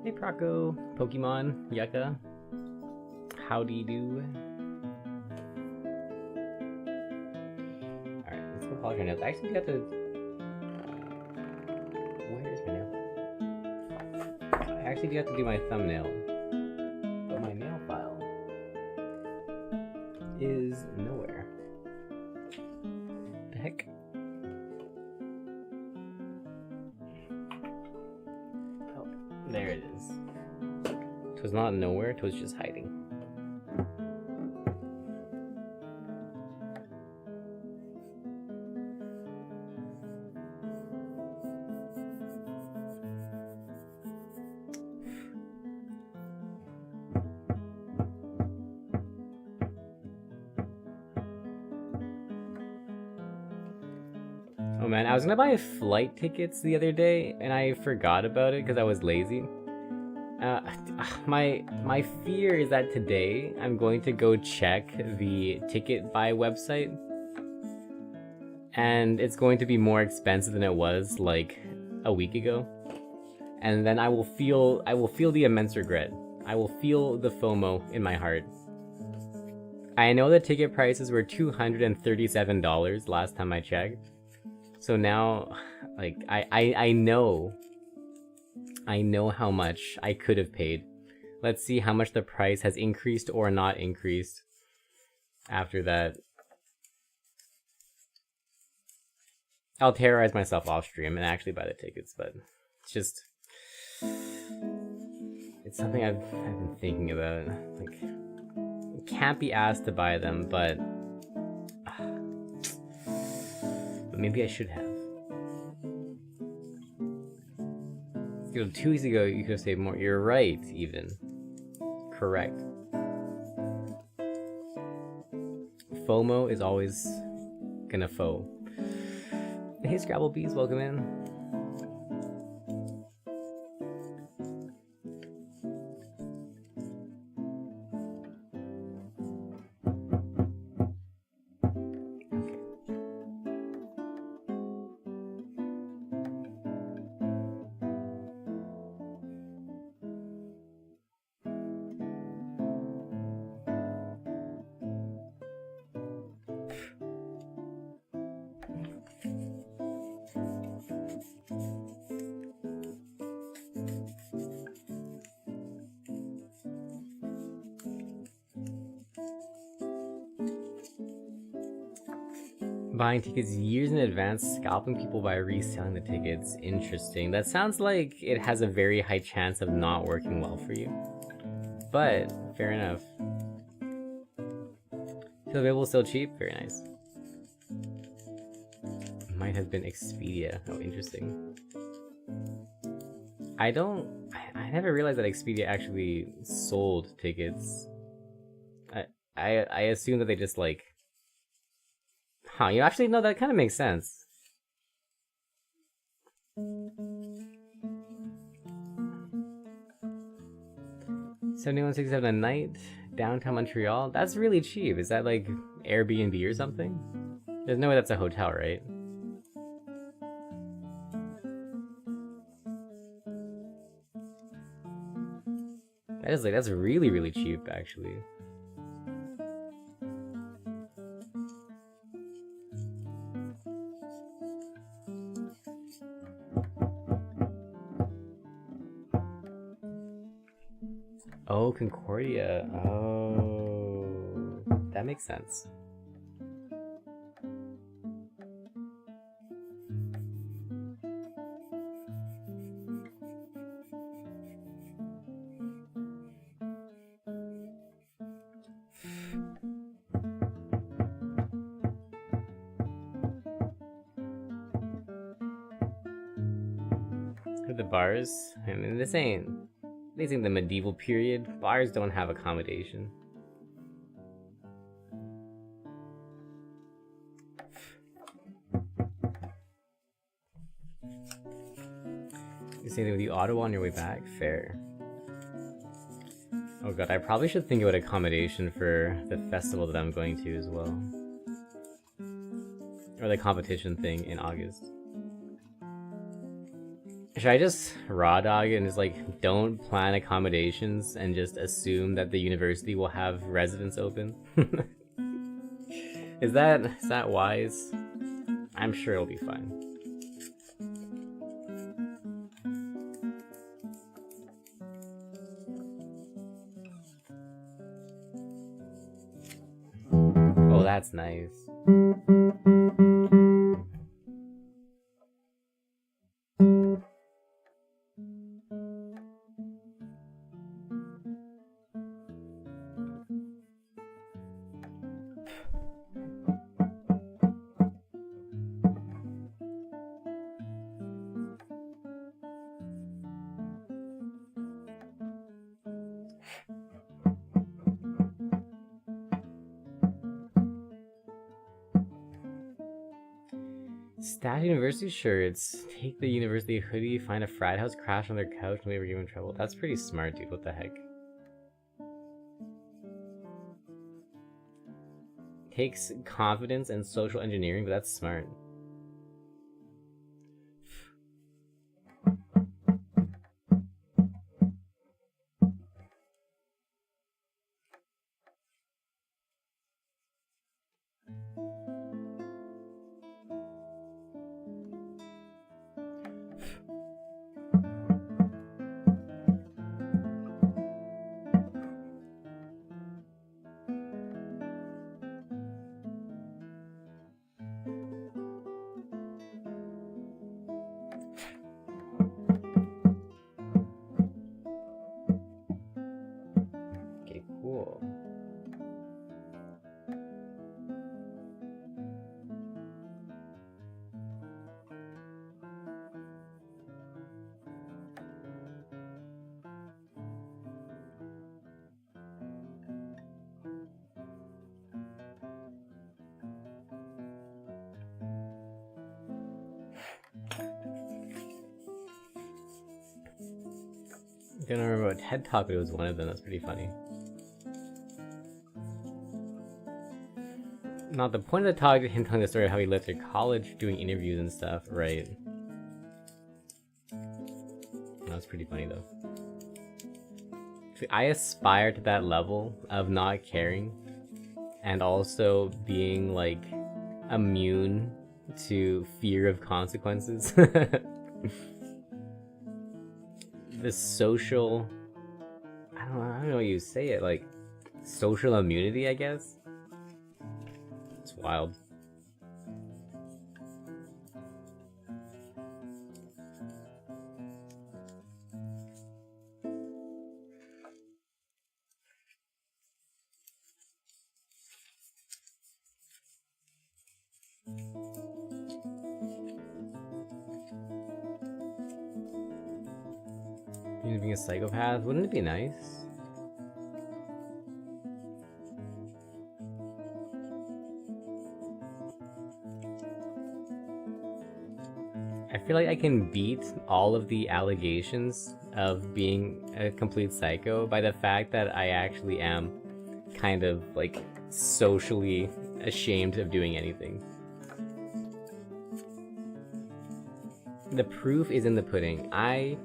Hey Praco, Pokemon, Yucca. Howdy do. Alright, let's go polish our nails. I actually got to. Where is my nail? I actually do have to do my thumbnail. But my nail file is nowhere. The heck? Oh, there it is. It was not nowhere, it was just hiding. Oh man, I was gonna buy flight tickets the other day and I forgot about it because I was lazy. My fear is that today I'm going to go check the ticket buy website and it's going to be more expensive than it was like a week ago. And then I will feel the immense regret. I will feel the FOMO in my heart. I know the ticket prices were $237 last time I checked. So now, like, I know how much I could have paid. Let's see how much the price has increased or not increased after that. I'll terrorize myself off stream and actually buy the tickets, but it's just... It's something I've been thinking about. Like, can't be asked to buy them, but maybe I should have. You know, 2 weeks ago, you could have saved more. You're right, even. Correct. FOMO is always gonna foe. Hey, Scrabble Bees, welcome in. Buying tickets years in advance, scalping people by reselling the tickets. Interesting. That sounds like it has a very high chance of not working well for you. But, fair enough. Still available, still cheap? Very nice. Might have been Expedia. Oh, interesting. I never realized that Expedia actually sold tickets. I assume that they just like... Huh, you actually know that kind of makes sense. $71.67 a night, downtown Montreal. That's really cheap. Is that like Airbnb or something? There's no way that's a hotel, right? That's really, really cheap, actually. Oh, Concordia. Oh, that makes sense. The bars? I mean, this ain't the medieval period. Bars don't have accommodation. You say anything with the Ottawa on your way back? Fair. Oh god, I probably should think about accommodation for the festival that I'm going to as well. Or the competition thing in August. Should I just raw dog it and just like don't plan accommodations and just assume that the university will have residence open? Is that wise? I'm sure it'll be fine. Oh, that's nice. Stash university shirts. Take the university hoodie, find a frat house, crash on their couch, and never give them trouble. That's pretty smart, dude. What the heck? Takes confidence and social engineering, but that's smart. Cool. I don't remember what TED Talk, but it was one of them. That's pretty funny. Not the point of the talk, him telling the story of how he left their college, doing interviews and stuff, right? That's pretty funny though. See, I aspire to that level of not caring and also being like immune to fear of consequences. The social, I don't know how you say it, like social immunity, I guess. It's wild. Being a psychopath, wouldn't it be nice? I feel like I can beat all of the allegations of being a complete psycho by the fact that I actually am kind of like socially ashamed of doing anything. The proof is in the pudding. I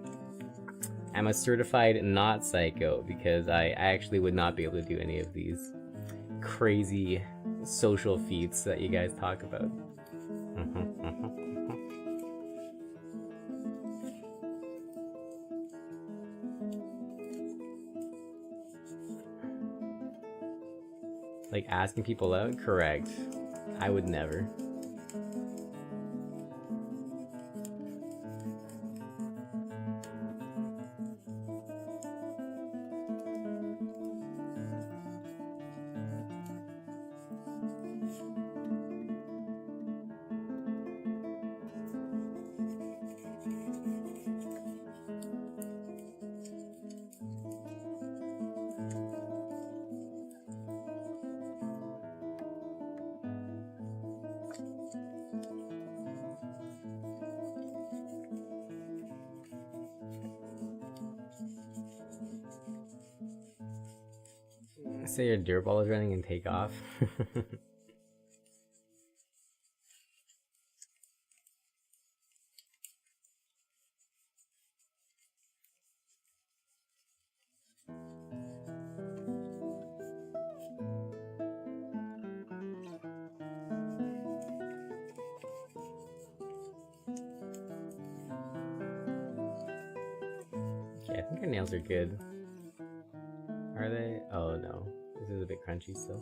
am a certified not psycho because I actually would not be able to do any of these crazy social feats that you guys talk about. Like asking people out? Correct. I would never. Say your dirtball is running and take off. Okay, I think her nails are good. Are they? Oh no. This is a bit crunchy still.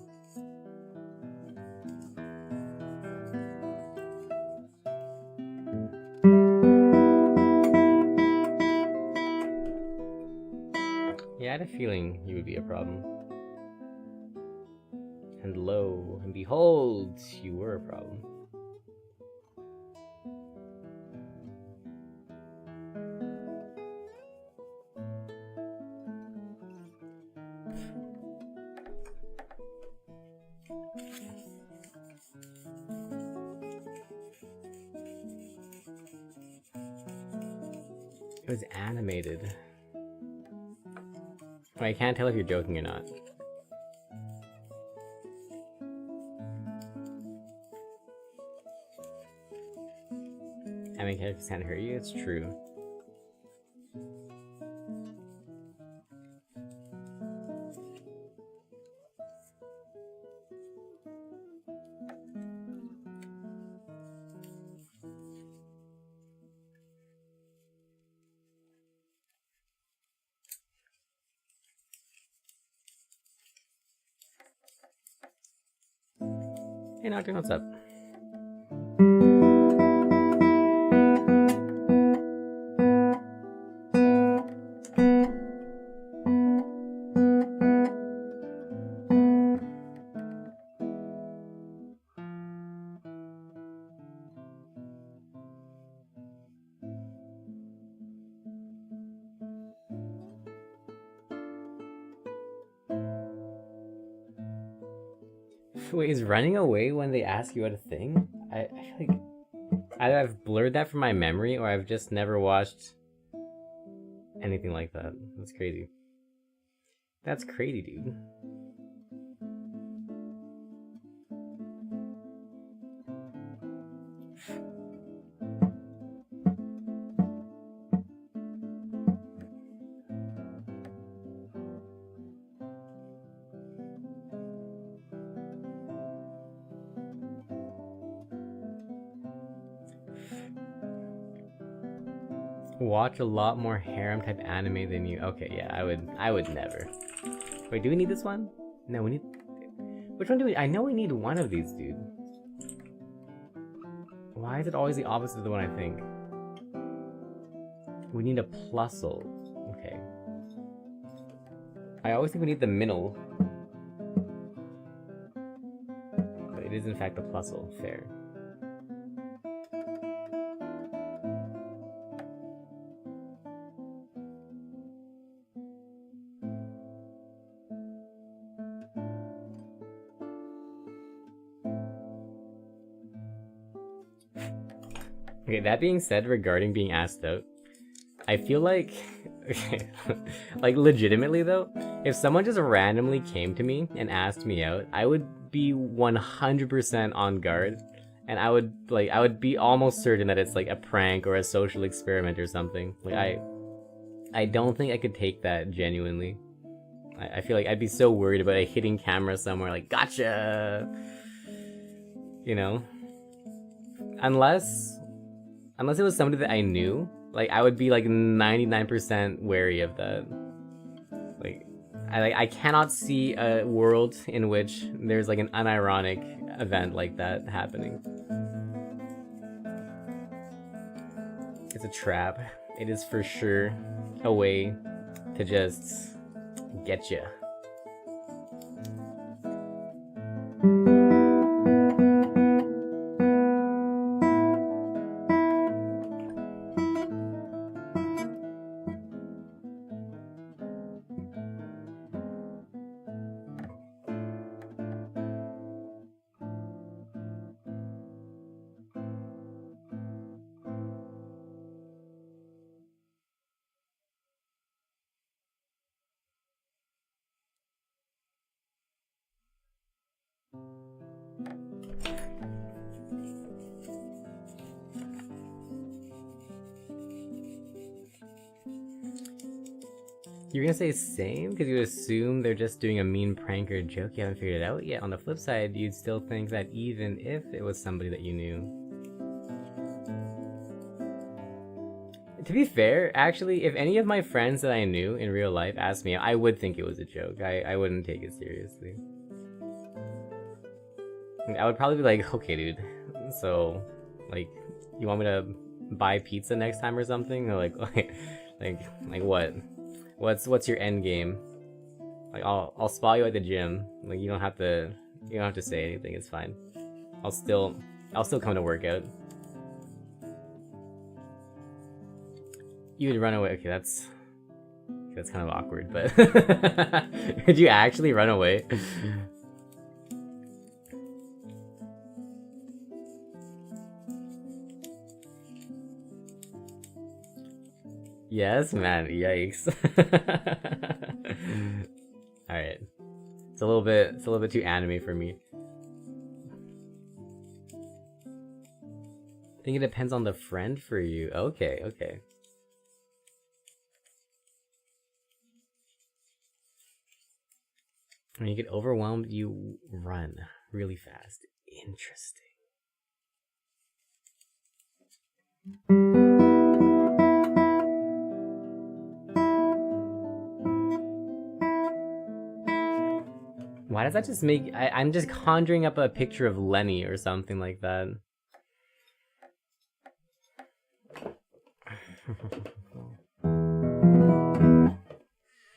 Yeah, I had a feeling you would be a problem. And lo and behold, you were a problem. It was animated. I can't tell if you're joking or not. Anime characters can't hurt you, it's true. Hey Nocturne, what's up? Wait, is running away when they ask you out a thing? I feel like either I've blurred that from my memory or I've just never watched anything like that. That's crazy. That's crazy, dude. Watch a lot more harem type anime than you. Okay, yeah, I would never. Wait, do we need this one? No, we need... Which one do we... I know we need one of these, dude. Why is it always the opposite of the one I think? We need a plusle. Okay. I always think we need the middle. But it is in fact a plusle. Fair. Okay, that being said, regarding being asked out, I feel like, okay, like legitimately though, if someone just randomly came to me and asked me out, I would be 100% on guard, and I would be almost certain that it's like a prank or a social experiment or something. Like I don't think I could take that genuinely. I feel like I'd be so worried about a hitting camera somewhere, like gotcha, you know, unless it was somebody that I knew, like, I would be, like, 99% wary of that. Like, I cannot see a world in which there's, like, an unironic event like that happening. It's a trap. It is for sure a way to just get you. You're gonna say same? Because you assume they're just doing a mean prank or joke, you haven't figured it out yet. On the flip side, you'd still think that even if it was somebody that you knew. To be fair, actually, if any of my friends that I knew in real life asked me, I would think it was a joke. I wouldn't take it seriously. I would probably be like, okay, dude. So, like, you want me to buy pizza next time or something? Or like, like what? What's your end game? Like, I'll spot you at the gym. Like, you don't have to say anything. It's fine. I'll still come to work out. You would run away. Okay, that's kind of awkward, but did you actually run away? Yes, man. Yikes. All right. It's a little bit too anime for me. I think it depends on the friend for you. Okay, okay. When you get overwhelmed, you run really fast. Interesting. Why does that just make... I'm just conjuring up a picture of Lenny or something like that.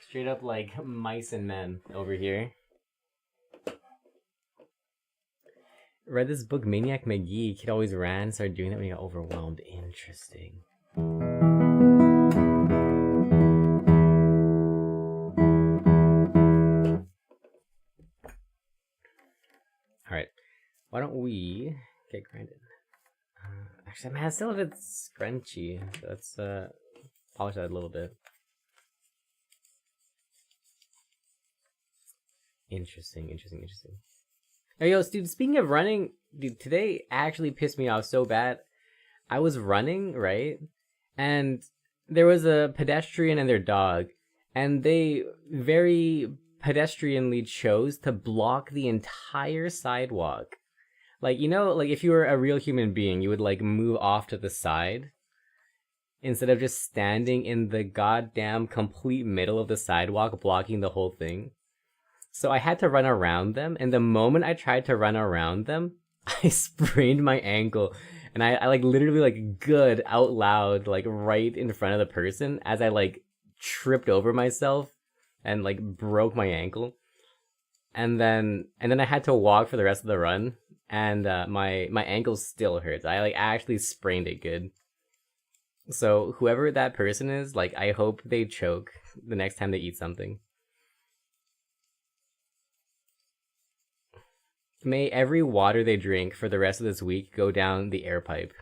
Straight up like mice and men over here. Read this book, Maniac McGee. Kid always ran, started doing that when he got overwhelmed. Interesting. Alright. Why don't we get grinded? Actually, man, I still have it scrunchy. Let's polish that a little bit. Interesting. Hey, yo, dude, speaking of running, dude, today actually pissed me off so bad. I was running, right? And there was a pedestrian and their dog, and they very pedestrianly chose to block the entire sidewalk. Like, you know, like if you were a real human being, you would like move off to the side instead of just standing in the goddamn complete middle of the sidewalk blocking the whole thing. So I had to run around them, and the moment I tried to run around them, I sprained my ankle, and I like literally like good out loud like right in front of the person as I like tripped over myself and like broke my ankle, and then I had to walk for the rest of the run, and my ankle still hurts. I like actually sprained it good. So whoever that person is, like I hope they choke the next time they eat something. May every water they drink for the rest of this week go down the air pipe.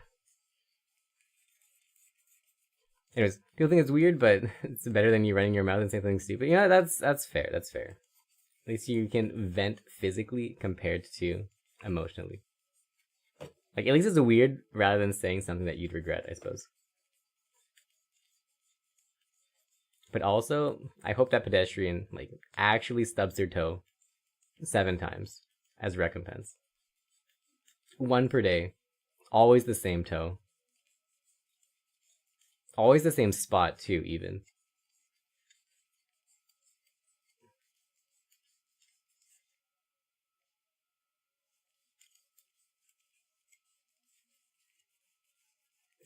Anyways, people think it's weird, but it's better than you running your mouth and saying something stupid. You know, that's fair. That's fair. At least you can vent physically compared to emotionally. Like, at least it's weird rather than saying something that you'd regret, I suppose. But also, I hope that pedestrian, like, actually stubs their toe 7 times as recompense. 1 per day. Always the same toe. Always the same spot, too, even.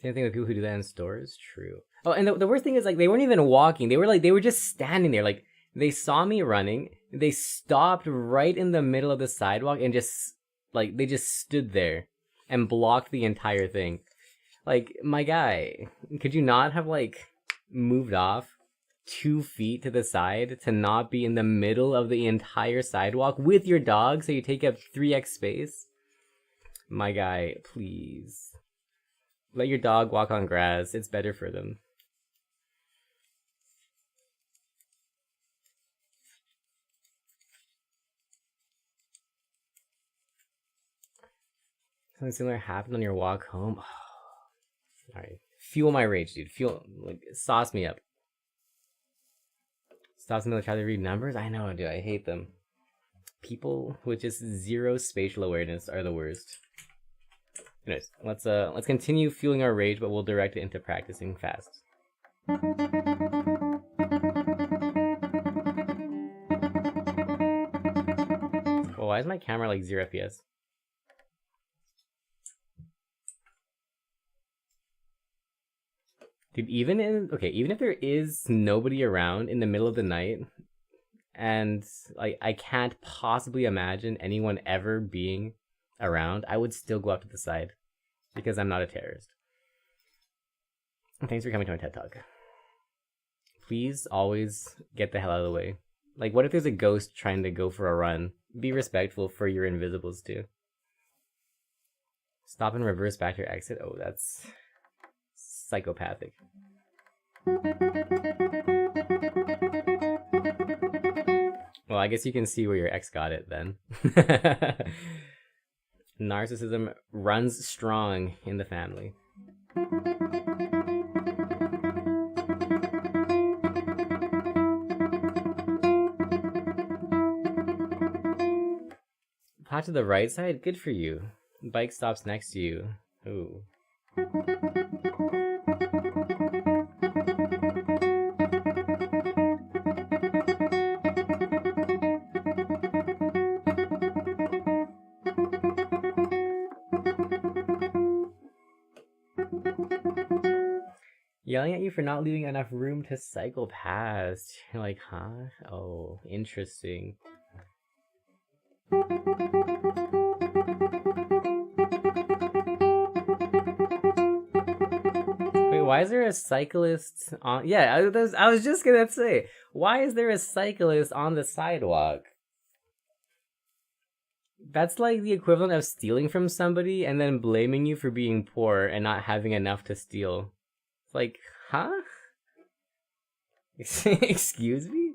Same thing with people who do that in stores. True. Oh, and the worst thing is, like, they weren't even walking. They were just standing there. Like, they saw me running. They stopped right in the middle of the sidewalk and just, like, they just stood there and blocked the entire thing. Like, my guy, could you not have, like, moved off 2 feet to the side to not be in the middle of the entire sidewalk with your dog so you take up 3x space? My guy, please. Let your dog walk on grass. It's better for them. Something similar happened on your walk home? Oh. Alright. Fuel my rage, dude. Sauce me up. Sauce me to try to read numbers? I know, dude. I hate them. People with just 0 spatial awareness are the worst. Anyways, let's continue fueling our rage, but we'll direct it into practicing fast. Well, why is my camera like 0 FPS? Dude, even if there is nobody around in the middle of the night, and like I can't possibly imagine anyone ever being around, I would still go up to the side because I'm not a terrorist. Thanks for coming to my TED Talk. Please always get the hell out of the way. Like, what if there's a ghost trying to go for a run? Be respectful for your invisibles too. Stop and reverse back to your exit. Oh, that's psychopathic. Well, I guess you can see where your ex got it then. Narcissism runs strong in the family. Pot to the right side? Good for you. Bike stops next to you. Ooh. Yelling at you for not leaving enough room to cycle past. You're like, huh? Oh, interesting. Wait, why is there a cyclist on... Yeah, I was just gonna say, why is there a cyclist on the sidewalk? That's like the equivalent of stealing from somebody and then blaming you for being poor and not having enough to steal. It's like, huh? Excuse me?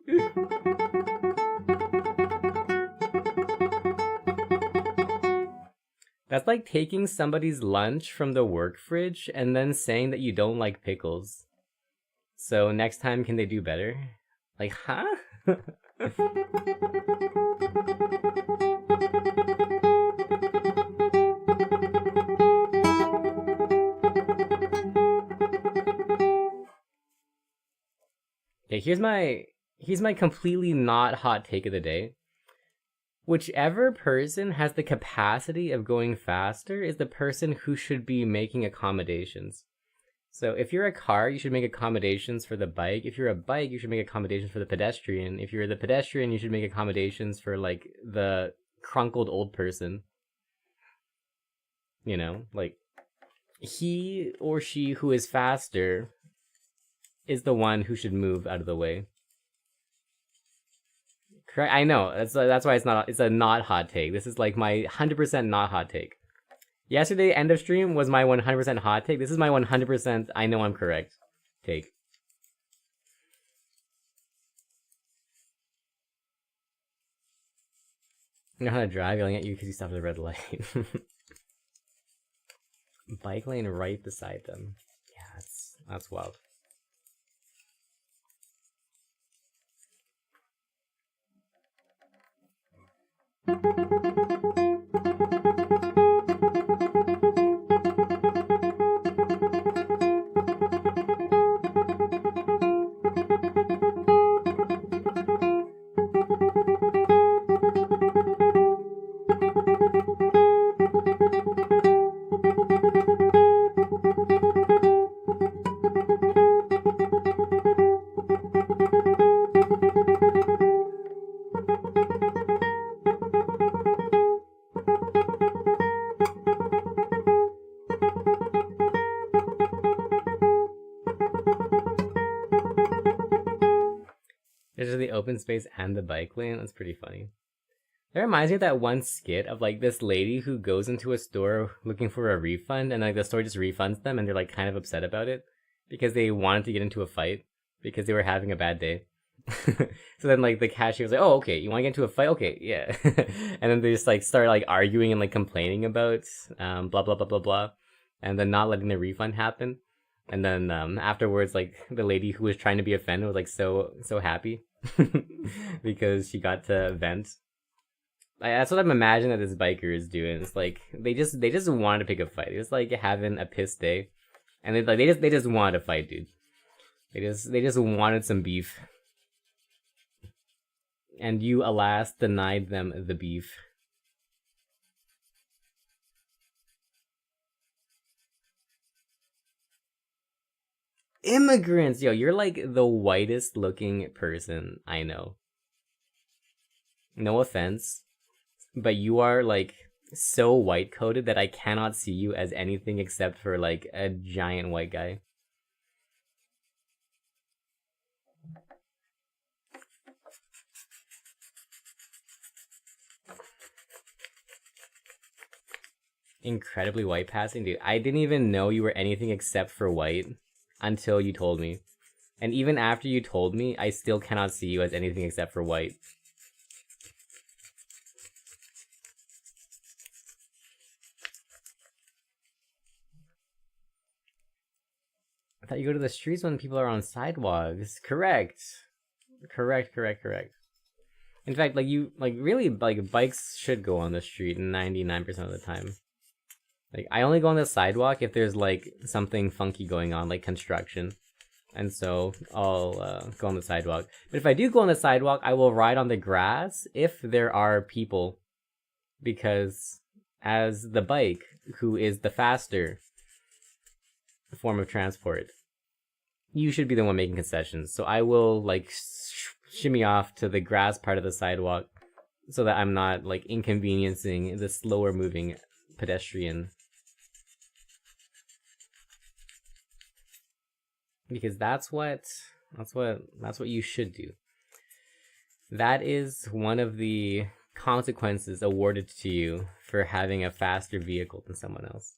That's like taking somebody's lunch from the work fridge and then saying that you don't like pickles. So next time, can they do better? Like, huh? Okay, here's my completely not hot take of the day. Whichever person has the capacity of going faster is the person who should be making accommodations. So if you're a car, you should make accommodations for the bike. If you're a bike, you should make accommodations for the pedestrian. If you're the pedestrian, you should make accommodations for like the crunkled old person. You know, like he or she who is faster is the one who should move out of the way. Correct. I know. That's why it's a not hot take. This is like my 100% not hot take. Yesterday, end of stream, was my 100% hot take. This is my 100% I know I'm correct take. You know how to drive, yelling at you because you stopped at the red light. Bike lane right beside them. Yeah, that's wild. There's the open space and the bike lane. That's pretty funny. That reminds me of that one skit of like this lady who goes into a store looking for a refund and like the store just refunds them and they're like kind of upset about it because they wanted to get into a fight because they were having a bad day. So then like the cashier was like, oh, okay, you want to get into a fight? Okay, yeah. And then they just like start like arguing and like complaining about blah, blah, blah, blah, blah. And then not letting the refund happen. And then afterwards, like the lady who was trying to be offended was like so happy because she got to vent. That's what I'm imagining that this biker is doing. It's like they just wanted to pick a fight. It was like having a piss day, and they just wanted to fight, dude. They just wanted some beef. And you, alas, denied them the beef. Immigrants! Yo, you're like the whitest looking person I know. No offense, but you are like so white coated that I cannot see you as anything except for like a giant white guy. Incredibly white passing, dude. I didn't even know you were anything except for white until you told me. And even after you told me, I still cannot see you as anything except for white. I thought you go to the streets when people are on sidewalks. Correct. Correct. In fact, like you, like really, like bikes should go on the street 99% of the time. Like I only go on the sidewalk if there's like something funky going on, like construction. And so I'll go on the sidewalk. But if I do go on the sidewalk, I will ride on the grass if there are people. Because as the bike, who is the faster form of transport, you should be the one making concessions. So I will like shimmy off to the grass part of the sidewalk so that I'm not like inconveniencing the slower moving pedestrian. Because that's what you should do. That is one of the consequences awarded to you for having a faster vehicle than someone else.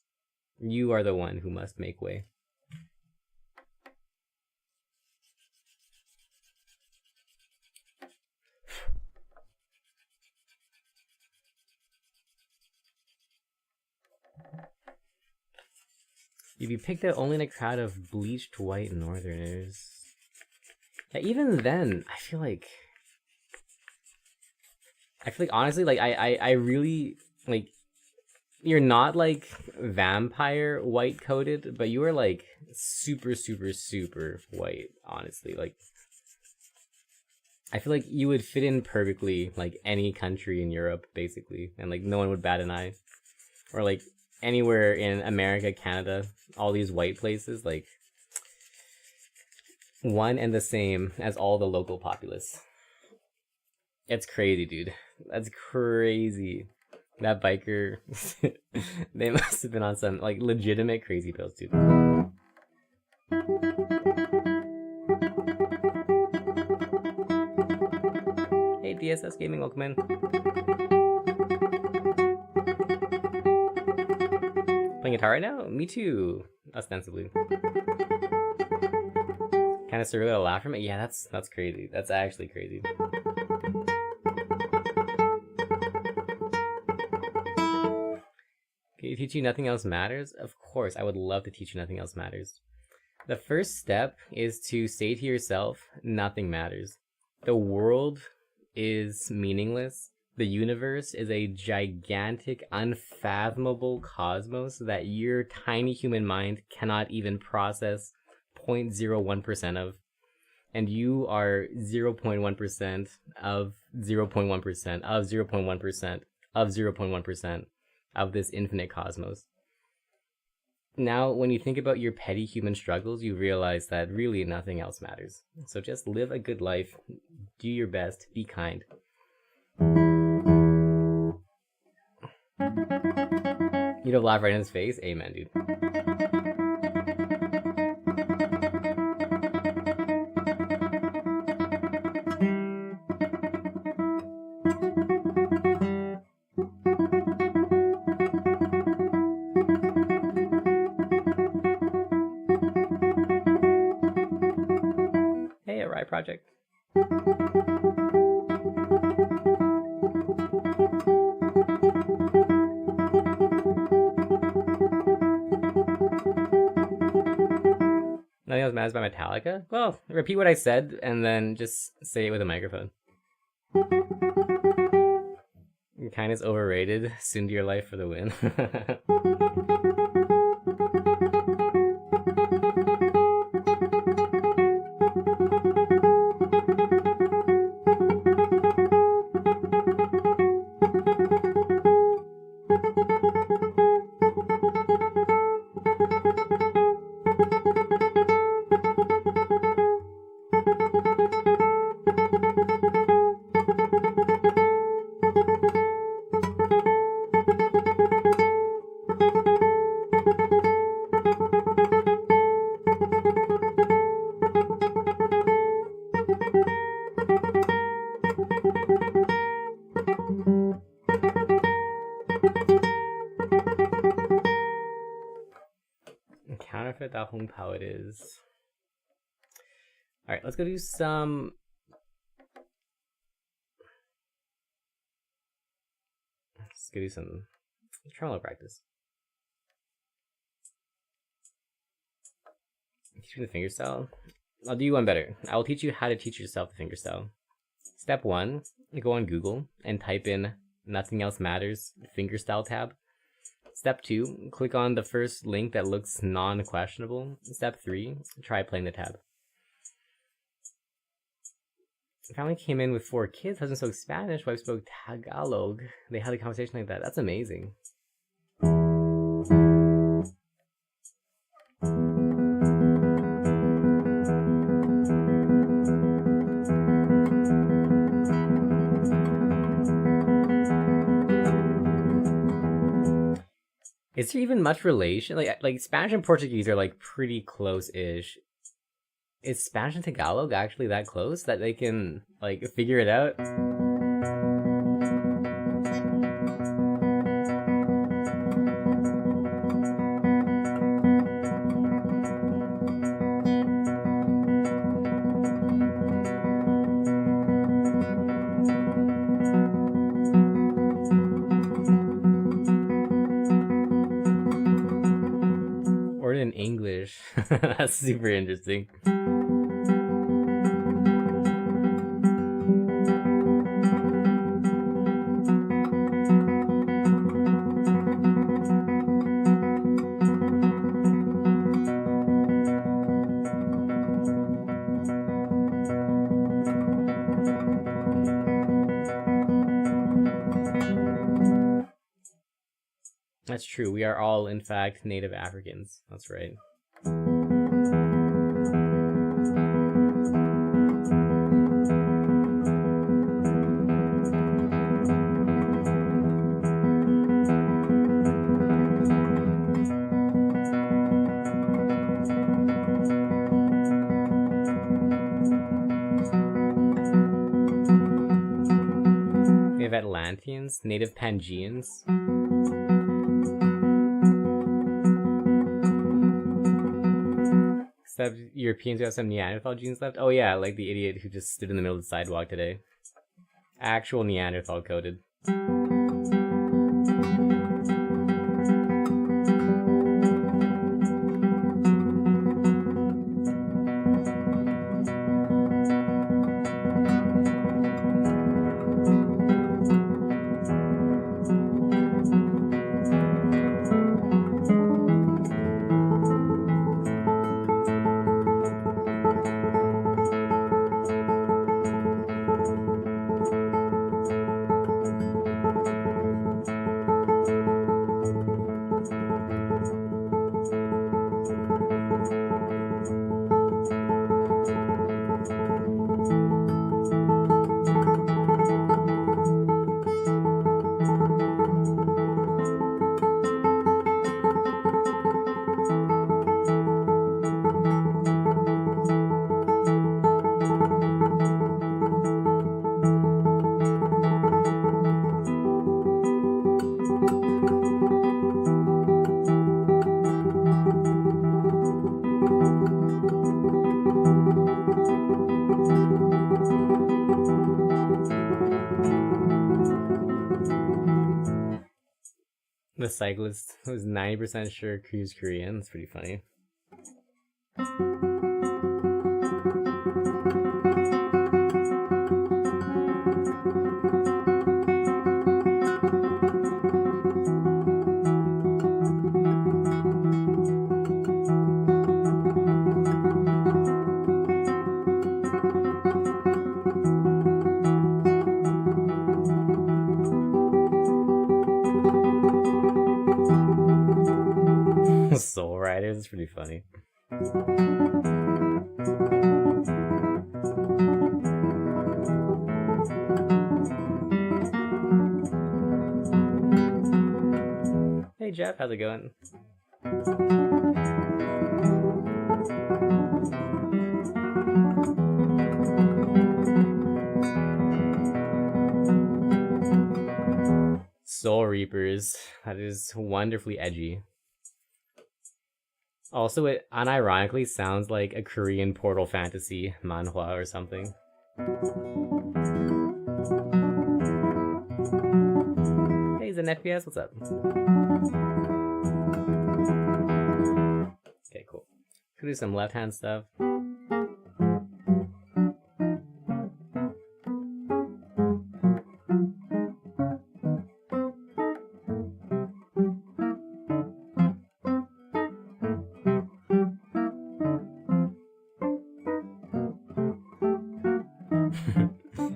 You are the one who must make way. You'd be picked out only in a crowd of bleached white northerners. Yeah, even then, I feel like honestly, like I really like you're not like vampire white coated, but you are like super white, honestly. Like I feel like you would fit in perfectly like any country in Europe, basically, and like no one would bat an eye. Or like anywhere in America, Canada, all these white places, like one and the same as all the local populace. It's crazy, dude. That's crazy. That biker, they must have been on some like legitimate crazy pills, dude. Hey, DSS Gaming, welcome in. Playing guitar right now? Me too, ostensibly. Kind of surreal to laugh from it. Yeah, that's crazy. That's actually crazy. Okay, teach you nothing else matters? Of course, I would love to teach you nothing else matters. The first step is to say to yourself, nothing matters. The world is meaningless. The universe is a gigantic, unfathomable cosmos that your tiny human mind cannot even process 0.01% of. And you are 0.1% of 0.1% of 0.1% of 0.1% of this infinite cosmos. Now, when you think about your petty human struggles, you realize that really nothing else matters. So just live a good life, do your best, be kind. You'd have laughed right in his face? Amen, dude. Hey, a Rye Project. Nothing else matters by Metallica? Well, repeat what I said and then just say it with a microphone. Kindness overrated. Soon to your life for the win. Da Hong Pao it is. Alright, let's go do some... Let's go do some tremolo practice. Teach me the fingerstyle. I'll do you one better. I will teach you how to teach yourself the fingerstyle. Step 1, go on Google and type in Nothing Else Matters fingerstyle tab. Step 2, click on the first link that looks non-questionable. Step 3, try playing the tab. Family came in with 4 kids, husband spoke Spanish, wife spoke Tagalog. They had a conversation like that. That's amazing. Is there even much relation? Like Spanish and Portuguese are like pretty close-ish. Is Spanish and Tagalog actually that close that they can like figure it out? Or in English. That's super interesting. That's true. We are all, in fact, native Africans. That's right. We have Atlanteans, native Pangeans. Except Europeans who have some Neanderthal genes left. Oh yeah, like the idiot who just stood in the middle of the sidewalk today. Actual Neanderthal coded. The cyclist was 90% sure he was Korean. That's pretty funny. Soul Riders is pretty funny. Hey Jeff, how's it going? Soul Reapers. That is wonderfully edgy. Also, it unironically sounds like a Korean Portal Fantasy manhwa or something. Hey, Zen FPS, what's up? Okay, cool. Could do some left-hand stuff.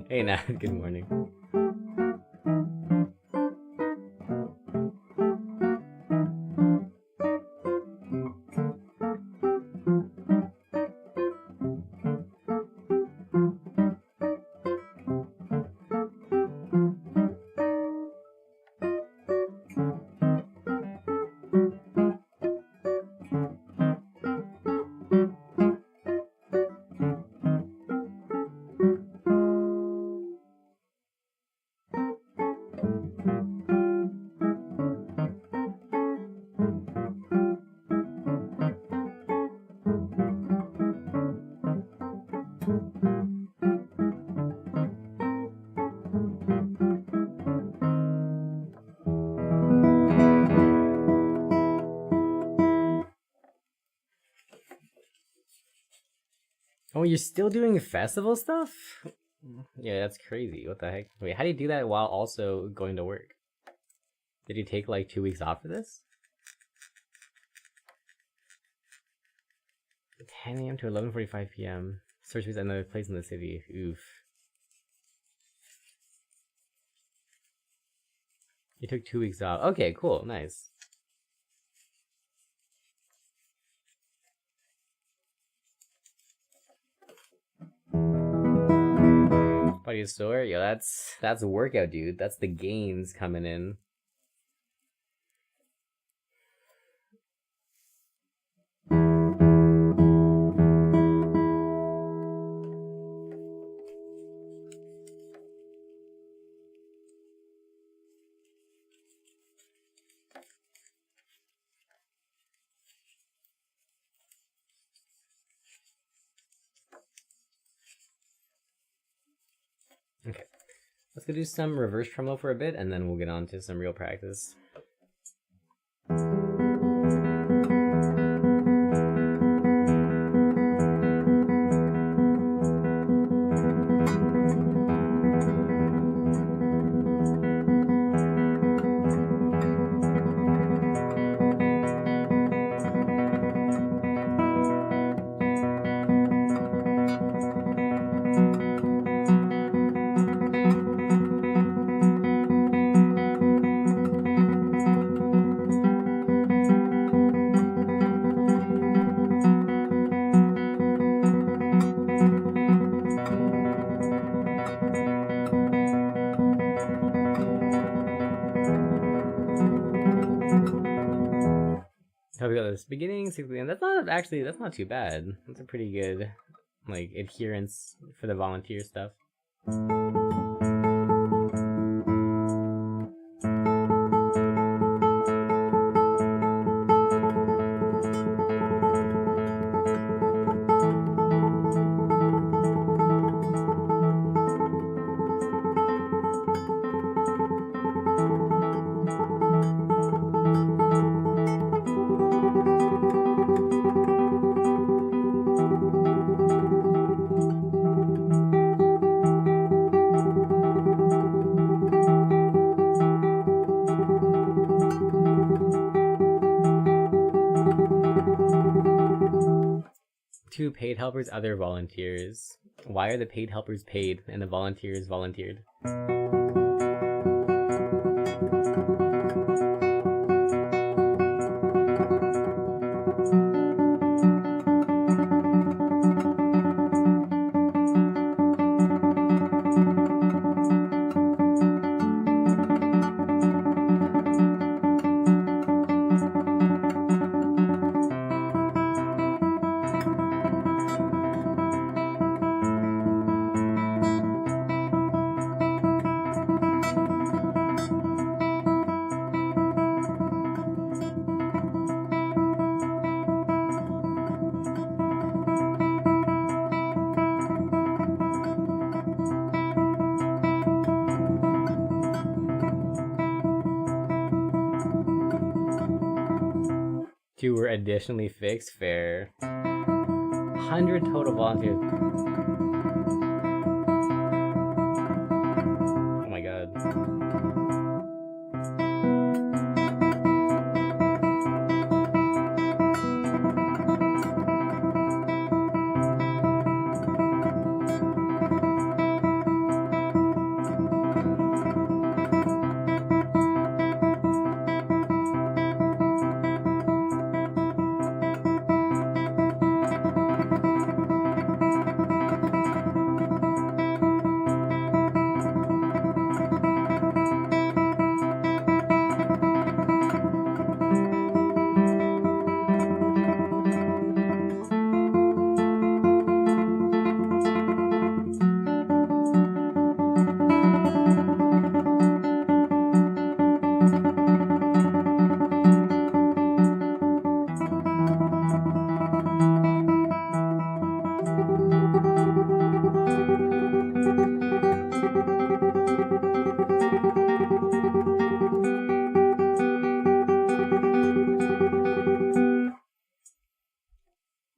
Hey, Nat, good morning. Oh, you're still doing festival stuff? Yeah, that's crazy. What the heck? Wait, how do you do that while also going to work? Did you take like 2 weeks off for this? 10 a.m. to 11:45 p.m. Search for another place in the city. Oof. You took 2 weeks off. Okay, cool, nice. Body is sore? Yo, that's a workout, dude. That's the gains coming in. Okay, let's go do some reverse tremolo for a bit, and then we'll get on to some real practice. How we got this beginning, 60, and that's not too bad. That's a pretty good like adherence for the volunteer stuff. Two paid helpers, other volunteers. Why are the paid helpers paid and the volunteers volunteered? additionally fixed. Fair. 100 total volunteers. Oh my god.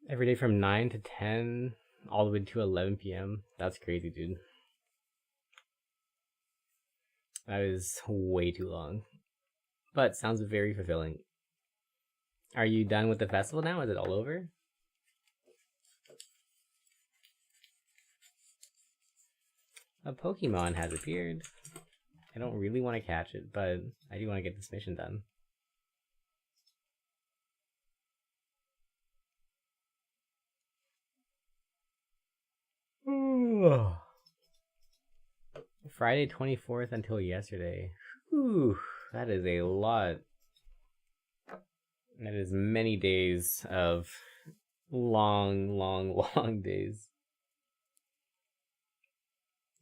Every day from 9 to 10, all the way to 11 p.m. That's crazy, dude. That is way too long. But sounds very fulfilling. Are you done with the festival now? Is it all over? A Pokemon has appeared. I don't really want to catch it, but I do want to get this mission done. Friday 24th until yesterday. Whew, that is a lot. That is many days of long days.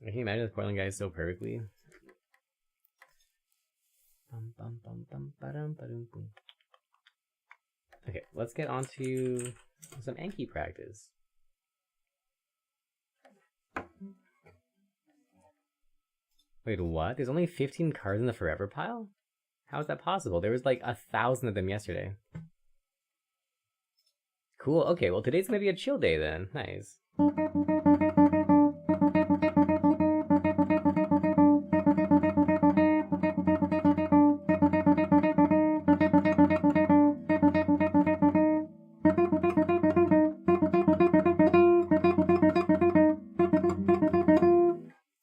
Can you imagine this Portland guy so perfectly? Okay, let's get on to some Anki practice. Wait, what? There's only 15 cards in the forever pile? How is that possible? There was like 1,000 of them yesterday. Cool, okay, well today's gonna be a chill day then. Nice.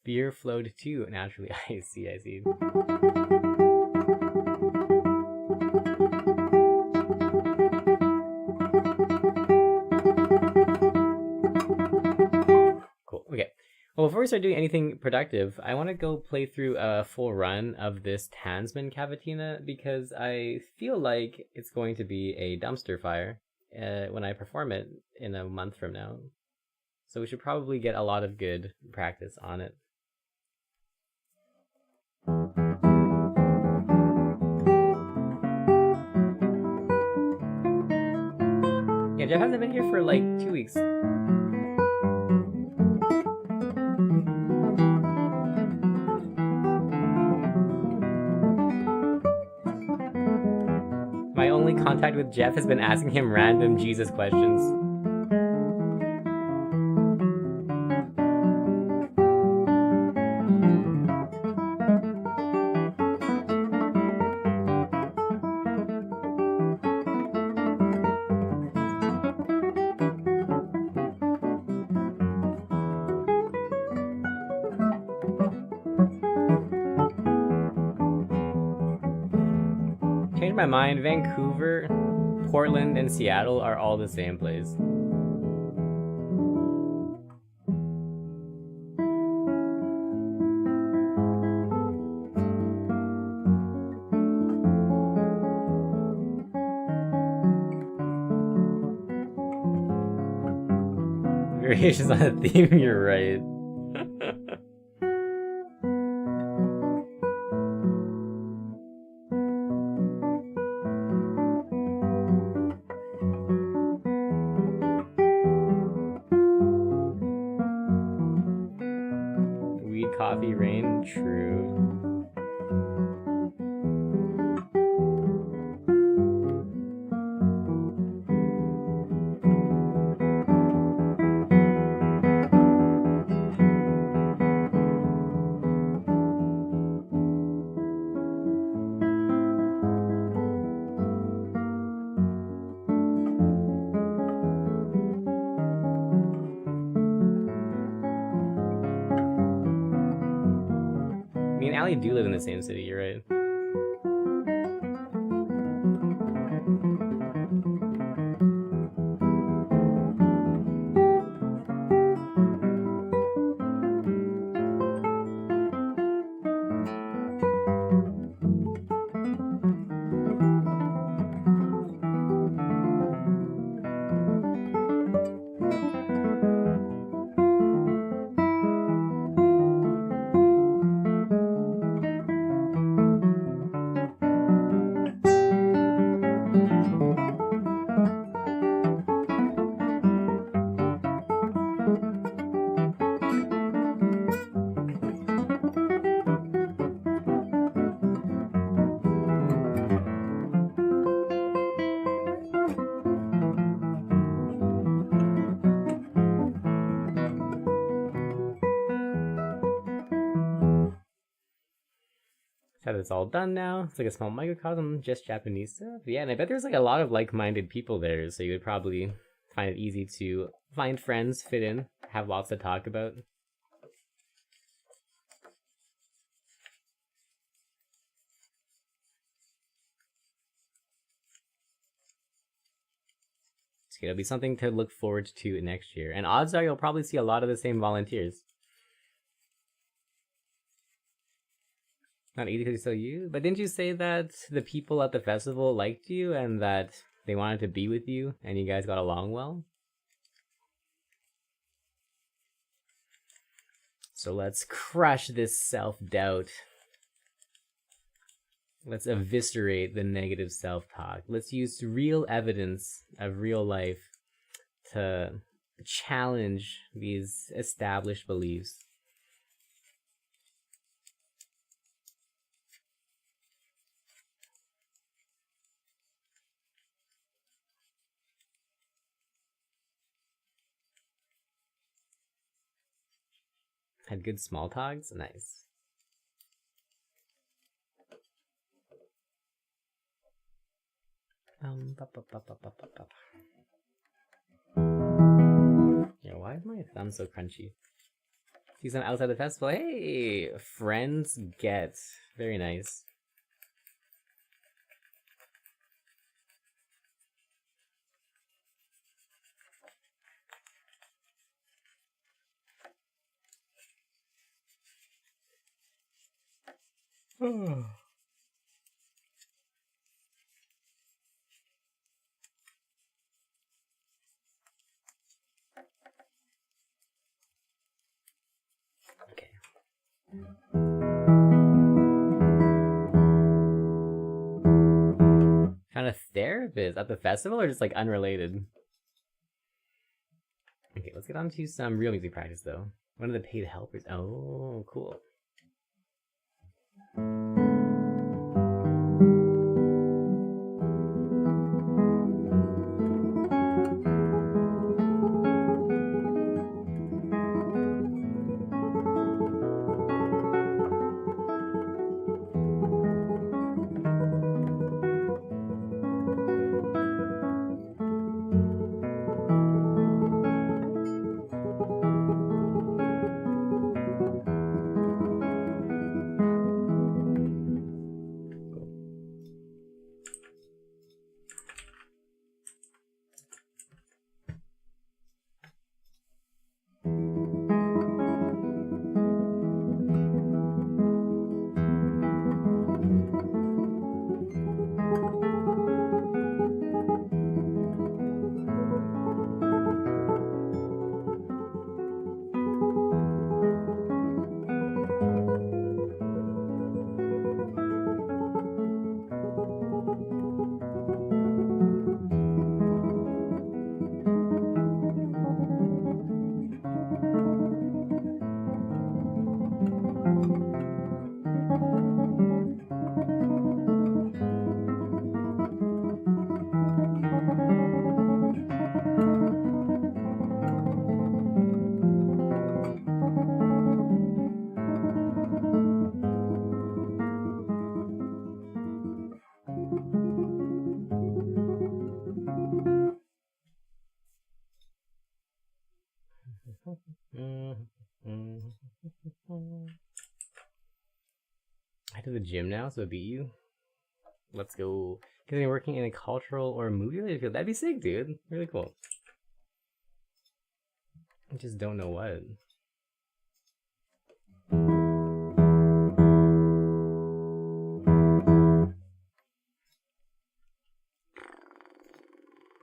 Beer flowed too, naturally. I see. Cool, okay. Well, before we start doing anything productive, I want to go play through a full run of this Tansman Cavatina because I feel like it's going to be a dumpster fire when I perform it in a month from now. So we should probably get a lot of good practice on it. Yeah, Jeff hasn't been here for like 2 weeks. My only contact with Jeff has been asking him random Jesus questions. Changed my mind. Vancouver, Portland, and Seattle are all the same place. Variations on a theme, you're right. Weed, coffee, rain, true. Allie do live in the same city, you're right. So it's all done now. It's like a small microcosm, just Japanese stuff. Yeah, and I bet there's like a lot of like-minded people there, so you would probably find it easy to find friends, fit in, have lots to talk about. So it'll be something to look forward to next year. And odds are you'll probably see a lot of the same volunteers. Not easy because you're so you, but didn't you say that the people at the festival liked you and that they wanted to be with you and you guys got along well? So let's crush this self-doubt. Let's eviscerate the negative self-talk. Let's use real evidence of real life to challenge these established beliefs. Had good small talks? Nice. Yeah, why is my thumb so crunchy? See some outside the festival. Hey, friends get. Very nice. Okay. Found a therapist at the festival or just like unrelated? Okay, let's get on to some real music practice though. One of the paid helpers. Oh, cool. to the gym now, so I beat you. Let's go. Continue working in a cultural or movie-related field. That'd be sick, dude. Really cool. I just don't know what.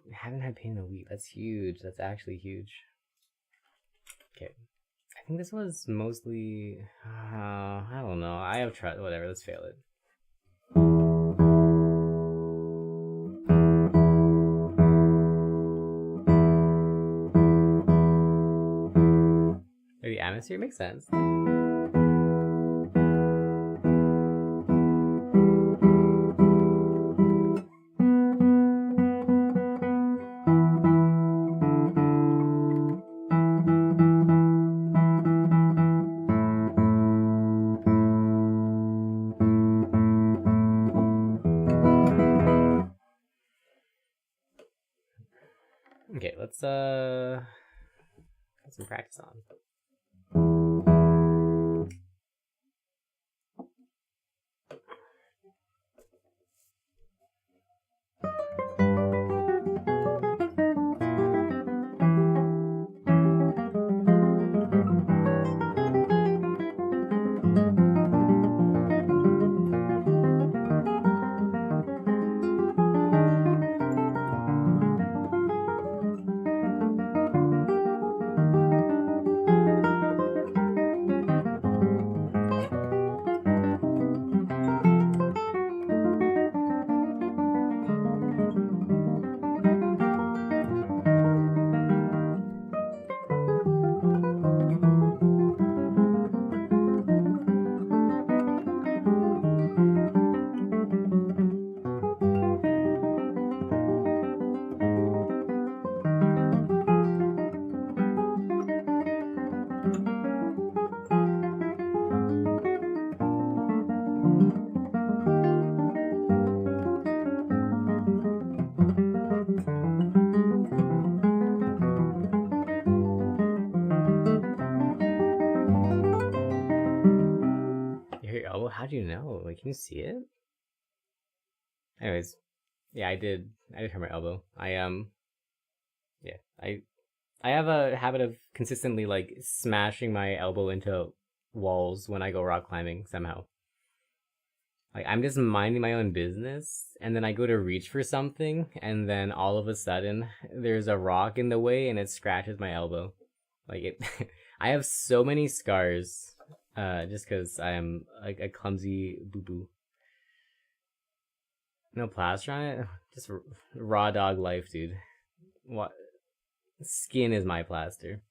I haven't had pain in a week. That's huge. That's actually huge. Okay. I think this was mostly... I don't know. I have tried... Whatever, let's fail it. The atmosphere makes sense. Okay, let's get some practice on. How'd you know? Like, can you see it? Anyways, yeah, I did hurt my elbow. Yeah, I have a habit of consistently like smashing my elbow into walls when I go rock climbing somehow. Like, I'm just minding my own business, and then I go to reach for something, and then all of a sudden there's a rock in the way, and it scratches my elbow. Like it, I have so many scars. Just because I am like a clumsy boo-boo. No plaster on it? Just raw dog life, dude. What? Skin is my plaster.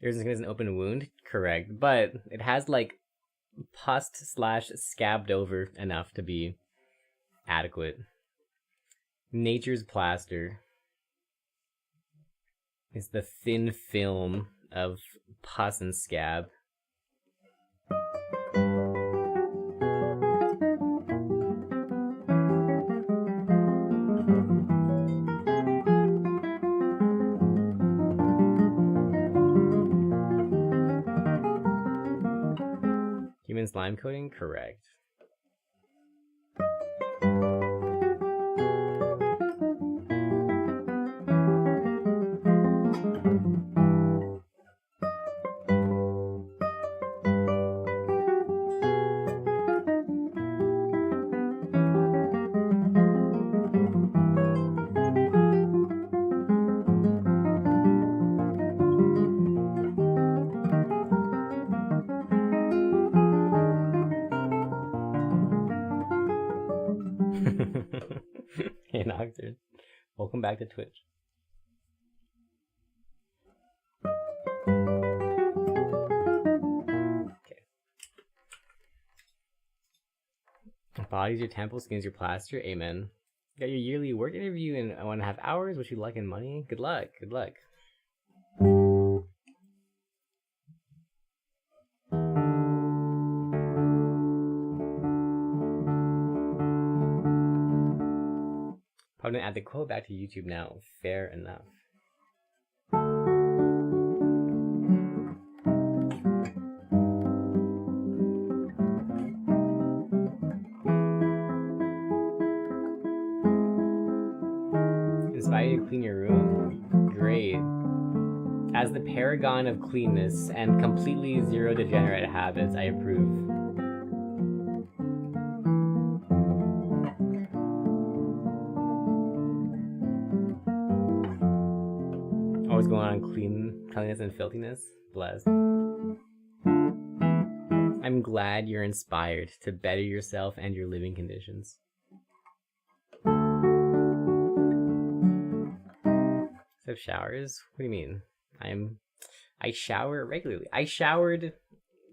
Yours is an open wound? Correct. But it has like pus / scabbed over enough to be adequate. Nature's plaster is the thin film of pus and scab. Human slime coating? Correct. Hey, Nocturne. Welcome back to Twitch. Okay. Body's your temple, skin's your plaster. Amen. Got your yearly work interview in 1.5 hours. Wish you luck and money. Good luck. Good luck. I'm gonna add the quote back to YouTube now. Fair enough. Inspire you to clean your room? Great. As the paragon of cleanness and completely zero degenerate habits, I approve. Always going on cleanliness and filthiness? Blessed. I'm glad you're inspired to better yourself and your living conditions. Except showers? What do you mean? I shower regularly. I showered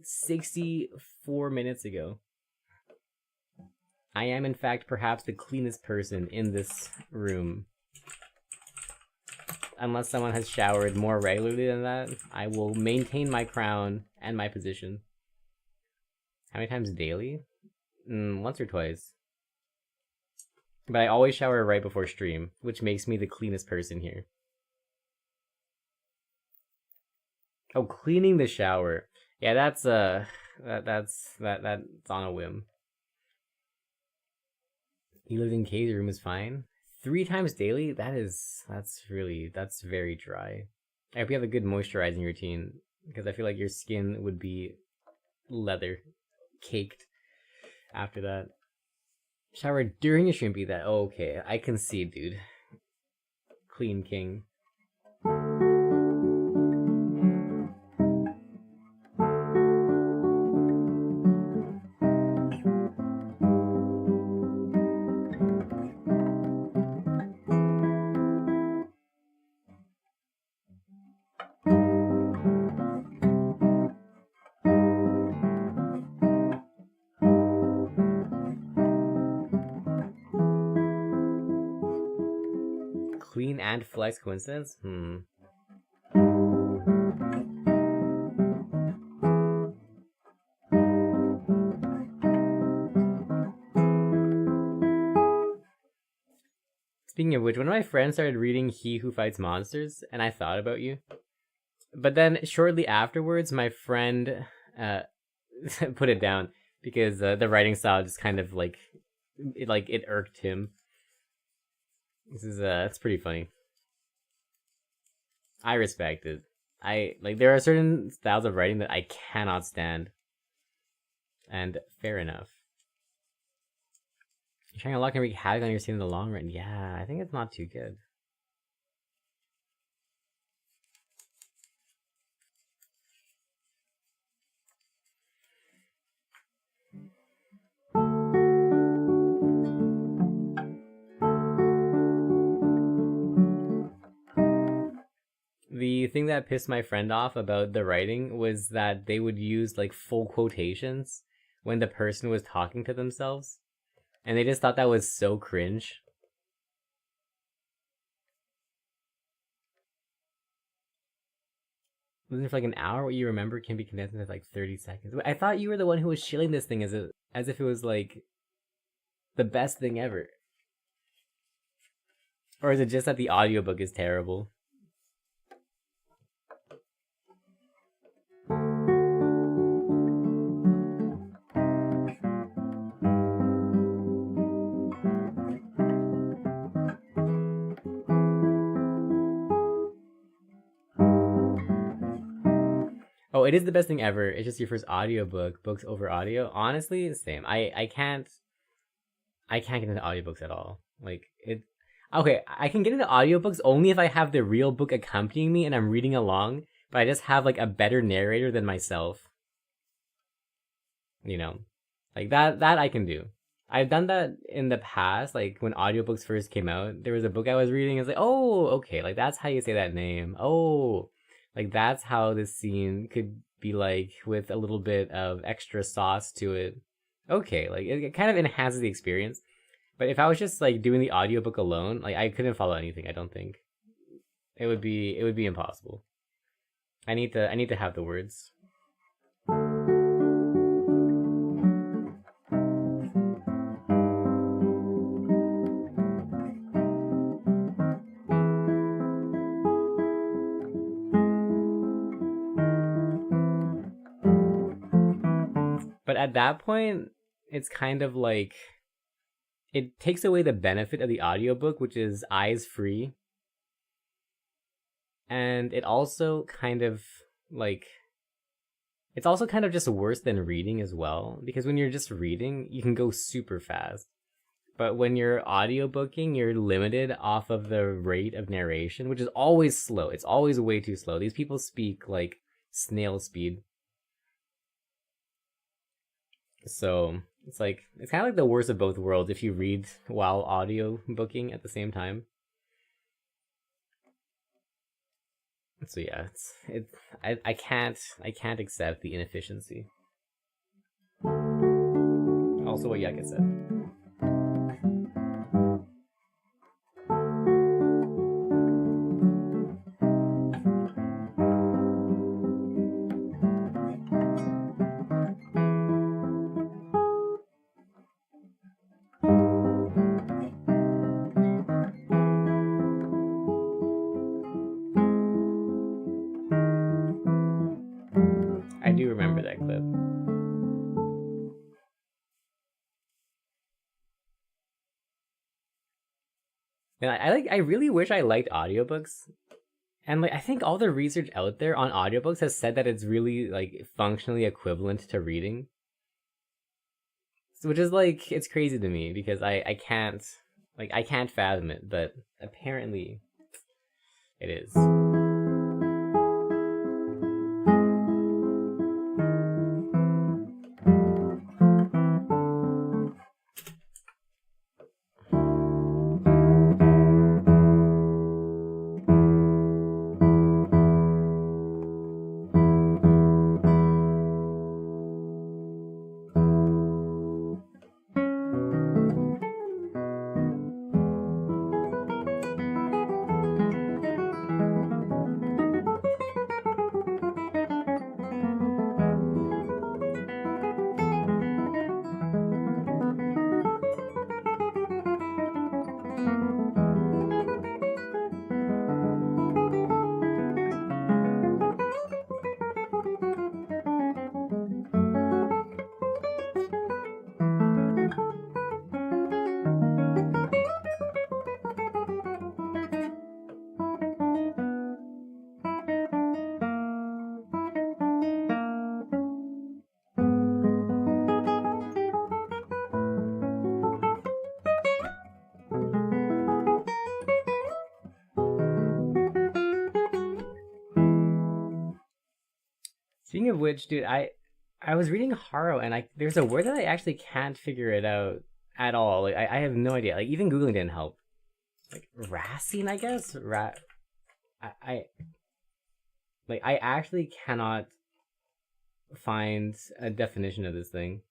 64 minutes ago. I am in fact perhaps the cleanest person in this room. Unless someone has showered more regularly than that, I will maintain my crown and my position. How many times daily? Once or twice. But I always shower right before stream, which makes me the cleanest person here. Oh, cleaning the shower. Yeah, that's that's on a whim. You live in caves, your room is fine. 3 times daily? That's very dry. I hope you have a good moisturizing routine, because I feel like your skin would be leather caked after that. Shower during a stream, be that. Oh, okay, I can see, dude. Clean king. Clean and flex coincidence? Speaking of which, one of my friends started reading He Who Fights Monsters, and I thought about you. But then, shortly afterwards, my friend put it down, because the writing style just kind of, it irked him. It's pretty funny. I respect it. There are certain styles of writing that I cannot stand. And fair enough. You're trying to lock and wreak havoc on your scene in the long run. Yeah, I think it's not too good. The thing that pissed my friend off about the writing was that they would use full quotations when the person was talking to themselves. And they just thought that was so cringe. Living for an hour, what you remember can be condensed into 30 seconds. I thought you were the one who was shilling this thing as if it was the best thing ever. Or is it just that the audiobook is terrible? Oh, it is the best thing ever. It's just your first audiobook. Books over audio. Honestly, same. I can't get into audiobooks at all. Okay, I can get into audiobooks only if I have the real book accompanying me and I'm reading along, but I just have a better narrator than myself. You know? That I can do. I've done that in the past, when audiobooks first came out. There was a book I was reading, it's oh, okay, that's how you say that name. Oh, that's how this scene could be with a little bit of extra sauce to it. Okay, it kind of enhances the experience. But if I was just doing the audiobook alone, I couldn't follow anything, I don't think. It would be impossible. I need to have the words. But at that point, it's kind of like it takes away the benefit of the audiobook, which is eyes free. And it also kind of like it's also kind of just worse than reading as well, because when you're just reading, you can go super fast. But when you're audiobooking, you're limited off of the rate of narration, which is always slow. It's always way too slow. These people speak like snail speed. So it's like it's kind of like the worst of both worlds if you read while audio booking at the same time. So yeah, I can't accept the inefficiency. Also, what Yucca said. I do remember that clip. And I really wish I liked audiobooks. And like I think all the research out there on audiobooks has said that it's really like functionally equivalent to reading. Which is like it's crazy to me because I can't fathom it, but apparently it is. Speaking of which, dude, I was reading Haro and there's a word that I actually can't figure it out at all. Like I have no idea. Like even Googling didn't help. Like Racine, I guess. I like I actually cannot find a definition of this thing.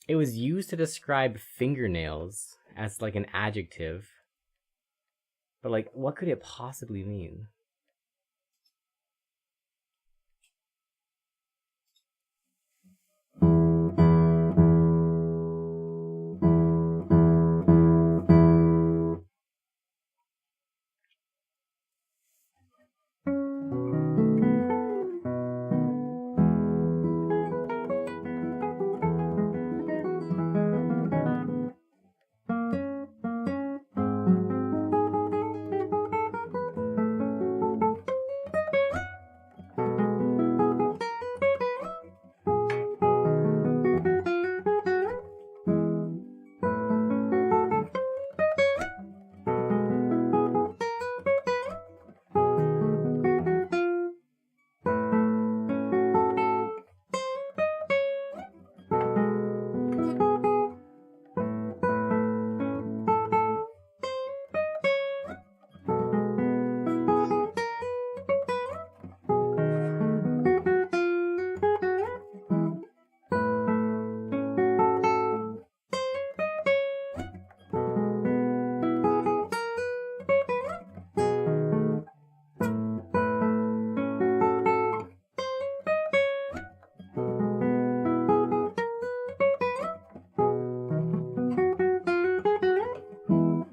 It was used to describe fingernails as like an adjective. But like what could it possibly mean?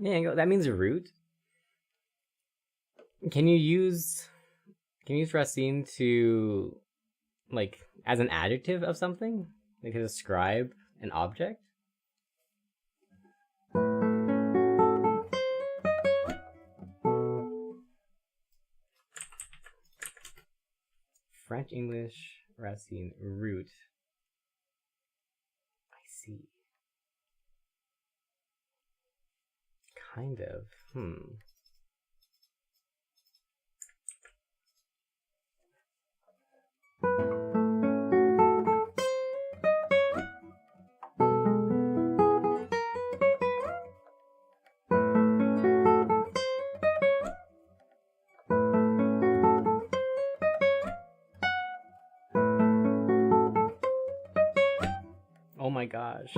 Yeah, that means root. Can you use Racine to like as an adjective of something, like to describe an object. French, English, Racine, root. I see. Kind of. Oh my gosh.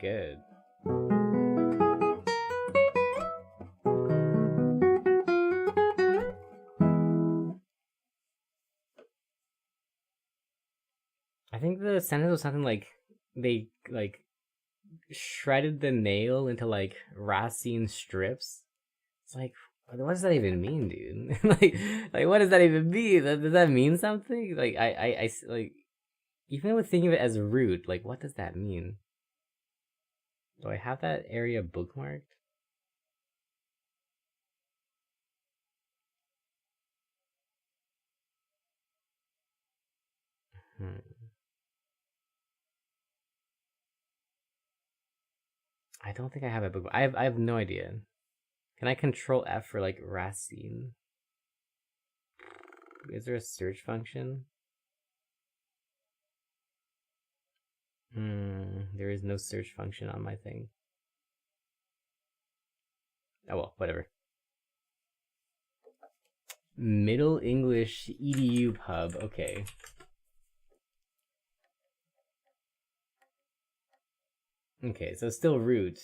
Good. I think the sentence was something like they like shredded the nail into like racine strips. It's like, what does that even mean, dude? like what does that even mean? Does that mean something? Like I like, even with thinking of it as root, like what does that mean? Do I have that area bookmarked? I don't think I have a book. I have no idea. Can I control F for like racine? Is there a search function? There is no search function on my thing. Oh well, whatever. Middle English EDU pub. Okay. Okay, so still root.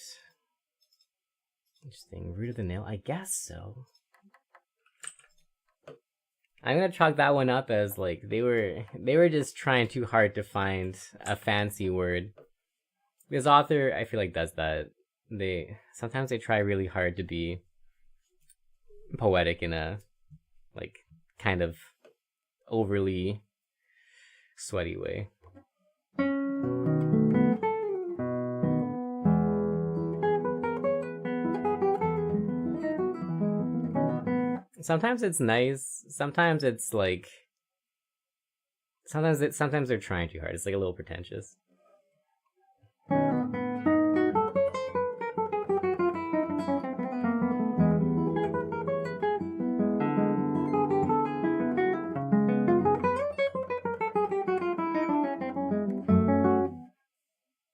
Interesting. Root of the nail? I guess so. I'm gonna chalk that one up as like they were just trying too hard to find a fancy word. This author, I feel like, does that. Sometimes they try really hard to be poetic in a like kind of overly sweaty way. Sometimes it's nice. Sometimes it's like. Sometimes they're trying too hard. It's like a little pretentious.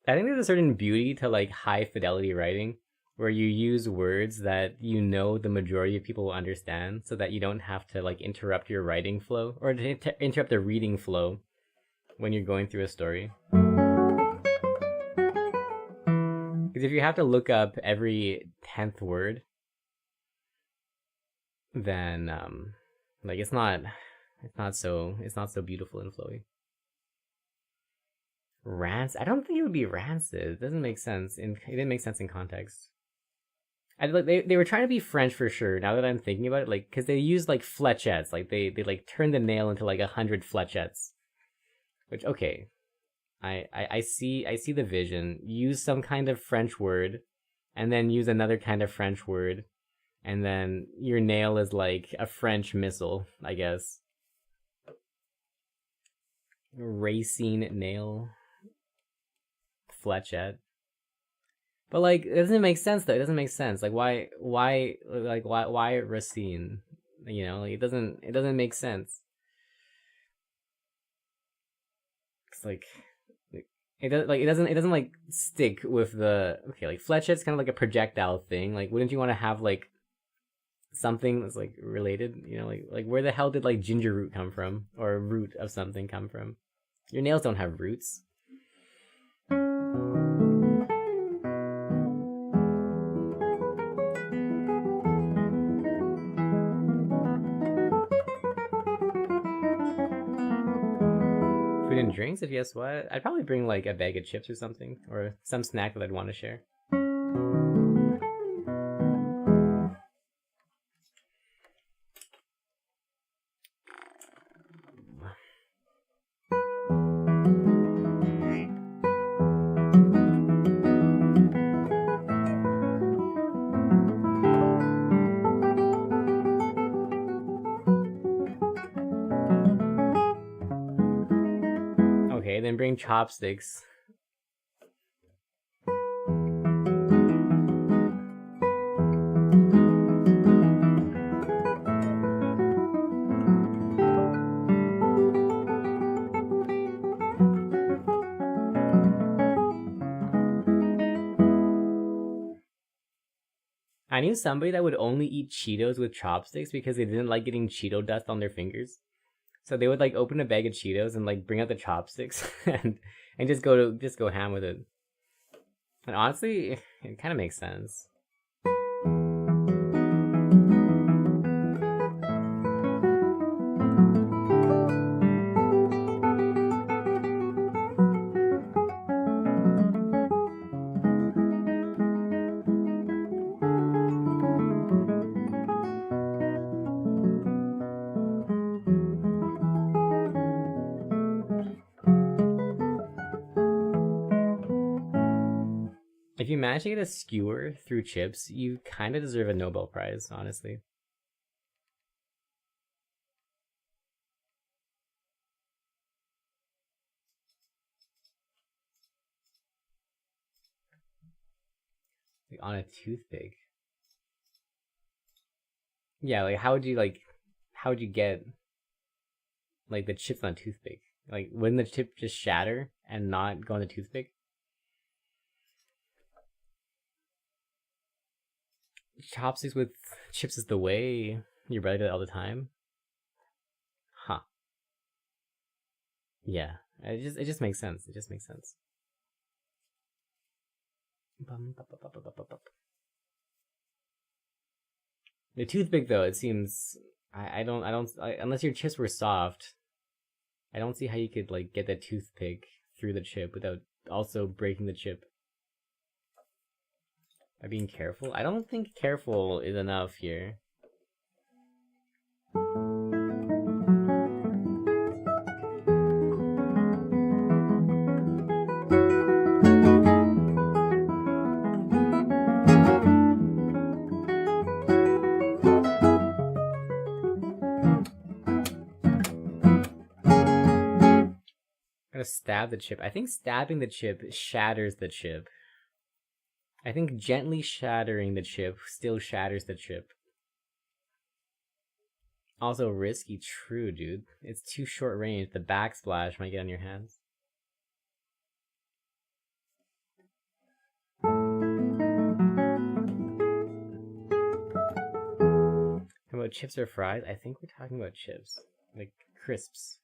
I think there's a certain beauty to like high fidelity writing where you use words that you know the majority of people will understand so that you don't have to like interrupt your writing flow or to interrupt the reading flow when you're going through a story. Because if you have to look up every 10th word, then like it's not so beautiful and flowy. Rancid? I don't think it would be rancid. It doesn't make sense. It didn't make sense in context. Like they were trying to be French for sure. Now that I'm thinking about it, like because they use like flechettes, like they like turn the nail into like 100 flechettes. Which okay, I see the vision. Use some kind of French word, and then use another kind of French word, and then your nail is like a French missile, I guess. Racine nail. Fletchette. But like it doesn't make sense though. It doesn't make sense. Like why Racine? You know, like it doesn't make sense. It's like it doesn't like stick with the okay, like Fletchette's kind of like a projectile thing. Like wouldn't you want to have like something that's like related, you know, like where the hell did like ginger root come from or root of something come from? Your nails don't have roots. Food and drinks, if yes, what? I'd probably bring like a bag of chips or something, or some snack that I'd want to share. chopsticks. I knew somebody that would only eat Cheetos with chopsticks because they didn't like getting Cheeto dust on their fingers. So they would like open a bag of Cheetos and like bring out the chopsticks and just go ham with it. And honestly, it kind of makes sense. If you manage to get a skewer through chips, you kind of deserve a Nobel Prize, honestly. Like on a toothpick. Yeah, like how would you get like the chips on a toothpick? Like wouldn't the chip just shatter and not go on the toothpick? Chopsticks with chips is the way. Your brother did it all the time. Huh. Yeah. It just makes sense. It just makes sense. The toothpick though, it seems unless your chips were soft, I don't see how you could like get that toothpick through the chip without also breaking the chip. By being careful? I don't think careful is enough here. I'm gonna stab the chip. I think stabbing the chip shatters the chip. I think gently shattering the chip still shatters the chip. Also risky, true, dude. It's too short range. The backsplash might get on your hands. Talking about chips or fries? I think we're talking about chips. Like crisps,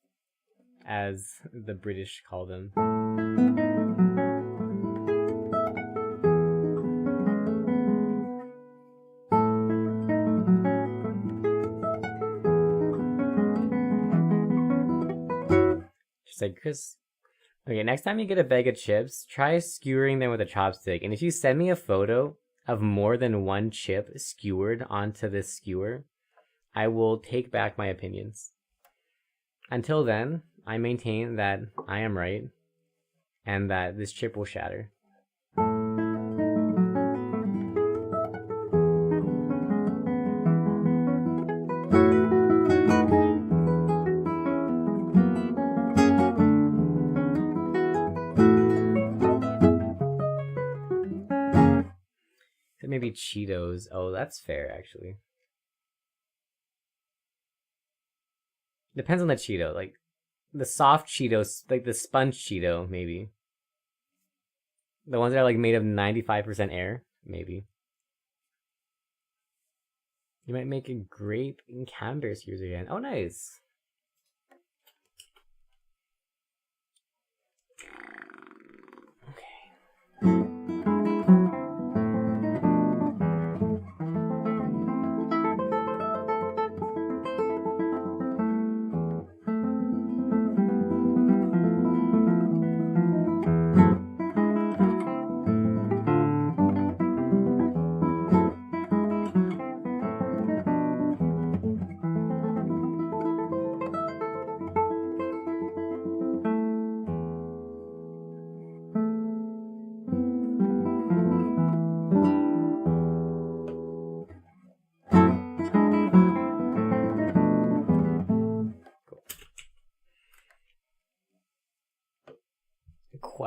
as the British call them. Just like crisp. Okay, next time you get a bag of chips, try skewering them with a chopstick. And if you send me a photo of more than one chip skewered onto this skewer, I will take back my opinions. Until then, I maintain that I am right and that this chip will shatter. Maybe Cheetos. Oh, that's fair, actually. Depends on the Cheeto. Like, the soft Cheetos, like the sponge Cheeto, maybe. The ones that are, like, made of 95% air, maybe. You might make a grape and Camembert's user again. Oh, nice.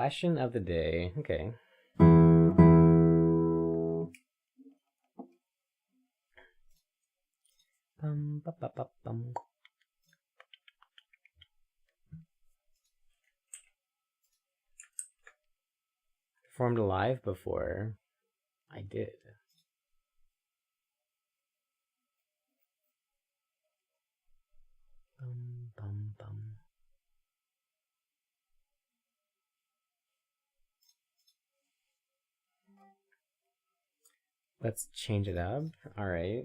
Question of the day. Okay. Performed live before. I did. Let's change it up. All right.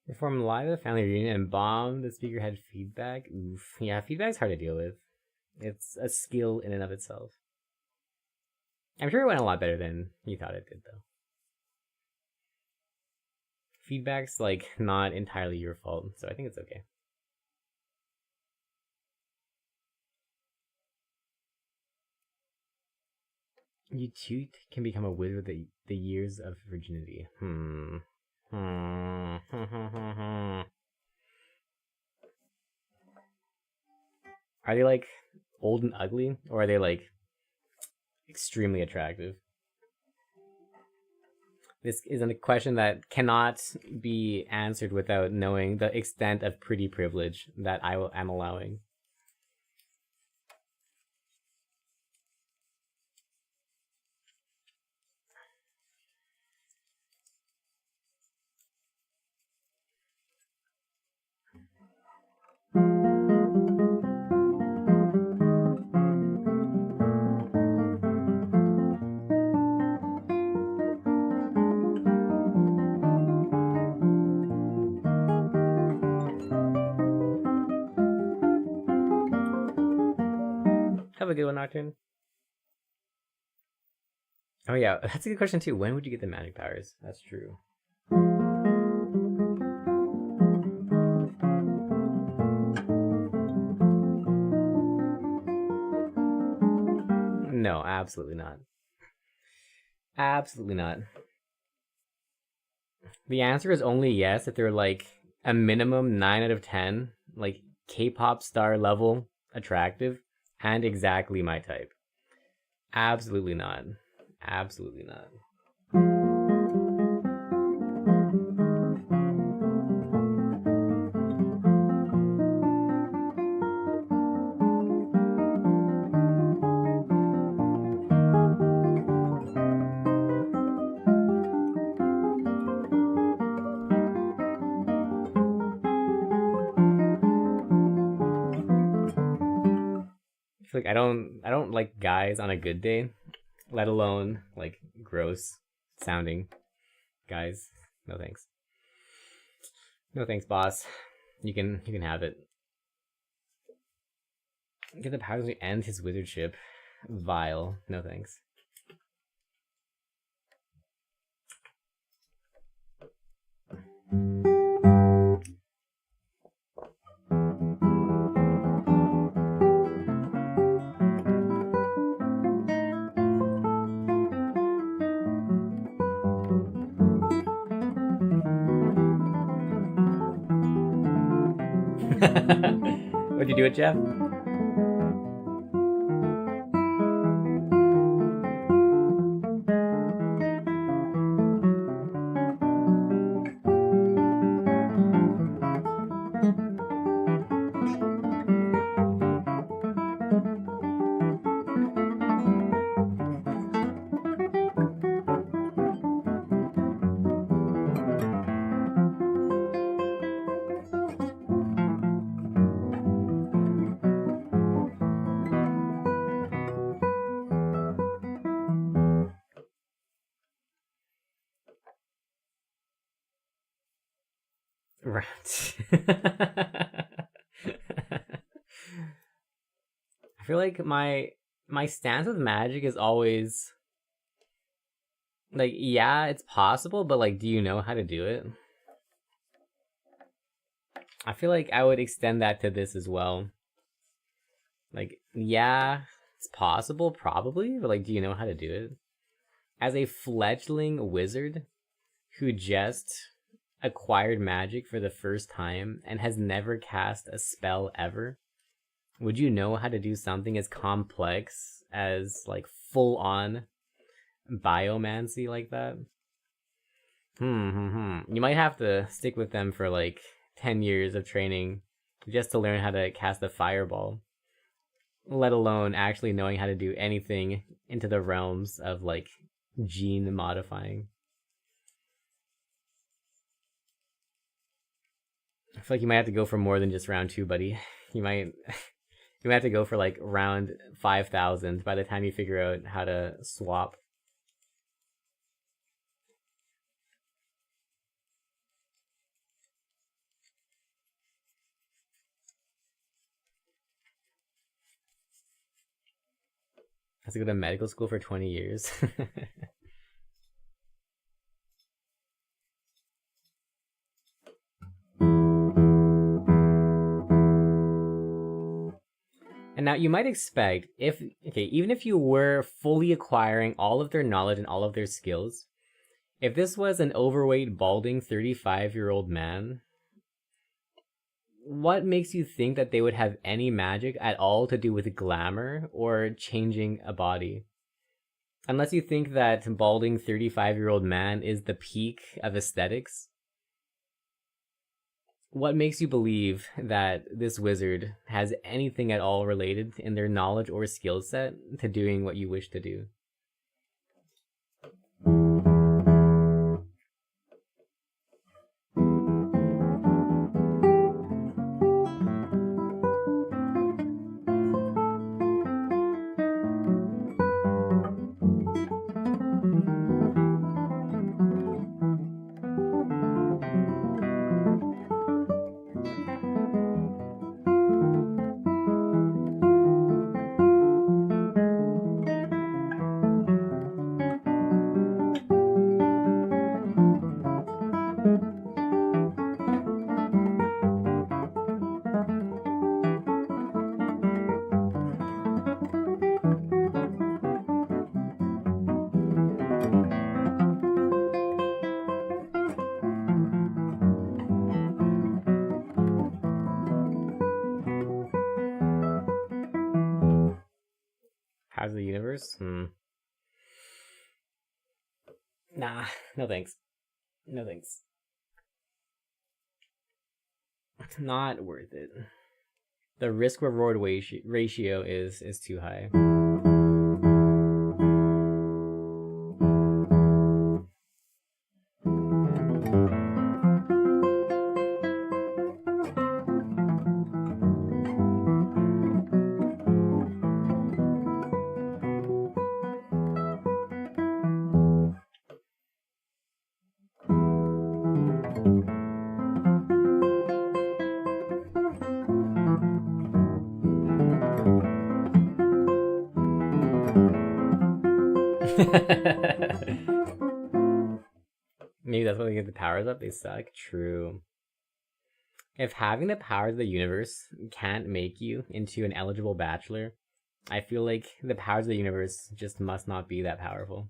Perform live at a family reunion and bomb. The speaker had feedback. Oof. Yeah, feedback's hard to deal with. It's a skill in and of itself. I'm sure it went a lot better than you thought it did, though. Feedback's, like, not entirely your fault, so I think it's okay. You too can become a wizard with the years of virginity. Are they, like, old and ugly? Or are they, like, extremely attractive? This isn't a question that cannot be answered without knowing the extent of pretty privilege that I am allowing. Have a good one, Nocturne. Oh yeah, that's a good question too. When would you get the magic powers? That's true. No, absolutely not. Absolutely not. The answer is only yes if they're like a minimum 9 out of 10, like K-pop star level attractive, and exactly my type. Absolutely not. Absolutely not. Like I don't like guys on a good day, let alone like gross sounding guys. No thanks. No thanks, boss. You can have it. Get the powers to end his wizardship. Vile. No thanks. What'd you do it, Jeff? Right. I feel like my stance with magic is always like, yeah, it's possible, but like, do you know how to do it? I feel like I would extend that to this as well. Like, yeah, it's possible, probably, but like, do you know how to do it? As a fledgling wizard who just acquired magic for the first time and has never cast a spell ever, would you know how to do something as complex as like full on biomancy like that? You might have to stick with them for like 10 years of training just to learn how to cast a fireball, let alone actually knowing how to do anything into the realms of like gene modifying. I feel like you might have to go for more than just round 2, buddy. You might have to go for like round 5,000 by the time you figure out how to swap. Has to go to medical school for 20 years. And now you might expect, even if you were fully acquiring all of their knowledge and all of their skills, if this was an overweight, balding 35-year-old man, what makes you think that they would have any magic at all to do with glamour or changing a body? Unless you think that balding 35-year-old man is the peak of aesthetics. What makes you believe that this wizard has anything at all related in their knowledge or skill set to doing what you wish to do? How's the universe? Nah, no thanks. No thanks. It's not worth it. The risk reward ratio is too high. Maybe that's why they get the powers up. They suck. True. If having the powers of the universe can't make you into an eligible bachelor, I feel like the powers of the universe just must not be that powerful.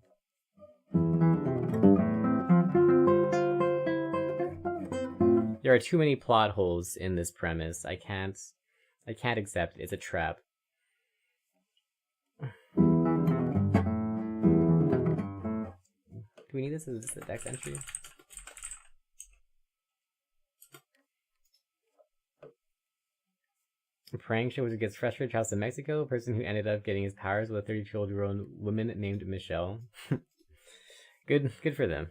There are too many plot holes in this premise. I can't accept it's a trap. Do we need this? Is this a dex entry? A prank show which gets frustrated travels to Mexico. A person who ended up getting his powers with a 32-year-old woman named Michelle. Good for them.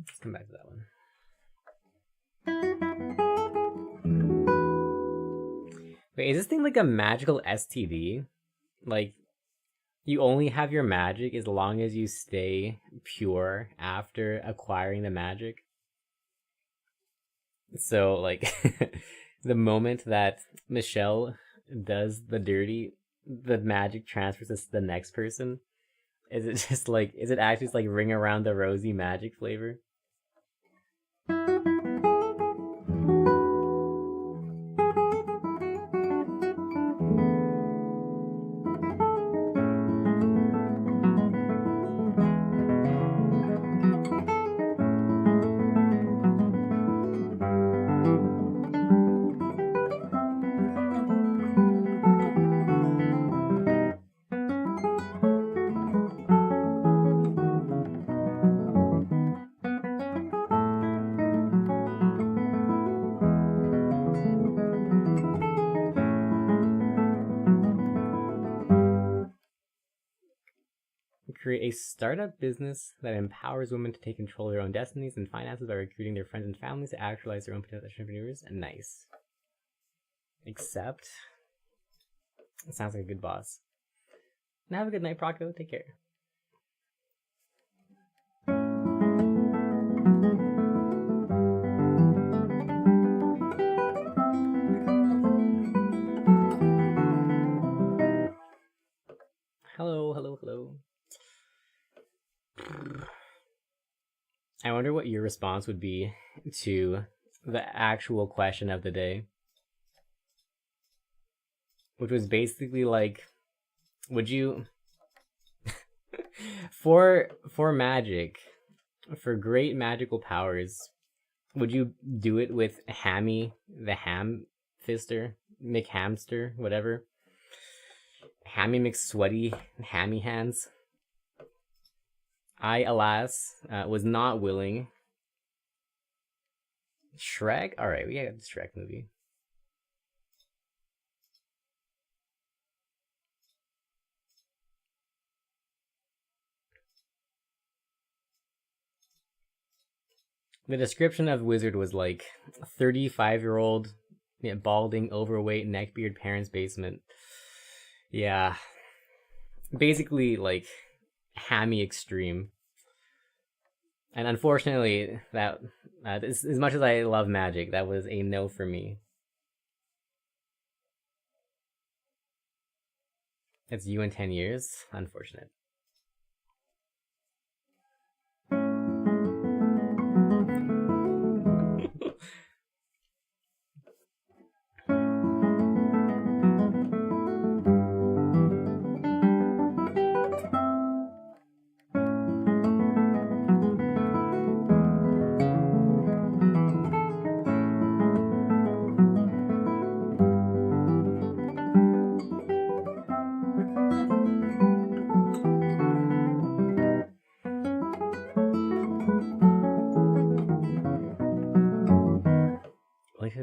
Let's come back to that one. Wait, is this thing like a magical STD? Like, you only have your magic as long as you stay pure after acquiring the magic? So, like, the moment that Michelle does the dirty, the magic transfers to the next person? Is it just like, is it actually just like Ring Around the Rosie magic flavor? Create a startup business that empowers women to take control of their own destinies and finances by recruiting their friends and families to actualize their own potential as entrepreneurs. Nice. Except, it sounds like a good boss. And have a good night, Procto. Take care. Hello. I wonder what your response would be to the actual question of the day. Which was basically like, would you... for magic, for great magical powers, would you do it with Hammy, the Ham Fister, McHamster, whatever? Hammy McSweaty, Hammy Hands? I, alas, was not willing. Shrek? Alright, we got the Shrek movie. The description of Wizard was like 35-year-old, balding, overweight, neckbeard, parents' basement. Yeah. Basically, like, Hammy extreme. And unfortunately, that as much as I love magic, that was a no for me. It's you in 10 years? Unfortunate.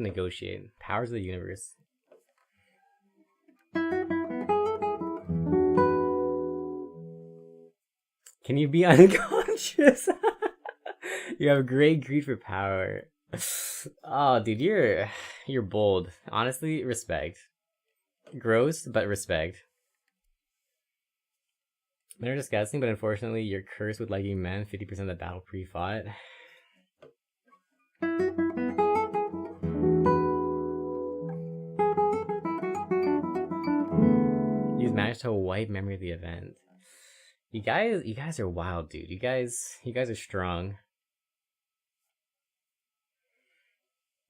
Negotiate powers of the universe. Can you be unconscious? You have great greed for power. Oh, dude, you're bold. Honestly, respect. Gross, but respect. Men are disgusting, but unfortunately, you're cursed with liking men. 50% of the battle pre-fought. Use managed to wipe memory of the event. You guys are wild, dude. You guys are strong.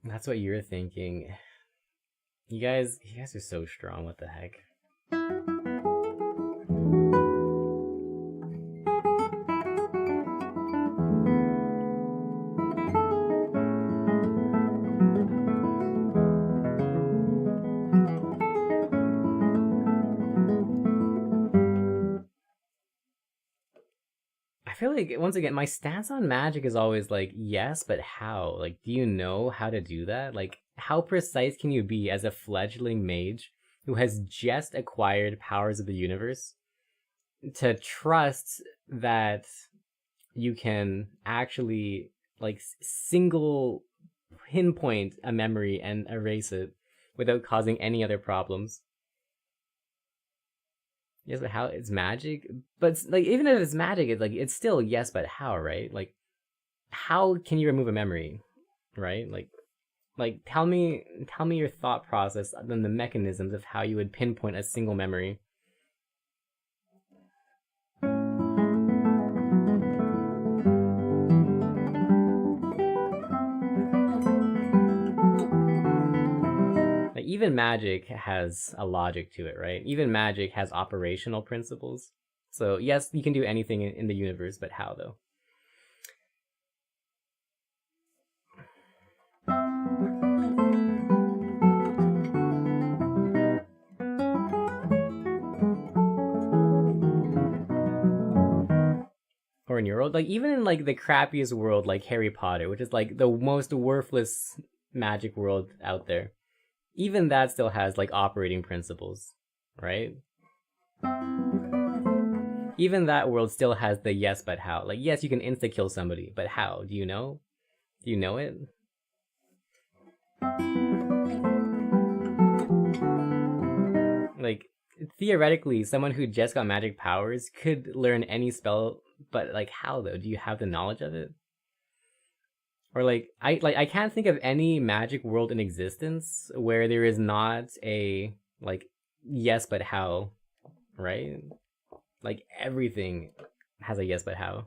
That's what you're thinking. You guys are so strong. What the heck? I feel like, once again, my stance on magic is always like, yes, but how? Like, do you know how to do that? Like, how precise can you be as a fledgling mage who has just acquired powers of the universe to trust that you can actually, like, single pinpoint a memory and erase it without causing any other problems? Yes, but how? It's magic, but like, even if it's magic, it's like, it's still yes, but how, right? Like, how can you remove a memory, right? Like tell me your thought process and the mechanisms of how you would pinpoint a single memory. Like, even magic has a logic to it, right? Even magic has operational principles. So yes, you can do anything in the universe, but how though? Or in your world, like, even in like the crappiest world like Harry Potter, which is like the most worthless magic world out there, even that still has like operating principles, right? Even that world still has the yes but how. Like, yes, you can insta kill somebody, but how? Do you know? Do you know it? Like, theoretically, someone who just got magic powers could learn any spell, but like, how though? Do you have the knowledge of it? Or I can't think of any magic world in existence where there is not a like yes but how, right? Like, everything has a yes but how.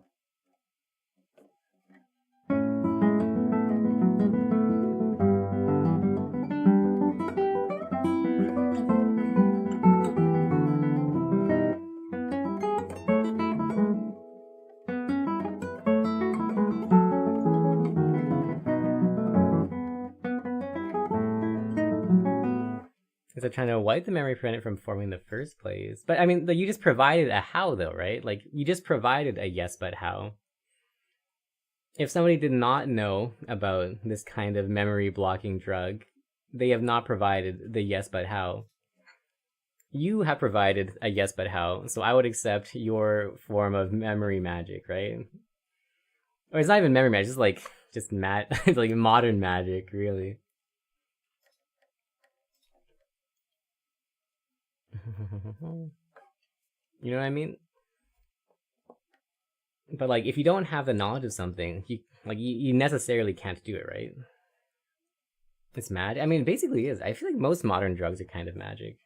Because they're trying to wipe the memory, prevent it from forming in the first place. But I mean, you just provided a how though, right? Like, you just provided a yes but how. If somebody did not know about this kind of memory blocking drug, they have not provided the yes but how. You have provided a yes but how, so I would accept your form of memory magic, right? Or it's not even memory magic, it's like just it's like modern magic, really. You know what I mean? But like, if you don't have the knowledge of something, you necessarily can't do it, right? It's mad. I mean, it basically is. I feel like most modern drugs are kind of magic.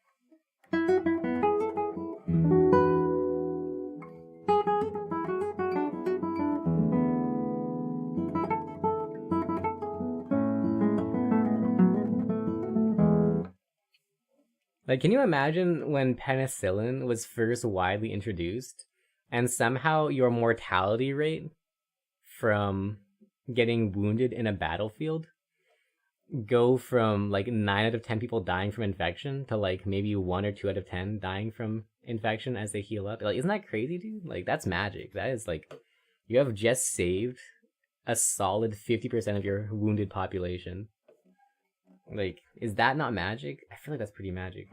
Like, can you imagine when penicillin was first widely introduced, and somehow your mortality rate from getting wounded in a battlefield go from like 9 out of 10 people dying from infection to like maybe 1 or 2 out of 10 dying from infection as they heal up? Like, isn't that crazy, dude? Like, that's magic. That is like, you have just saved a solid 50% of your wounded population. Like, is that not magic? I feel like that's pretty magic.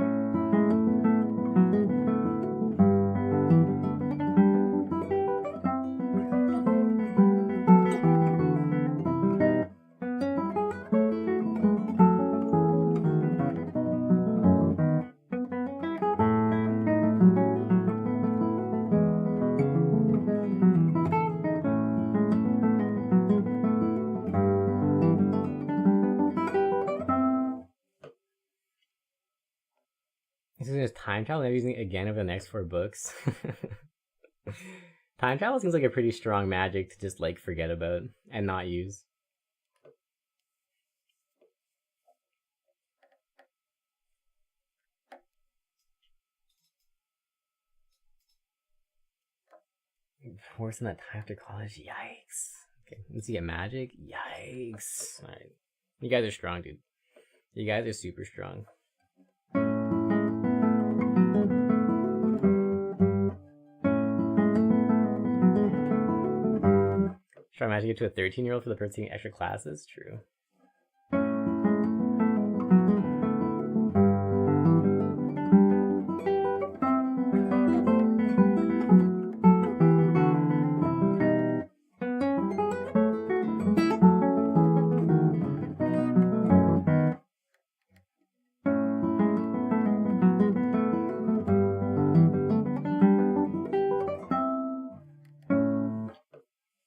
This is just time travel. I'm using it again over the next 4 books. Time travel seems like a pretty strong magic to just like forget about and not use. Worse than that time after college. Yikes. Okay, let's get magic. Yikes. All right, you guys are strong, dude. You guys are super strong. Try magic to a 13-year-old for the person taking extra classes. True.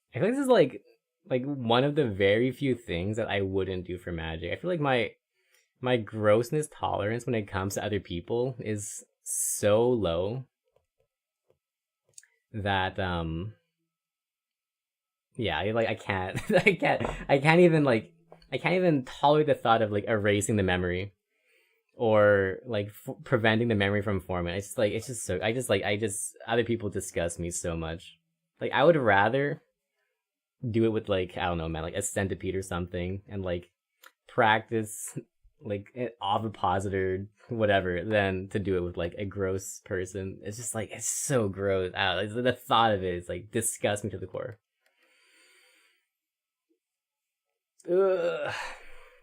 I feel like this is like one of the very few things that I wouldn't do for magic. I feel like my grossness tolerance when it comes to other people is so low that yeah, I can't I can't even tolerate the thought of like erasing the memory or like preventing the memory from forming. It's just so I just other people disgust me so much. Like I would rather do it with like I don't know, man, like a centipede or something, and like practice like an ovipositor, whatever, than to do it with like a gross person. It's just like it's so gross. The thought of it is like disgusts me to the core. Ugh.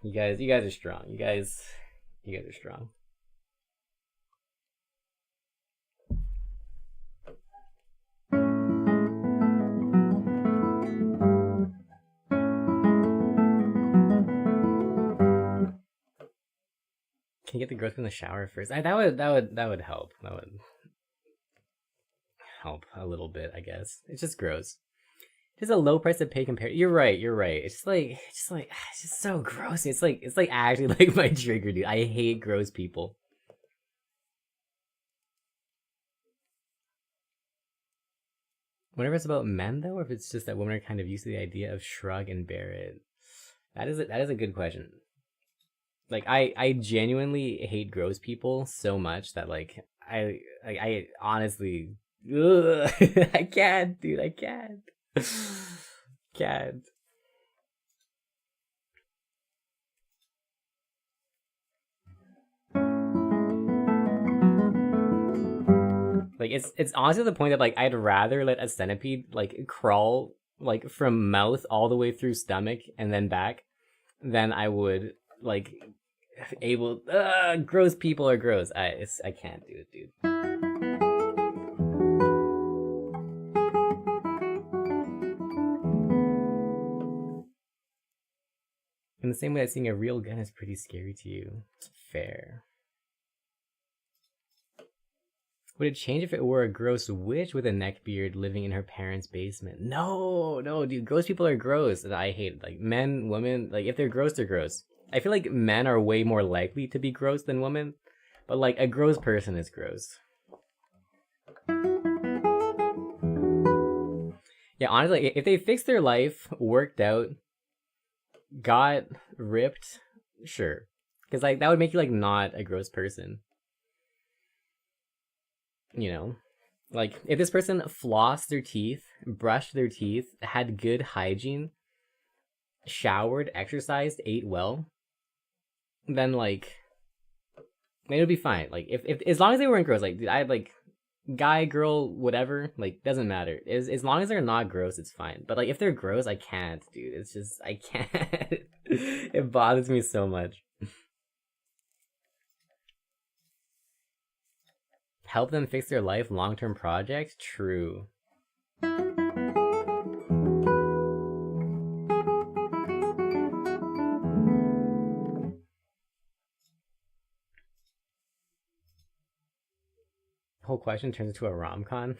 You guys are strong. You guys are strong. Can you get the growth in the shower first? That would help. That would help a little bit, I guess. It's just gross. It's a low price to pay compared. You're right. It's just so gross. It's like actually like my trigger, dude. I hate gross people. Whenever it's about men, though, or if it's just that women are kind of used to the idea of shrug and bear it. That is a good question. Like I genuinely hate gross people so much that like I honestly ugh, I can't, dude. I can't. Can't. Like it's honestly the point that like I'd rather let a centipede like crawl like from mouth all the way through stomach and then back than I would like able gross people are gross. I can't do it, dude. In the same way that seeing a real gun is pretty scary to you. Fair. Would it change if it were a gross witch with a neckbeard living in her parents' basement? No, no, dude. Gross people are gross. I hate it. Like men, women, like if they're gross, they're gross. I feel like men are way more likely to be gross than women, but like a gross person is gross. Yeah, honestly, if they fixed their life, worked out, got ripped, sure, because like that would make you like not a gross person. You know, like if this person flossed their teeth, brushed their teeth, had good hygiene, showered, exercised, ate well, then like it would be fine. Like if as long as they weren't gross, like I like guy, girl, whatever, like doesn't matter. As long as they're not gross, it's fine. But like if they're gross, I can't, dude. It's just I can't. It bothers me so much. Help them fix their life, long-term project. True. Whole question turns into a rom-com.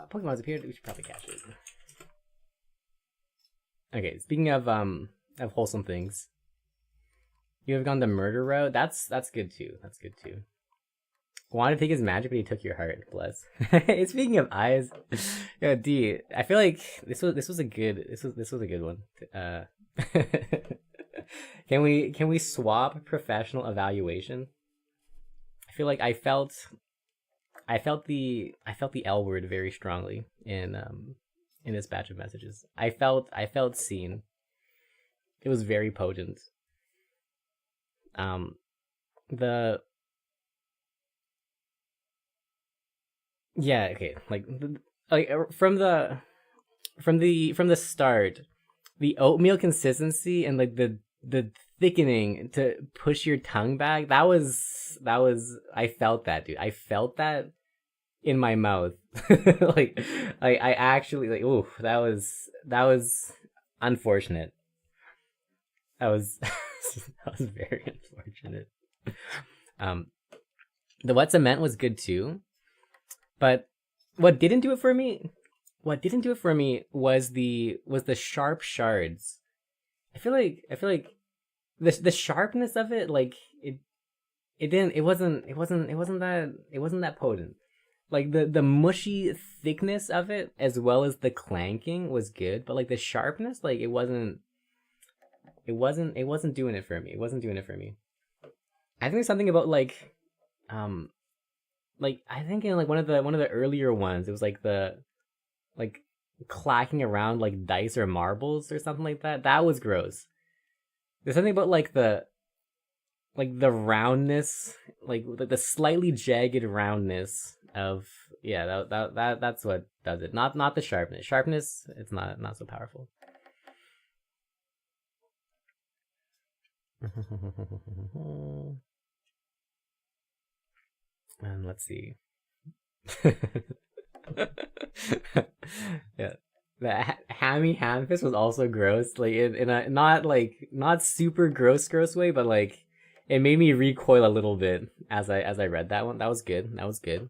Pokemon's appeared. We should probably catch it. Okay, speaking of wholesome things, you have gone the murder route. That's good too. That's good too. Wanted to take his magic, but he took your heart. Bless. Speaking of eyes, yeah, D. I feel like this was a good one. Can we swap professional evaluation? I feel like I felt the L word very strongly in this batch of messages. I felt seen. It was very potent. From the start, the oatmeal consistency and like the thickening to push your tongue back, that was I felt that, dude. I felt that in my mouth. I actually like, ooh, that was unfortunate. That was that was very unfortunate. The what cement was good too. But what didn't do it for me was the sharp shards. I feel like the sharpness of it, like it wasn't that potent. Like the mushy thickness of it as well as the clanking was good, but like the sharpness, like it wasn't doing it for me. It wasn't doing it for me. I think something about like I think in like one of the earlier ones, it was like the clacking around like dice or marbles or something like that. That was gross. There's something about like the roundness, like the slightly jagged roundness of that's what does it. Not the sharpness. Sharpness, it's not so powerful. And let's see. Yeah, the hammy hamfist was also gross. Like in a not super gross way, but like it made me recoil a little bit as I read that one. That was good. That was good.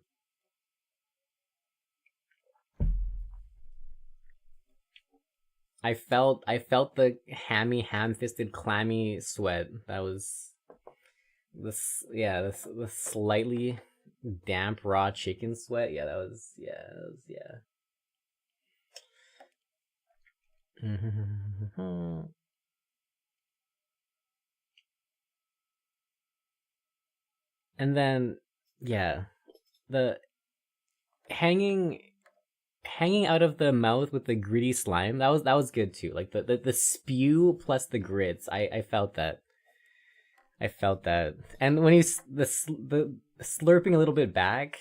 I felt the hammy ham-fisted clammy sweat. That was the slightly damp raw chicken sweat. That was. And then the hanging out of the mouth with the gritty slime, that was good too. Like the spew plus the grits, I felt that. And when he's the slurping a little bit back,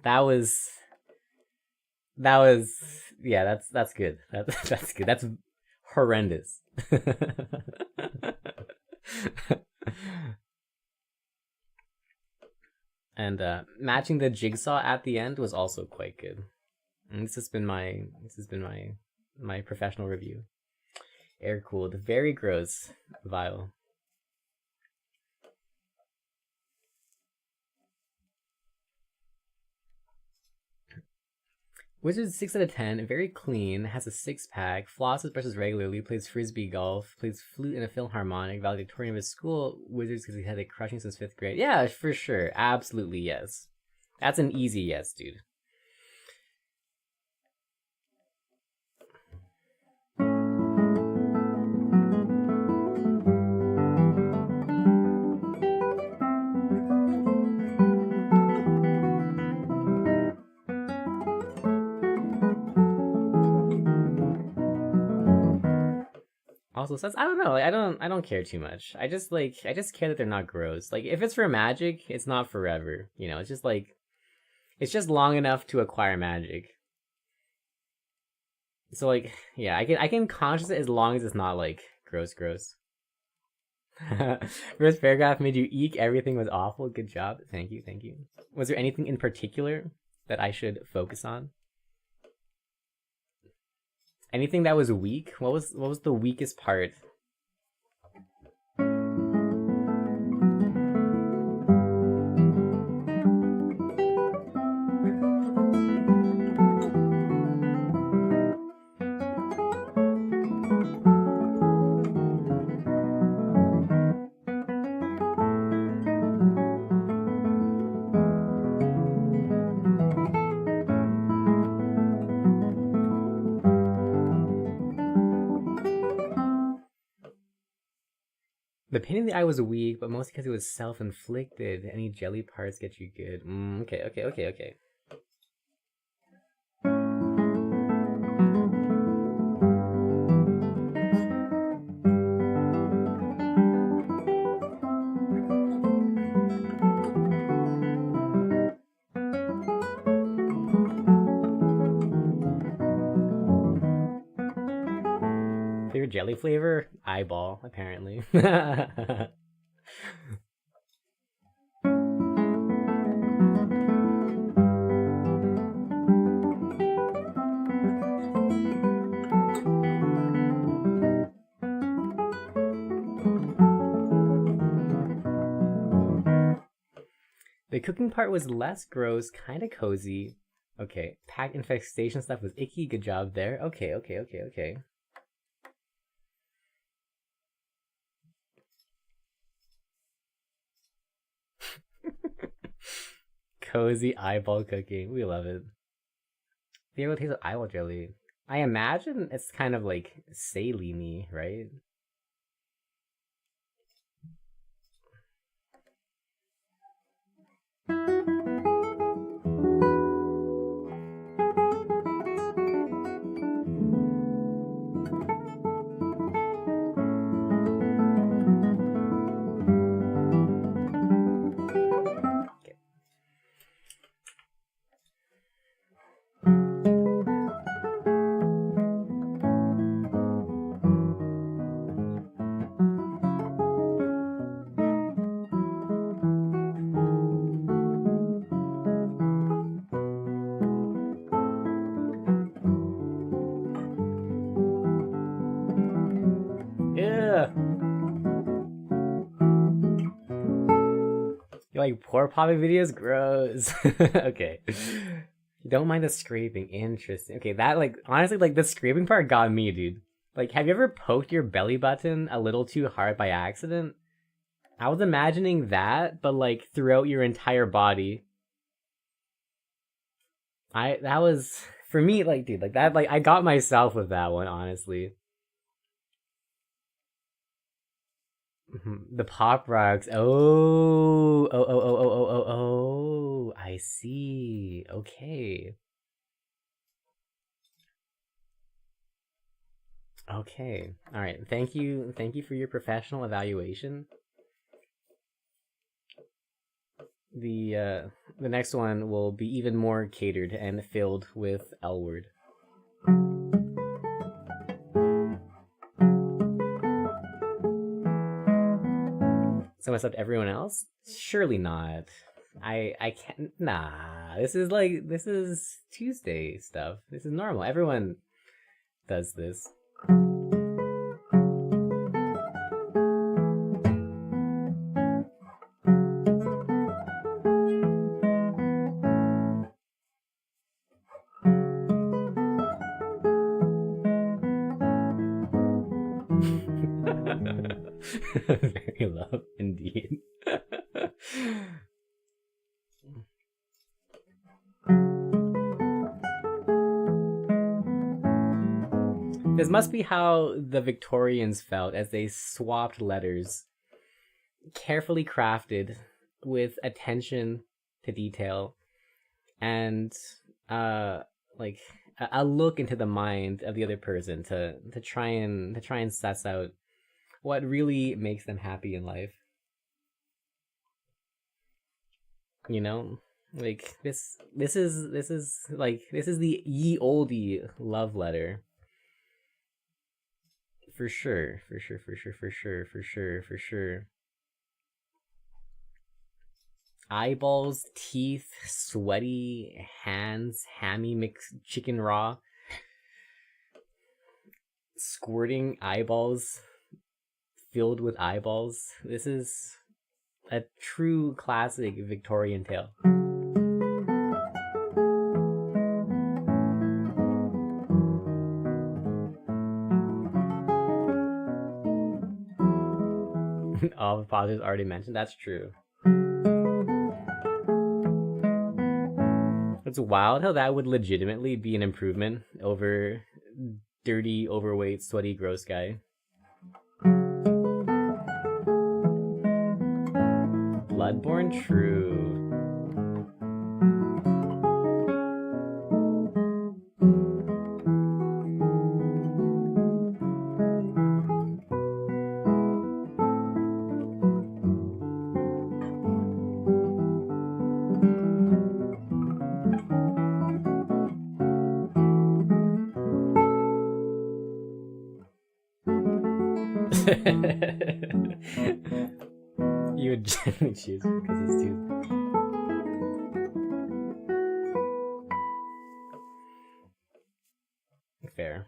that's good. That's good. That's horrendous. And matching the jigsaw at the end was also quite good. And this has been my professional review. Air cooled, very gross, vile. Wizard 6 out of 10, very clean, has a 6-pack, flosses, brushes regularly, plays frisbee golf, plays flute in a Philharmonic, valedictorian of his school, Wizards because he had it crushing since 5th grade. Yeah, for sure. Absolutely, yes. That's an easy yes, dude. Also says, I don't know, I don't care too much. I just care that they're not gross. Like if it's for magic, it's not forever. You know, it's just long enough to acquire magic. So like, yeah, I can conscious it as long as it's not like gross. First paragraph made you eek. Everything was awful. Good job. Thank you. Was there anything in particular that I should focus on? Anything that was weak? What was the weakest part? The pain in the eye was weak, but mostly because it was self-inflicted. Any jelly parts get you good. Okay. Favorite jelly flavor? Eyeball, apparently. The cooking part was less gross, kind of cozy. Okay, pack infestation stuff was icky. Good job there. Okay. Cozy eyeball cooking. We love it. The able taste of eyeball jelly. I imagine it's kind of like saline-y, right? You like poor popping videos? Gross. Okay. You don't mind the scraping. Interesting. Okay, that like honestly like the scraping part got me, dude. Like, have you ever poked your belly button a little too hard by accident? I was imagining that, but like throughout your entire body. That was for me, like, dude, like that, like I got myself with that one, honestly. The pop rocks. Oh. I see. Okay. Okay. All right. Thank you. Thank you for your professional evaluation. The next one will be even more catered and filled with L word. So except everyone else? Surely not. I can't. Nah. This is Tuesday stuff. This is normal. Everyone does this. Very low, indeed. This must be how the Victorians felt as they swapped letters, carefully crafted with attention to detail and like a look into the mind of the other person to try and suss out what really makes them happy in life. You know, like this is the ye olde love letter. For sure. Eyeballs, teeth, sweaty hands, hammy mixed chicken raw. squirting eyeballs filled with eyeballs. This is a true classic Victorian tale. All the positives already mentioned, that's true. It's wild how that would legitimately be an improvement over dirty, overweight, sweaty, gross guy. Bloodborne, true. You would generally choose because it's too. Fair.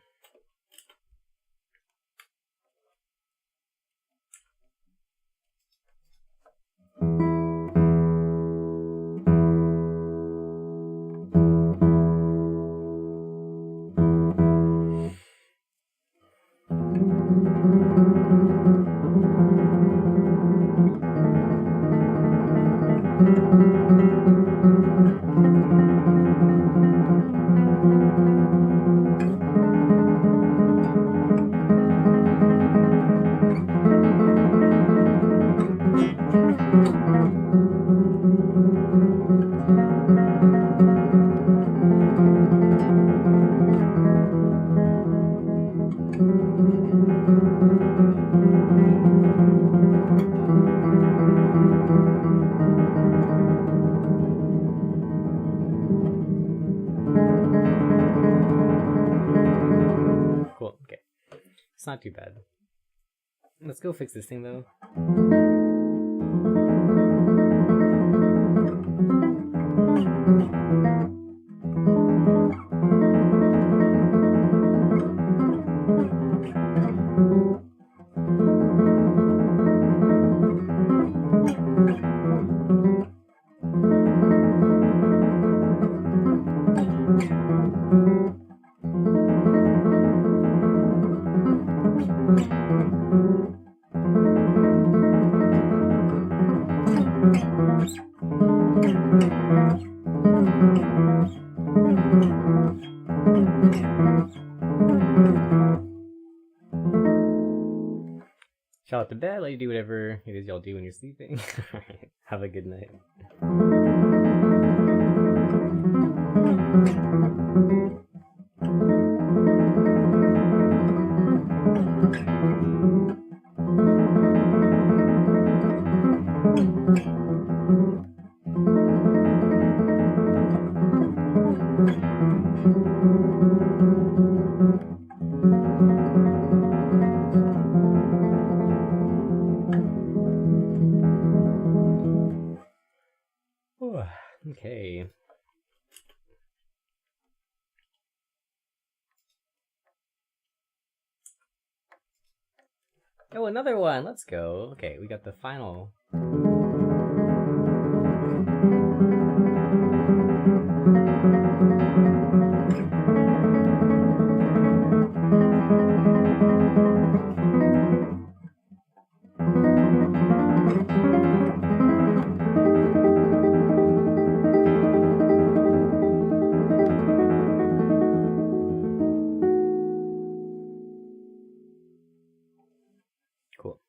Cool, okay. It's not too bad. Let's go fix this thing though. Shout out to bed, let you do whatever it is y'all do when you're sleeping. Have a good night. Okay. Oh, another one. Let's go. Okay, we got the final. Cool.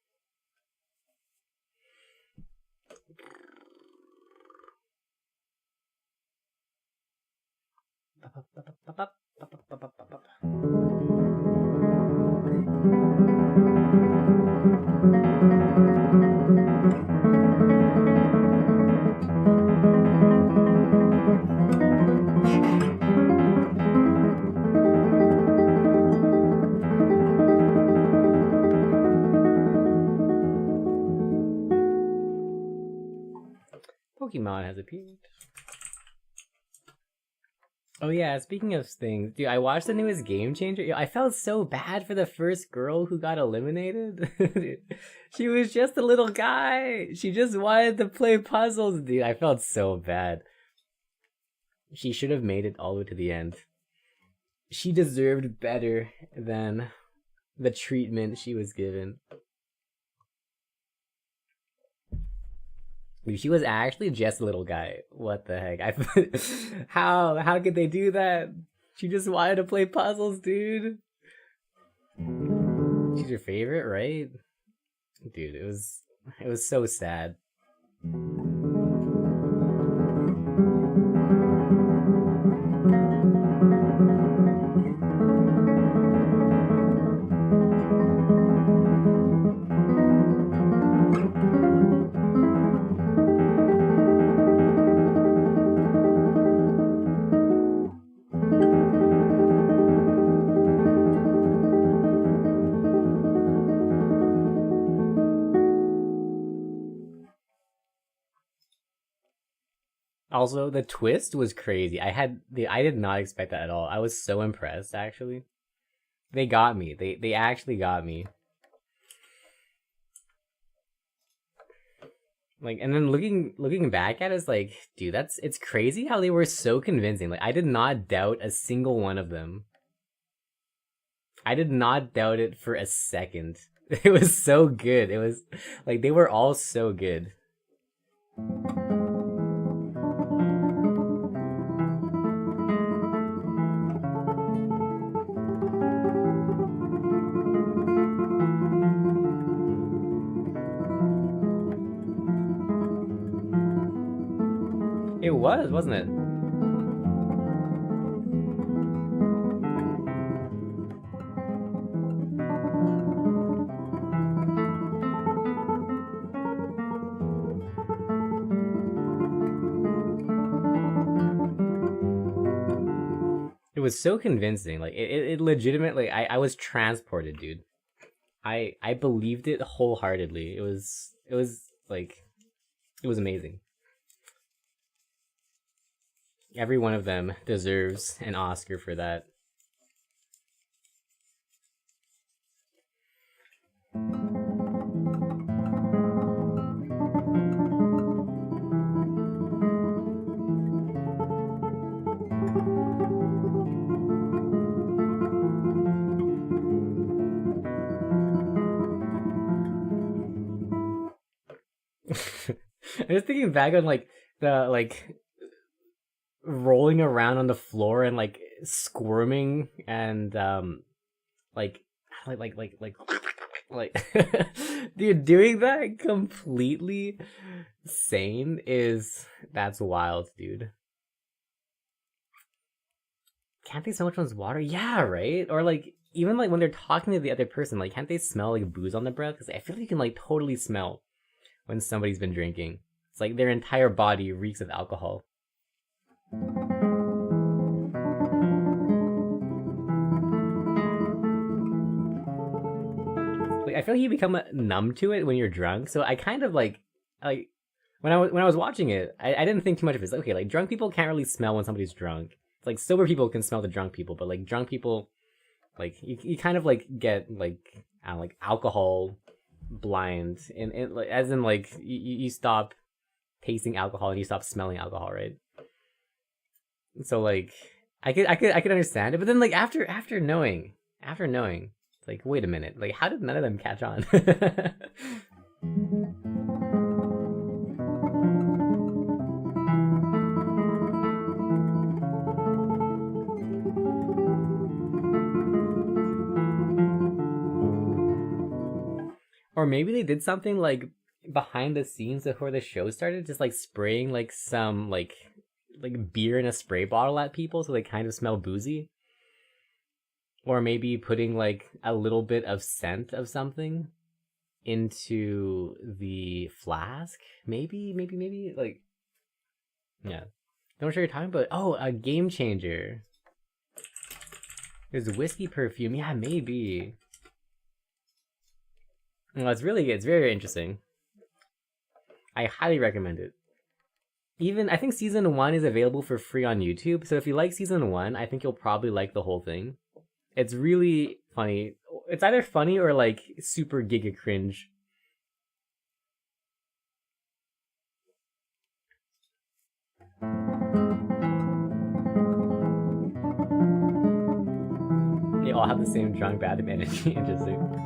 Pokemon has appeared. Oh yeah, speaking of things, dude, I watched the newest Game Changer. Yo, I felt so bad for the first girl who got eliminated. She was just a little guy. She just wanted to play puzzles, dude. I felt so bad. She should have made it all the way to the end. She deserved better than the treatment she was given. She was actually just a little guy. What the heck? How could they do that? She just wanted to play puzzles, dude. She's your favorite, right? Dude, it was so sad. Also, the twist was crazy. I did not expect that at all. I was so impressed actually. They got me. They actually got me. Like, and then looking back at it, it's like, dude, it's crazy how they were so convincing. Like, I did not doubt a single one of them. I did not doubt it for a second. It was so good. It was like they were all so good. It was, wasn't it? It was so convincing. Like it legitimately I was transported, dude. I believed it wholeheartedly. It was like it was amazing. Every one of them deserves an Oscar for that. I was thinking back on like the like rolling around on the floor and like squirming and like like dude, doing that completely sane is that's wild, dude. Can't they smell which one's water? Yeah, right. Or like even like when they're talking to the other person, like can't they smell like booze on their breath? Because I feel like you can like totally smell when somebody's been drinking. It's like their entire body reeks of alcohol. Like I feel like you become numb to it when you're drunk. So I kind of like when I was watching it, I didn't think too much of it. It's like, okay, like drunk people can't really smell when somebody's drunk. It's like sober people can smell the drunk people, but like drunk people, like you kind of like get like I don't know, like alcohol blind, and like as in like you stop tasting alcohol and you stop smelling alcohol, right? So like I could understand it, but then like after knowing, it's like wait a minute, like how did none of them catch on? Or maybe they did something like behind the scenes before the show started, just like spraying like some like beer in a spray bottle at people so they kind of smell boozy. Or maybe putting like a little bit of scent of something into the flask. Maybe like yeah. Don't know what you're talking about. Oh, a game changer. There's whiskey perfume. Yeah, maybe. Well, it's really good. It's very interesting. I highly recommend it. Even I think season 1 is available for free on YouTube. So if you like season 1, I think you'll probably like the whole thing. It's really funny. It's either funny or like super giga cringe. They all have the same drunk bad energy. Interesting.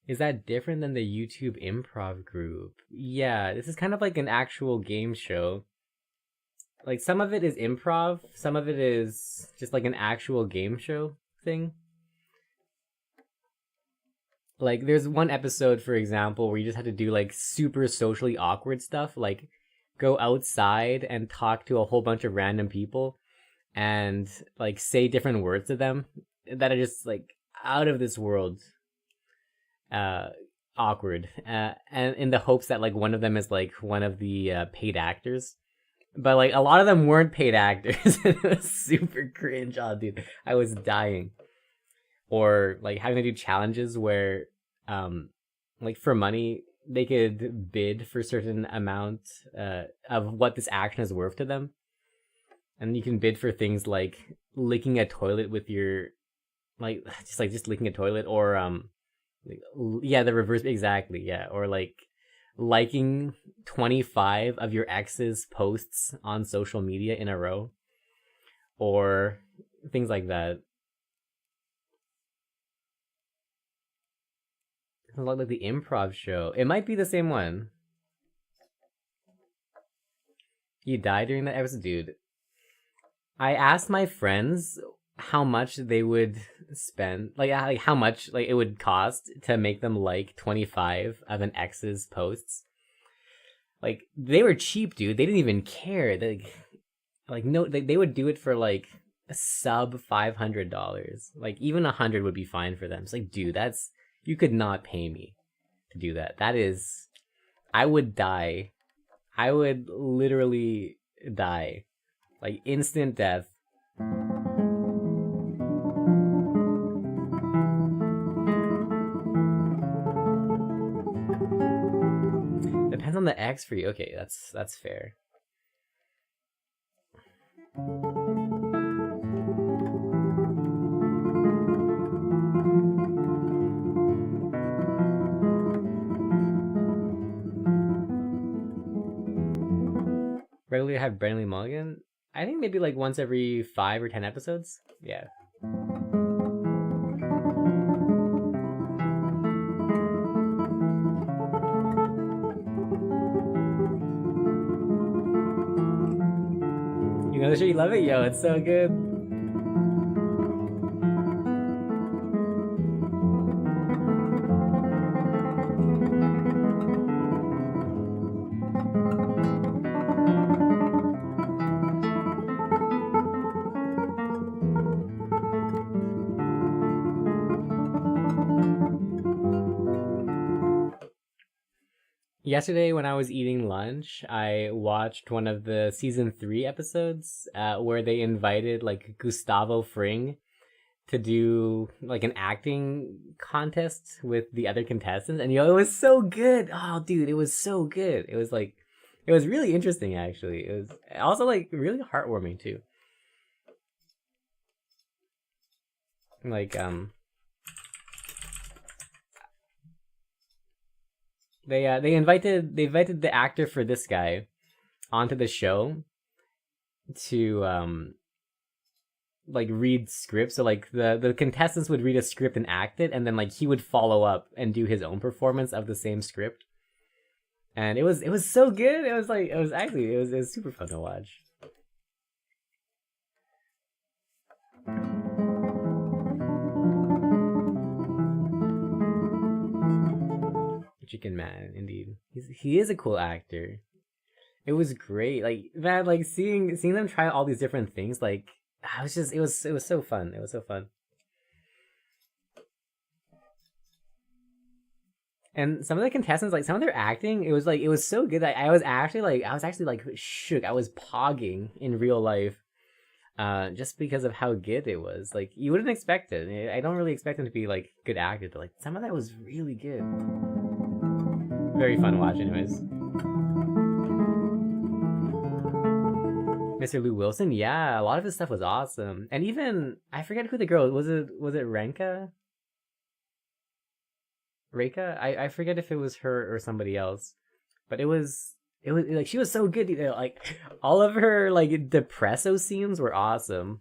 Is that different than the YouTube improv group? Yeah, this is kind of like an actual game show. Like, some of it is improv, some of it is just like an actual game show thing. Like, there's one episode, for example, where you just have to do like super socially awkward stuff, like go outside and talk to a whole bunch of random people and like say different words to them that are just like out of this world awkward, and in the hopes that like one of them is like one of the paid actors, but like a lot of them weren't paid actors. It was super cringe. Oh dude, I was dying. Or like having to do challenges where like for money they could bid for certain amount of what this action is worth to them, and you can bid for things like licking a toilet with your like just licking a toilet, or yeah, the reverse, exactly, yeah, or like liking 25 of your ex's posts on social media in a row, or things like that. Like the improv show. It might be the same one. You died during that episode, dude. I asked my friends how much they would spend, like how much like it would cost to make them like 25 of an ex's posts. Like, they were cheap, dude. They didn't even care. No, they would do it for like a sub $500. Like, even 100 would be fine for them. It's like, dude, you could not pay me to do that. That is, I would die. I would literally die. Like, instant death. Depends on the X for you. Okay, that's fair. Regularly have Brennan Lee Mulligan? I think maybe like once every 5 or 10 episodes. Yeah. You know the show, you love it? Yo, it's so good. Yesterday, when I was eating lunch, I watched one of the season 3 episodes where they invited like Gustavo Fring to do like an acting contest with the other contestants, and it was so good. Oh, dude, it was so good. It was really interesting, actually. It was also like really heartwarming too. Like they invited the actor for this guy onto the show to like read scripts. So like the contestants would read a script and act it, and then like he would follow up and do his own performance of the same script. And it was so good. It was super fun to watch. Chicken Man, indeed. He is a cool actor. It was great. Like, man, like seeing them try all these different things, like it was so fun. It was so fun. And some of the contestants, like some of their acting, it was so good that I was actually like shook. I was pogging in real life. just because of how good it was. Like, you wouldn't expect it. I don't really expect him to be like good actor, but like some of that was really good. Very fun watch, anyways. Mr. Lou Wilson, yeah, a lot of his stuff was awesome, and even I forget who the girl was. Was it Renka? Reika? I forget if it was her or somebody else, but it was like she was so good. Like all of her like depresso scenes were awesome.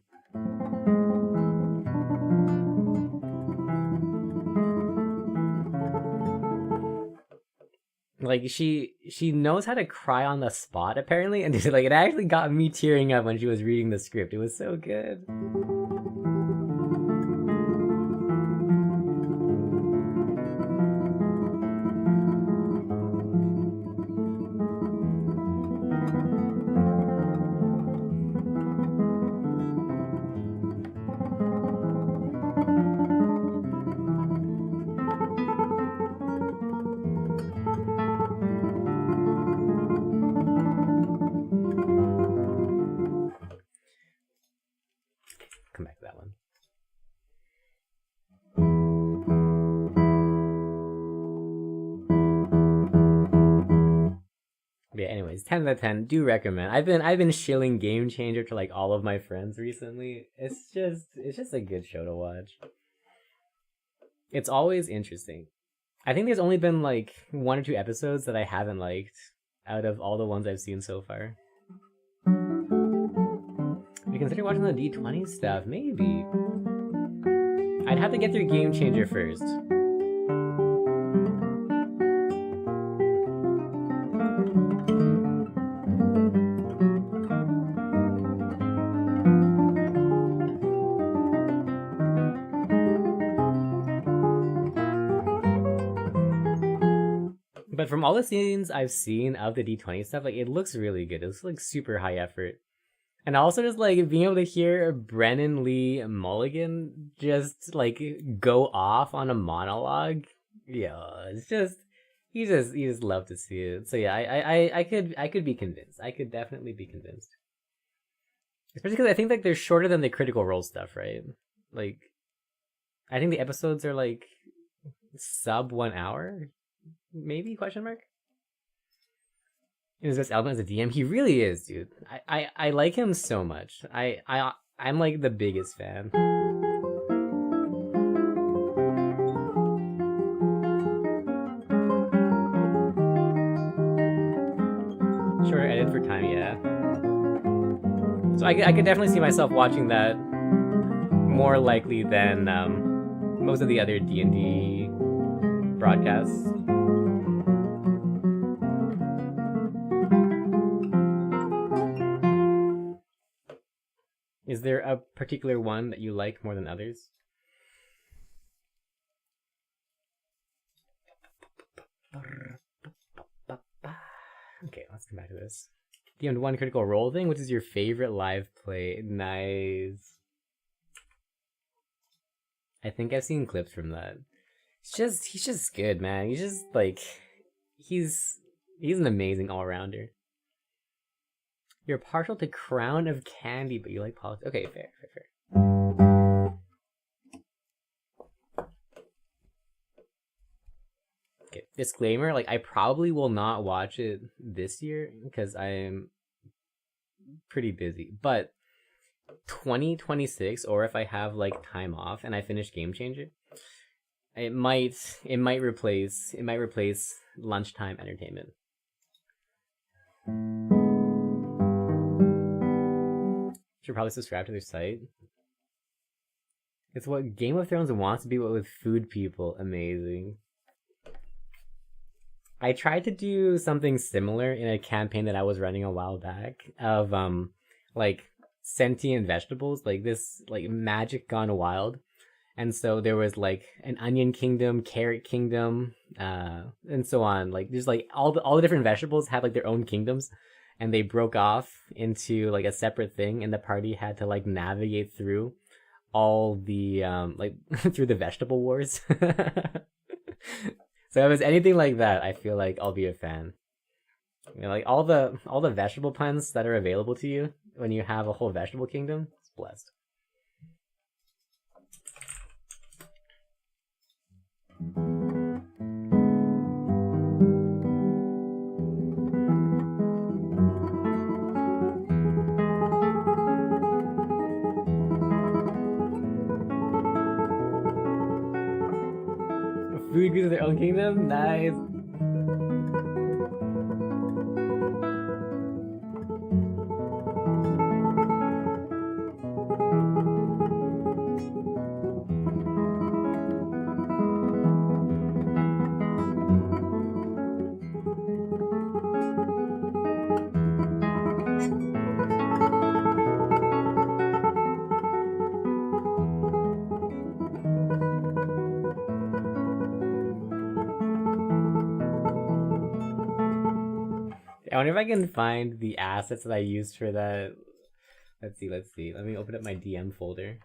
Like she knows how to cry on the spot apparently, and like it actually got me tearing up when she was reading the script. It was so good. Come back to that one. But yeah, anyways, 10 out of 10, do recommend. I've been shilling Game Changer to like all of my friends recently. It's just a good show to watch. It's always interesting. I think there's only been like 1 or 2 episodes that I haven't liked out of all the ones I've seen so far. You consider watching the D20 stuff, maybe. I'd have to get through Game Changer first. But from all the scenes I've seen of the D20 stuff, like it looks really good. It's like super high effort. And also just like being able to hear Brennan Lee Mulligan just like go off on a monologue. Yeah, it's just you just love to see it. So yeah, I could be convinced. I could definitely be convinced. Especially because I think like they're shorter than the Critical Role stuff, right? Like I think the episodes are like sub 1 hour, maybe, question mark. In his best album as a DM, he really is, dude. I like him so much. I'm like the biggest fan. Shorter edit for time, yeah. So I could definitely see myself watching that more likely than most of the other D&D broadcasts. Is there a particular one that you like more than others? Okay, let's come back to this. The one Critical Role thing. What is your favorite live play? Nice. I think I've seen clips from that. He's just good, man. He's just like he's an amazing all-rounder. You're partial to Crown of Candy, but you like politics. Okay, fair. Okay, disclaimer, like, I probably will not watch it this year, because I'm pretty busy, but 2026, or if I have, like, time off, and I finish Game Changer, it might replace lunchtime entertainment. Should probably subscribe to their site. It's what Game of Thrones wants to be, but with food people. Amazing. I tried to do something similar in a campaign that I was running a while back of like sentient vegetables, like this like magic gone wild. And so there was like an onion kingdom, carrot kingdom, and so on. Like there's like all the different vegetables have like their own kingdoms. And they broke off into like a separate thing, and the party had to like navigate through all the like through the vegetable wars. So if it's anything like that, I feel like I'll be a fan. You know, like all the vegetable plants that are available to you, when you have a whole vegetable kingdom, it's blessed. Food goes to their own kingdom? Nice. I wonder if I can find the assets that I used for that. Let's see. Let me open up my DM folder.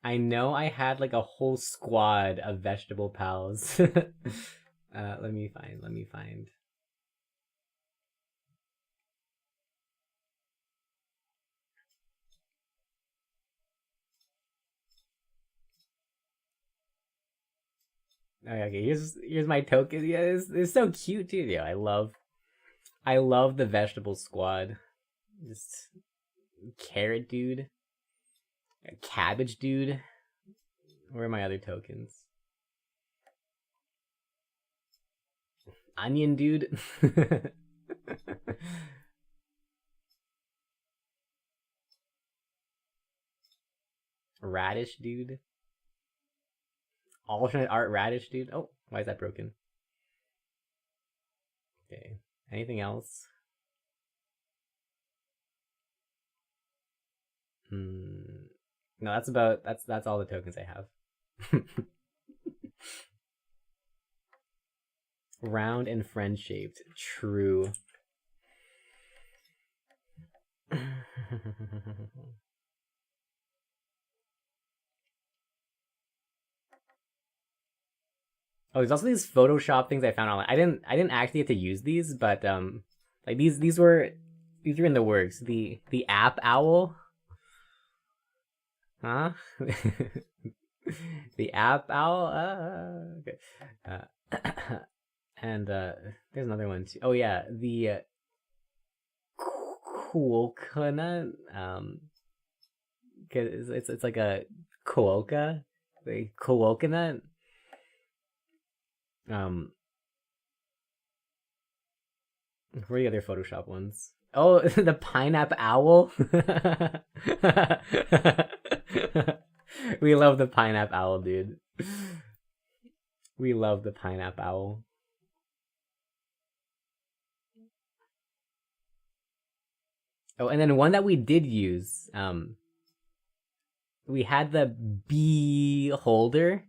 I know I had like a whole squad of vegetable pals. Let me find. Okay, here's my token. Yeah, it's so cute too. Yeah, I love the vegetable squad. Just carrot dude, cabbage dude. Where are my other tokens? Onion dude. Radish dude. Alternate art radish dude. Oh, why is that broken? Okay. Anything else? No, that's all the tokens I have. Round and friend shaped. True. Oh, there's also these Photoshop things I found online. I didn't actually get to use these, but like these were in the works. The app owl. Huh? The app owl. Okay. And there's another one too. Oh yeah, the coconut. Cause it's like a coca, the coconut. Where are the other Photoshop ones? Oh, the pineapple owl. We love the pineapple owl, dude. We love the pineapple owl. Oh, and then one that we did use. We had the bee holder.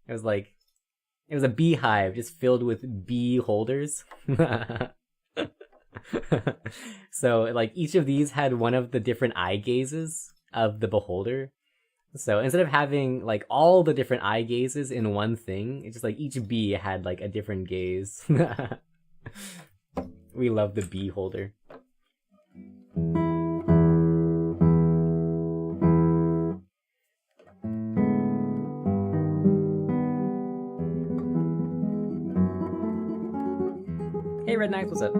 It was a beehive just filled with bee holders. So like each of these had one of the different eye gazes of the beholder. So instead of having like all the different eye gazes in one thing, it's just like each bee had like a different gaze. We love the bee holder. Hey Red Knights, what's up?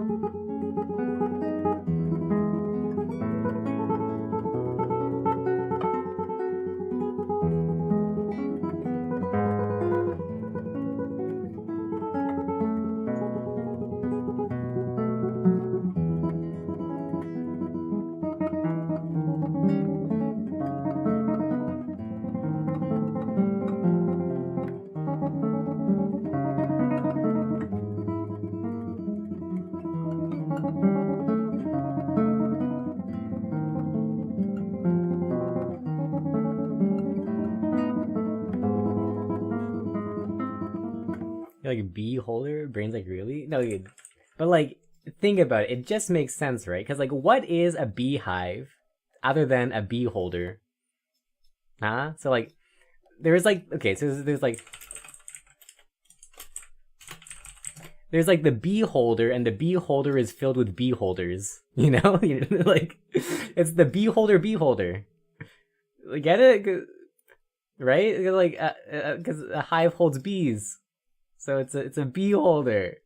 Like bee holder brains, like really no dude. But like think about it, it just makes sense, right? Because like what is a beehive other than a bee holder? Huh? So like there's like okay, so there's like There's like the bee holder, and the bee holder is filled with bee holders. You know, like it's the bee holder. Get it? Right? Like, because a hive holds bees, so it's a bee holder,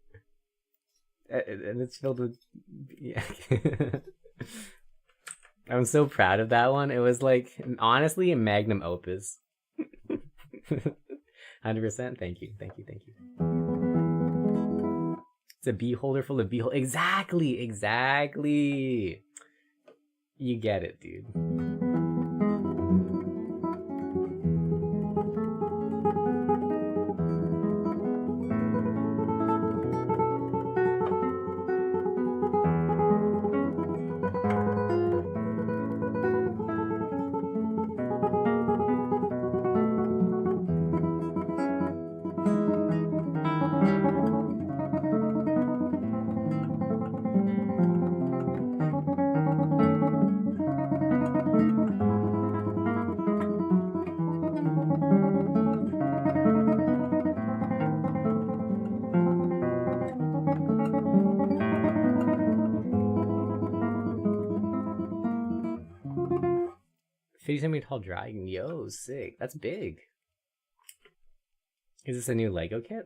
and it's filled with. Yeah. I'm so proud of that one. It was like honestly a magnum opus. 100%. Thank you. It's a bee holder full of bee holders. Exactly. You get it, dude. $50 tall dragon. Yo, sick. That's big. Is this a new Lego kit?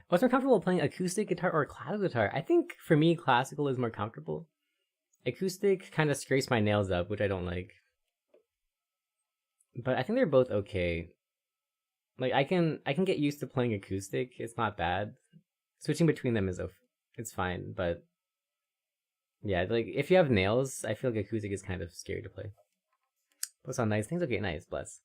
What's more comfortable, playing acoustic guitar or classical guitar? I think for me, classical is more comfortable. Acoustic kind of scrapes my nails up, which I don't like. But I think they're both okay. Like I can get used to playing acoustic. It's not bad. Switching between them it's fine. But yeah, like if you have nails, I feel like acoustic is kind of scary to play. What's on nice things? Okay, nice. Bless.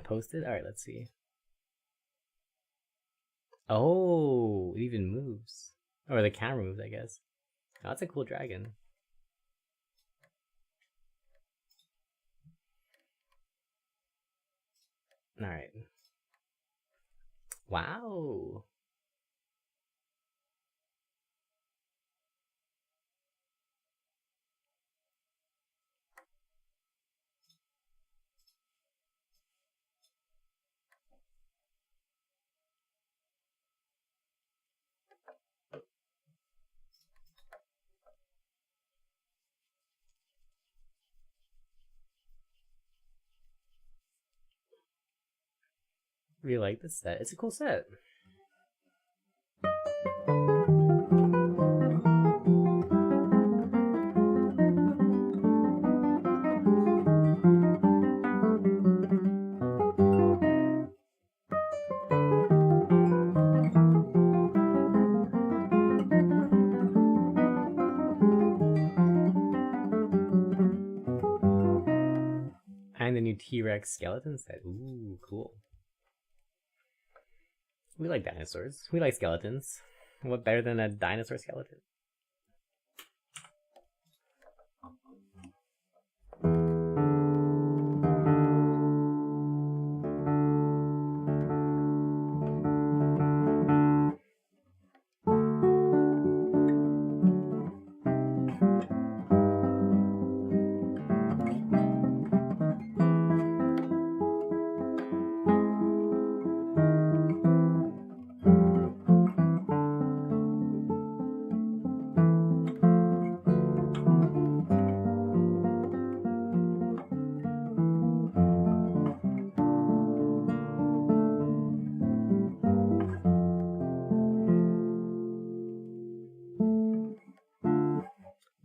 Posted? Alright, let's see. Oh, it even moves. Or the camera moves, I guess. Oh, that's a cool dragon. Alright. Wow. Really like this set. It's a cool set. And the new T-Rex skeleton set. Ooh, cool. We like dinosaurs. We like skeletons. What better than a dinosaur skeleton?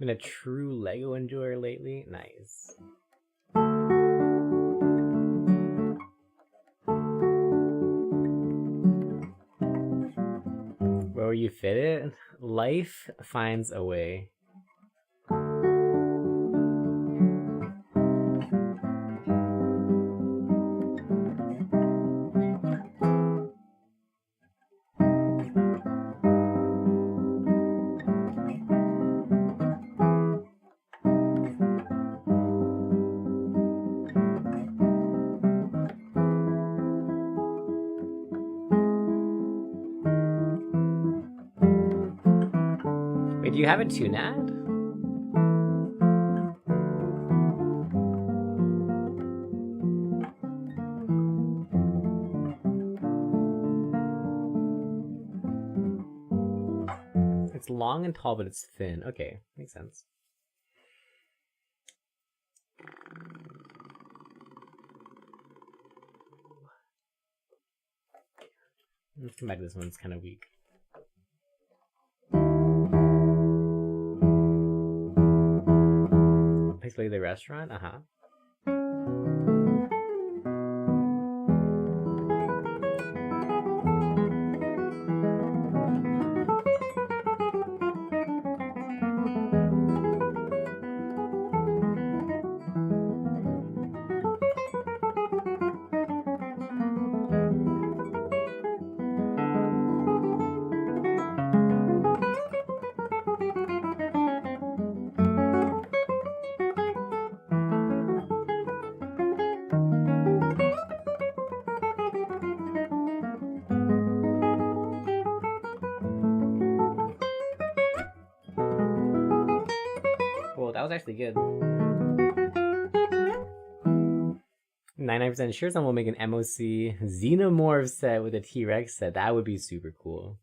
Been a true Lego enjoyer lately. Nice. Where you fit it, life finds a way. Wait, do you have it too, Nat? It's long and tall, but it's thin. Okay, makes sense. Let's come back to this one. It's kind of weak. Basically, the restaurant. Well, that was actually good. 99% sure someone will make an MOC Xenomorph set with a T-Rex set. That would be super cool.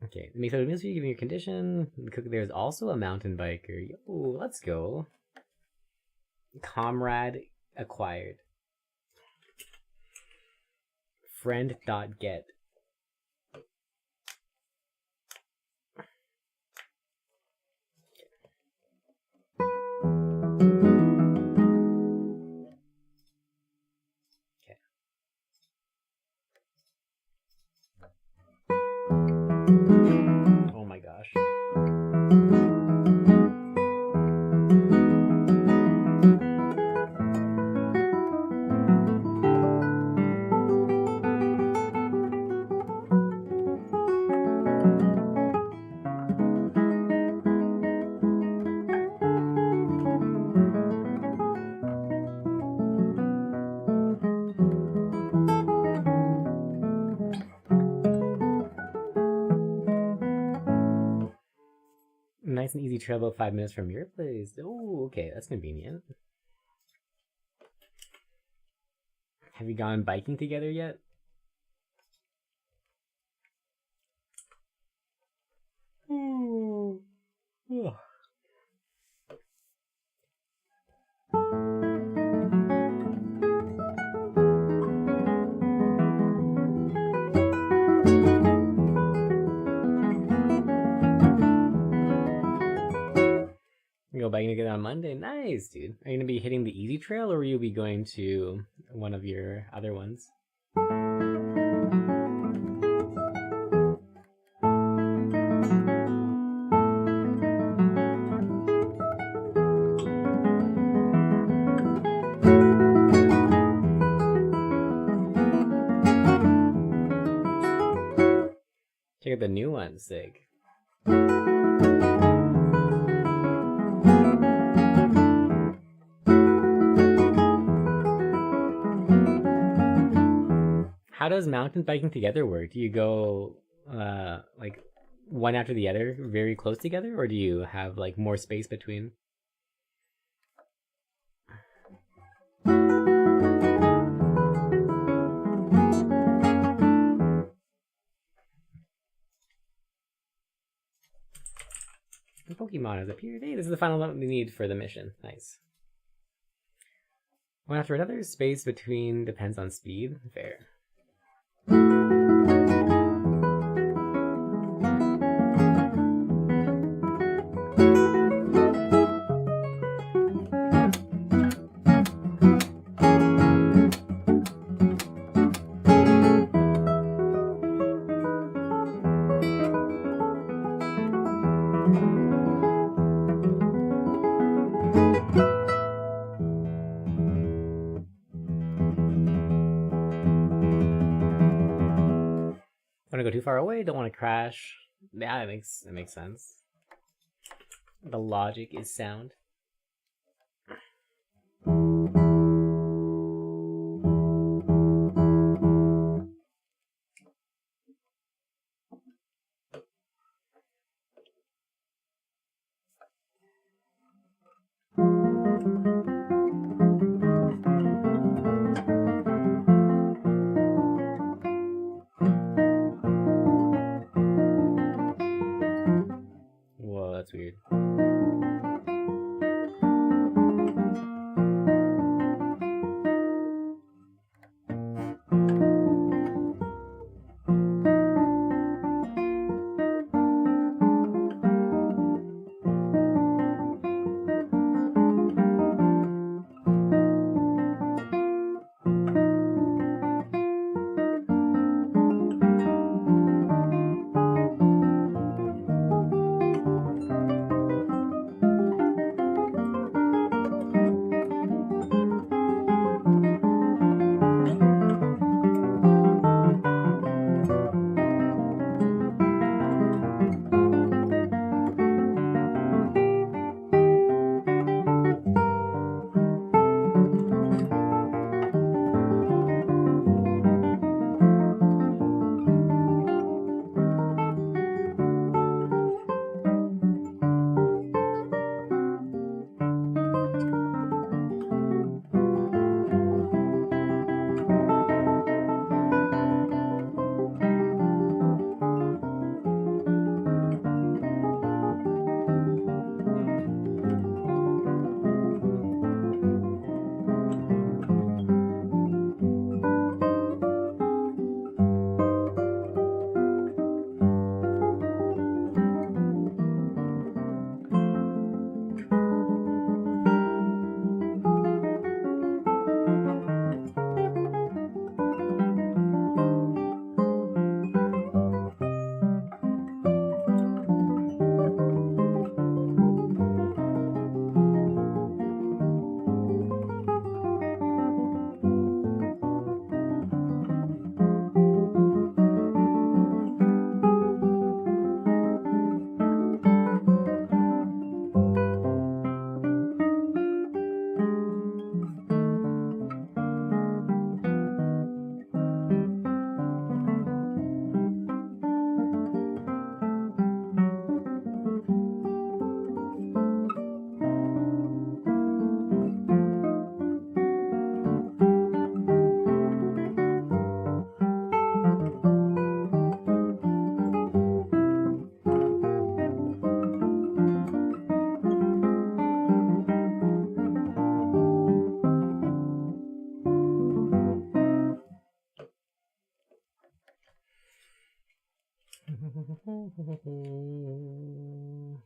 Okay, make sure meals for you given your condition. There's also a mountain biker. Yo, let's go. Comrade acquired. Friend.get. Oh my gosh. Nice and easy travel 5 minutes from your place. Oh, okay, that's convenient. Have you gone biking together yet? Ooh. Ugh. You go biking together on Monday. Nice, dude. Are you gonna be hitting the easy trail, or will you be going to one of your other ones? Check out the new one, sick. How does mountain biking together work? Do you go like one after the other very close together, or do you have like more space between? The Pokemon has appeared. Hey, this is the final one we need for the mission. Nice. One after another, space between depends on speed. Fair. want to go too far away, don't want to crash. Yeah, it makes sense. The logic is sound. Whoa, that's weird.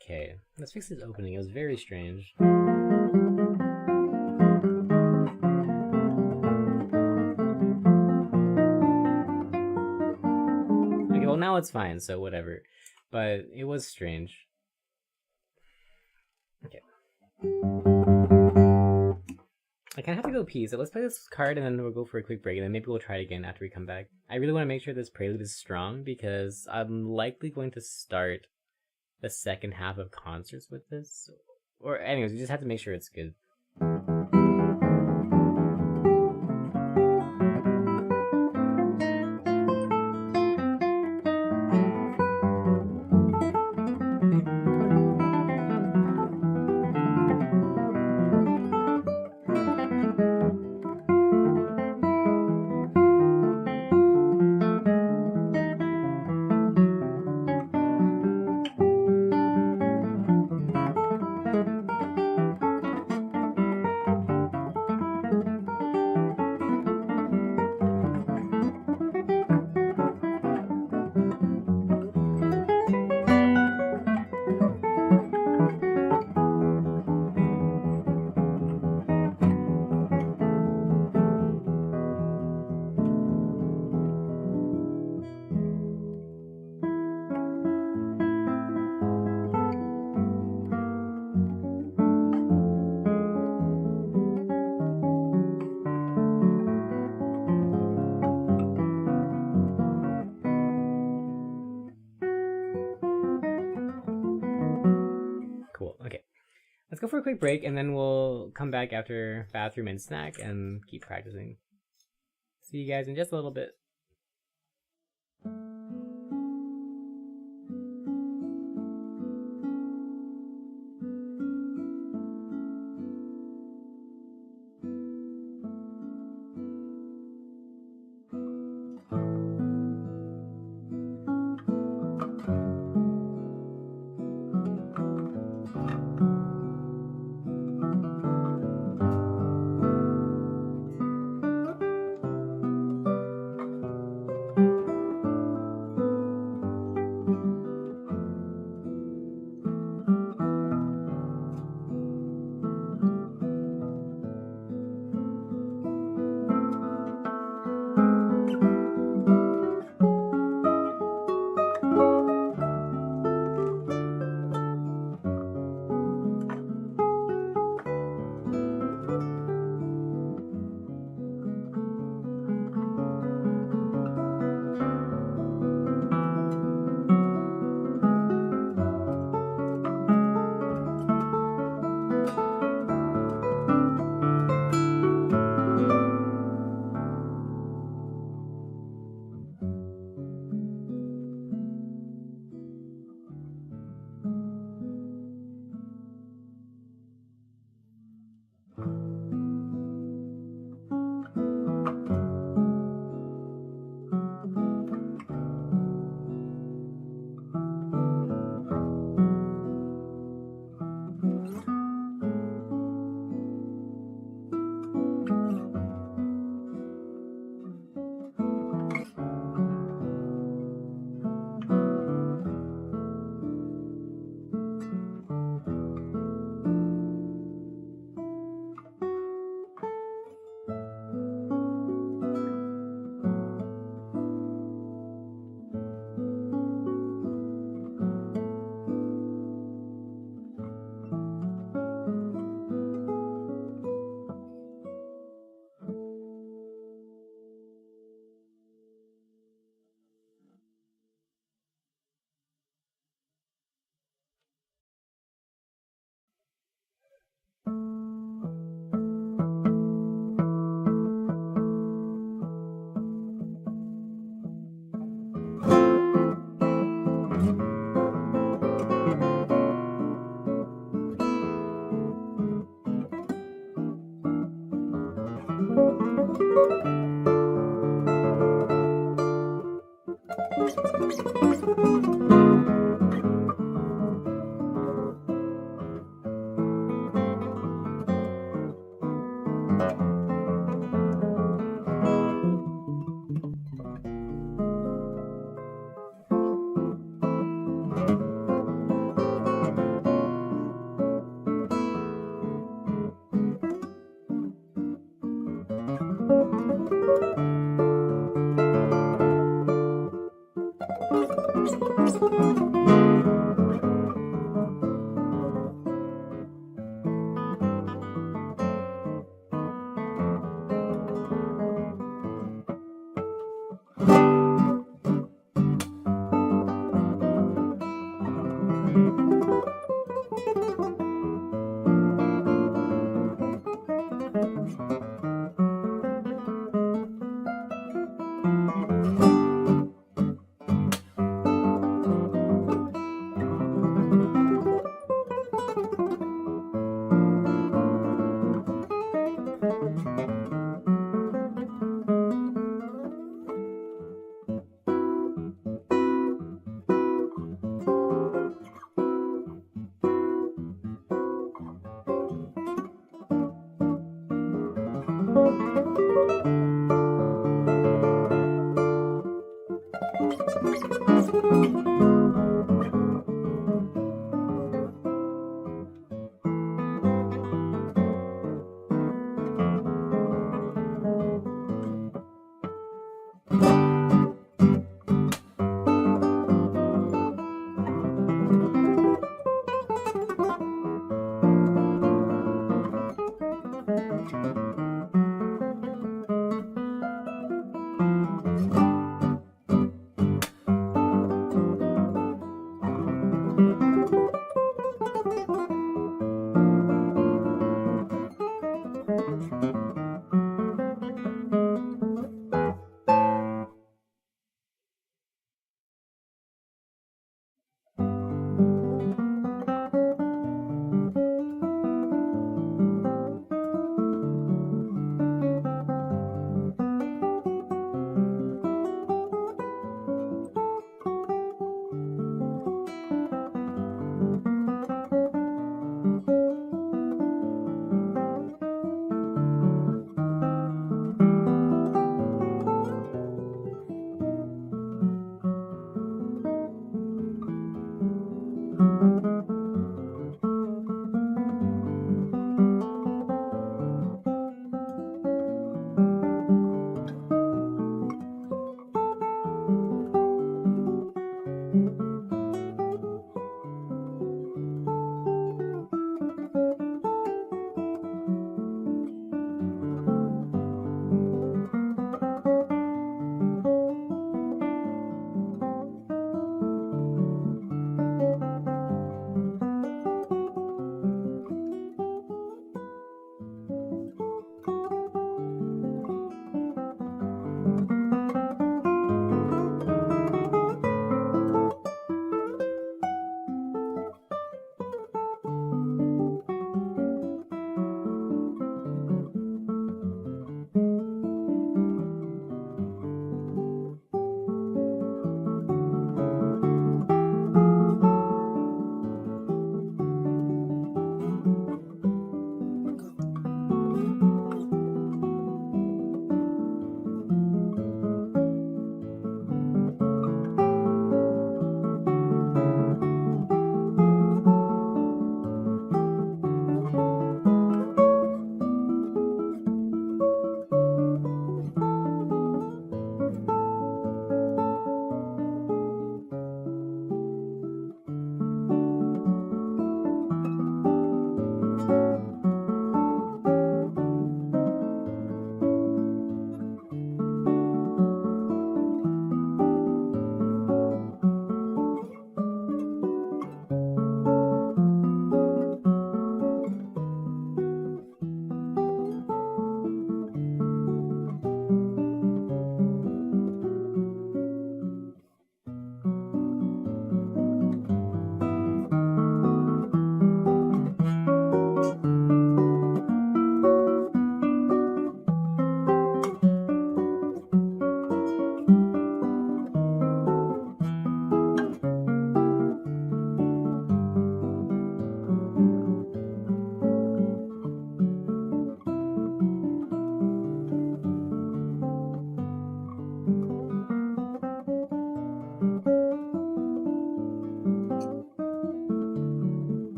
Okay, let's fix this opening. It was very strange. Okay, well now it's fine, so whatever. But it was strange. Okay. I kind of have to go pee, so let's play this card and then we'll go for a quick break, and then maybe we'll try it again after we come back. I really want to make sure this prelude is strong, because I'm likely going to start the second half of concerts with this. Or anyways, we just have to make sure it's good. Let's go for a quick break, and then we'll come back after bathroom and snack and keep practicing. See you guys in just a little bit.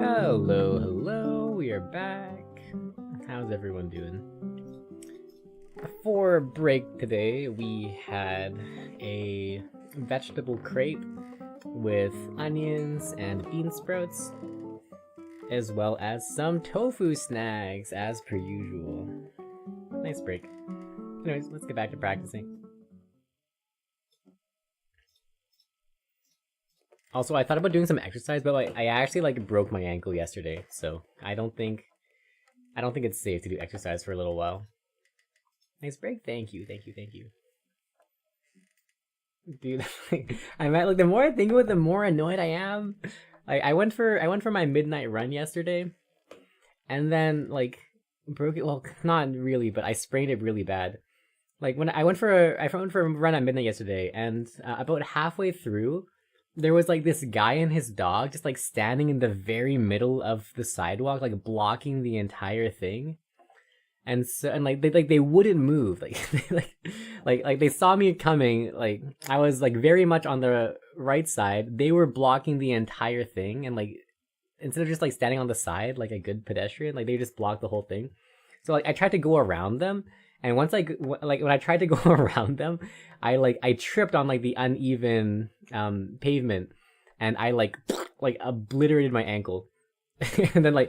Hello, hello, we are back. How's everyone doing? For break today, we had a vegetable crepe with onions and bean sprouts, as well as some tofu snacks, as per usual. Nice break. Anyways, let's get back to practicing. Also, I thought about doing some exercise, but I actually broke my ankle yesterday, so I don't think it's safe to do exercise for a little while. Nice break, thank you. Dude, the more I think about it, the more annoyed I am. I went for my midnight run yesterday, and then broke it. Well, not really, but I sprained it really bad. When I went for a run at midnight yesterday, and about halfway through, there was this guy and his dog just standing in the very middle of the sidewalk, blocking the entire thing. And so they wouldn't move. They saw me coming. I was very much on the right side. They were blocking the entire thing, and instead of just standing on the side like a good pedestrian, they just blocked the whole thing. So I tried to go around them, and once when I tried to go around them, I tripped on the uneven pavement, and I obliterated my ankle. And then I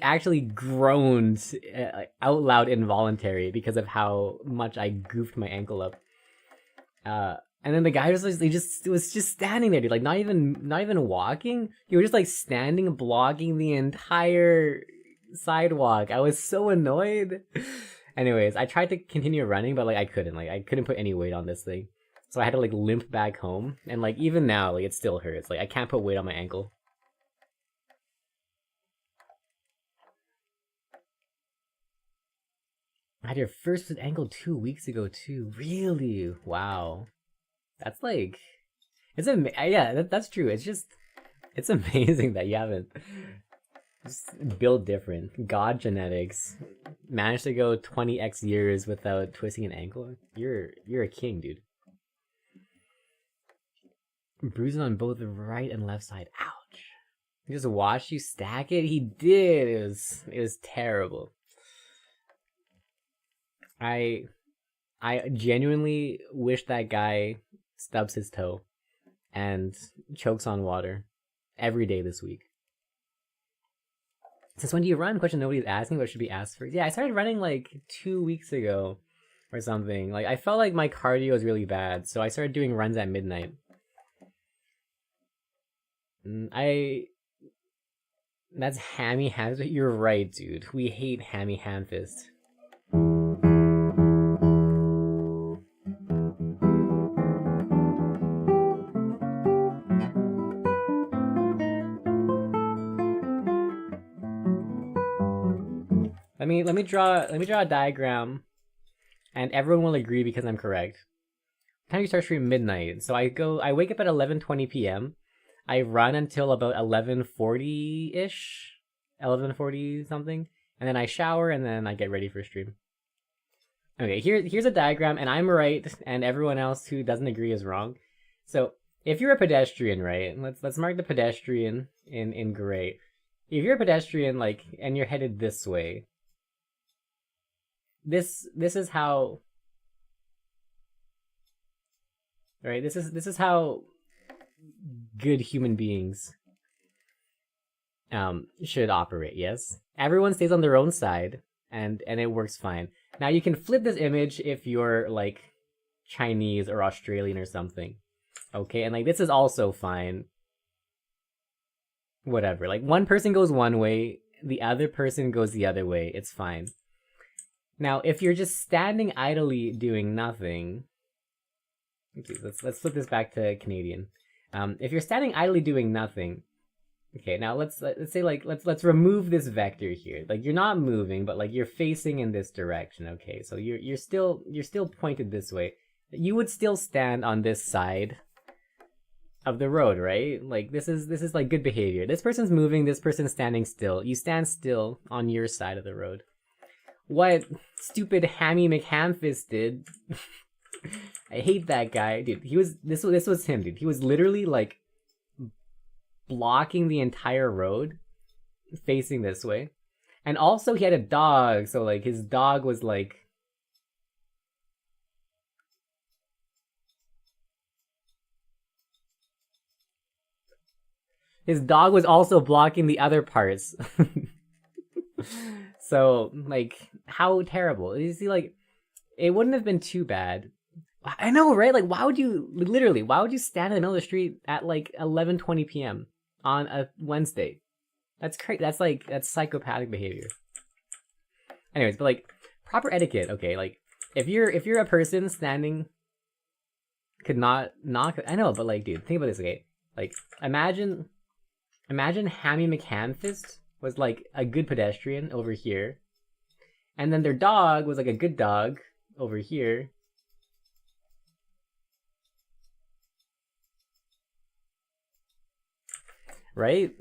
actually groaned out loud involuntary because of how much I goofed my ankle up. And then the guy was just standing there, dude. Not even walking. You were just standing, blocking the entire sidewalk. I was so annoyed. Anyways, I tried to continue running, but I couldn't. I couldn't put any weight on this thing, so I had to limp back home. And even now, it still hurts. I can't put weight on my ankle. I had your first ankle 2 weeks ago too. Really? Wow. That's that's true. It's amazing that you haven't just built different. God genetics managed to go 20x years without twisting an ankle. You're a king, dude. Bruising on both the right and left side. Ouch. He just watched you stack it. He did. It was terrible. I genuinely wish that guy stubs his toe and chokes on water every day this week. Since when do you run? Question nobody's asking, but should be asked first. Yeah, I started running 2 weeks ago or something. I felt like my cardio was really bad, so I started doing runs at midnight. That's Hammy Hamfist. You're right, dude. We hate Hammy Hamfist. Let me draw a diagram, and everyone will agree because I'm correct. Time you start stream midnight. So I wake up at 11:20 p.m. I run until about 11:40-ish, 11:40 something, and then I shower and then I get ready for stream. Okay, here's a diagram, and I'm right, and everyone else who doesn't agree is wrong. So if you're a pedestrian, right? Let's mark the pedestrian in gray. If you're a pedestrian, and you're headed this way, this is how, right? This is how good human beings should operate. Yes, everyone stays on their own side, and it works fine. Now you can flip this image if you're Chinese or Australian or something. Okay, and this is also fine. Whatever. One person goes one way, the other person goes the other way. It's fine. Now, if you're just standing idly doing nothing, okay, let's flip this back to Canadian. If you're standing idly doing nothing, okay, now let's say let's remove this vector here. You're not moving, but you're facing in this direction. Okay, so you're still pointed this way. You would still stand on this side of the road, right? This is good behavior. This person's moving, this person's standing still. You stand still on your side of the road. What stupid Hammy McHamfist did I hate that guy, dude. This was him, dude. He was literally blocking the entire road facing this way. And also he had a dog, so like his dog was like his dog was also blocking the other parts. So like how terrible. You see, like it wouldn't have been too bad. I know, right? Like why would you stand in the middle of the street at like 11:20 p.m. on a Wednesday? That's crazy. That's psychopathic behavior. Anyways, but like proper etiquette, okay? Like if you're a person standing could not knock. I know, but like dude, think about this, okay? Like imagine Hammy McHamfist was like a good pedestrian over here, and then their dog was like a good dog over here. Right?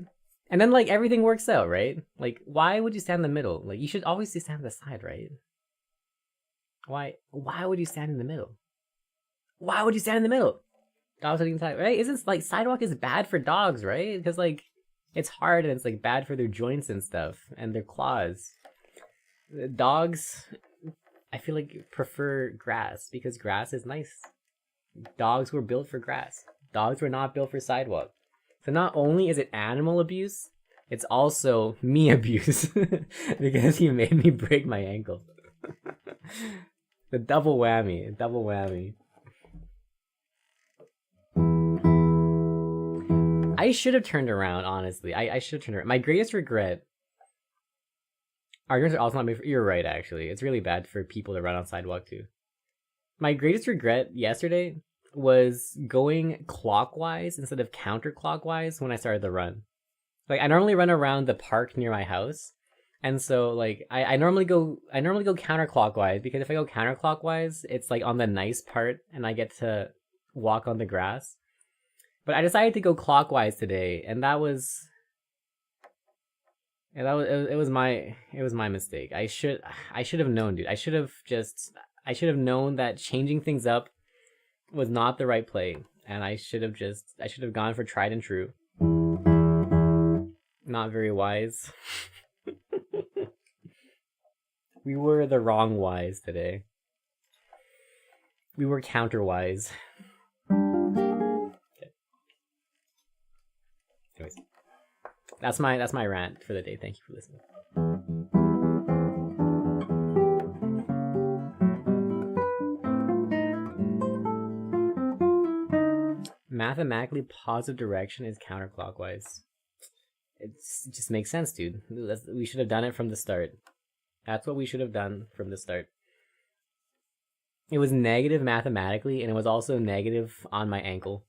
And then like everything works out, right? Like why would you stand in the middle? Like you should always stand on the side, right? Why would you stand in the middle? Why would you stand in the middle? Dogs on the side, right? Isn't like sidewalk is bad for dogs, right? Because like it's hard and it's like bad for their joints and stuff and their claws. Dogs, I feel like prefer grass because grass is nice. Dogs were built for grass. Dogs were not built for sidewalk. So not only is it animal abuse, it's also me abuse because he made me break my ankle. The double whammy, double whammy. I should have turned around, honestly. I should have turned around. My greatest regret. Arguments are also not made for. You're right, actually. It's really bad for people to run on sidewalk too. My greatest regret yesterday was going clockwise instead of counterclockwise when I started the run. Like I normally run around the park near my house, and so like I normally go counterclockwise because if I go counterclockwise, it's like on the nice part and I get to walk on the grass. But I decided to go clockwise today, and it was my mistake. I should have known, dude. I should have known that changing things up was not the right play, and I should have gone for tried and true. Not very wise. We were the wrong wise today. We were counterwise. Okay. Anyways, that's my rant for the day. Thank you for listening. Mathematically positive direction is counterclockwise. It just makes sense, dude. We should have done it from the start. That's what we should have done from the start. It was negative mathematically, and it was also negative on my ankle.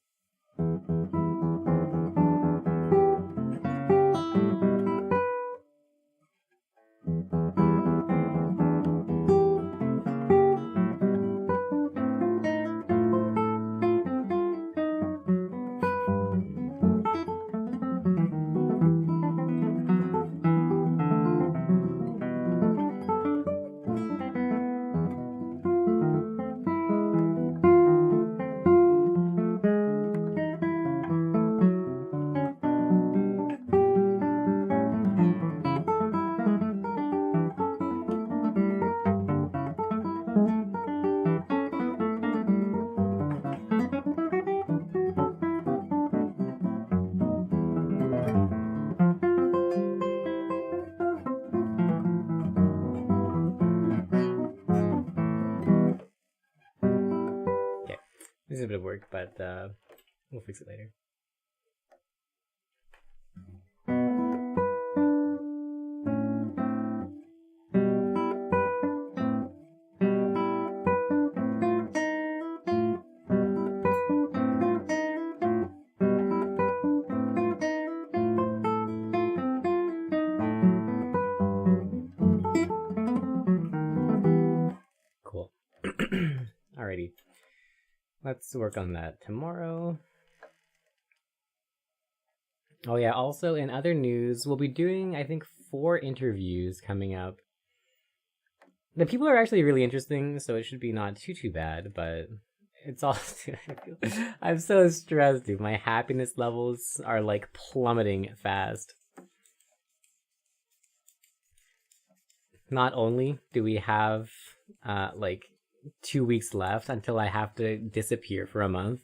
This is a bit of work, but we'll fix it later. Cool. Alrighty. Let's work on that tomorrow. Oh yeah, also in other news, we'll be doing, I think, 4 interviews coming up. The people are actually really interesting, so it should be not too bad, but It's all. I'm so stressed, dude. My happiness levels are like plummeting fast. Not only do we have like 2 weeks left until I have to disappear for a month,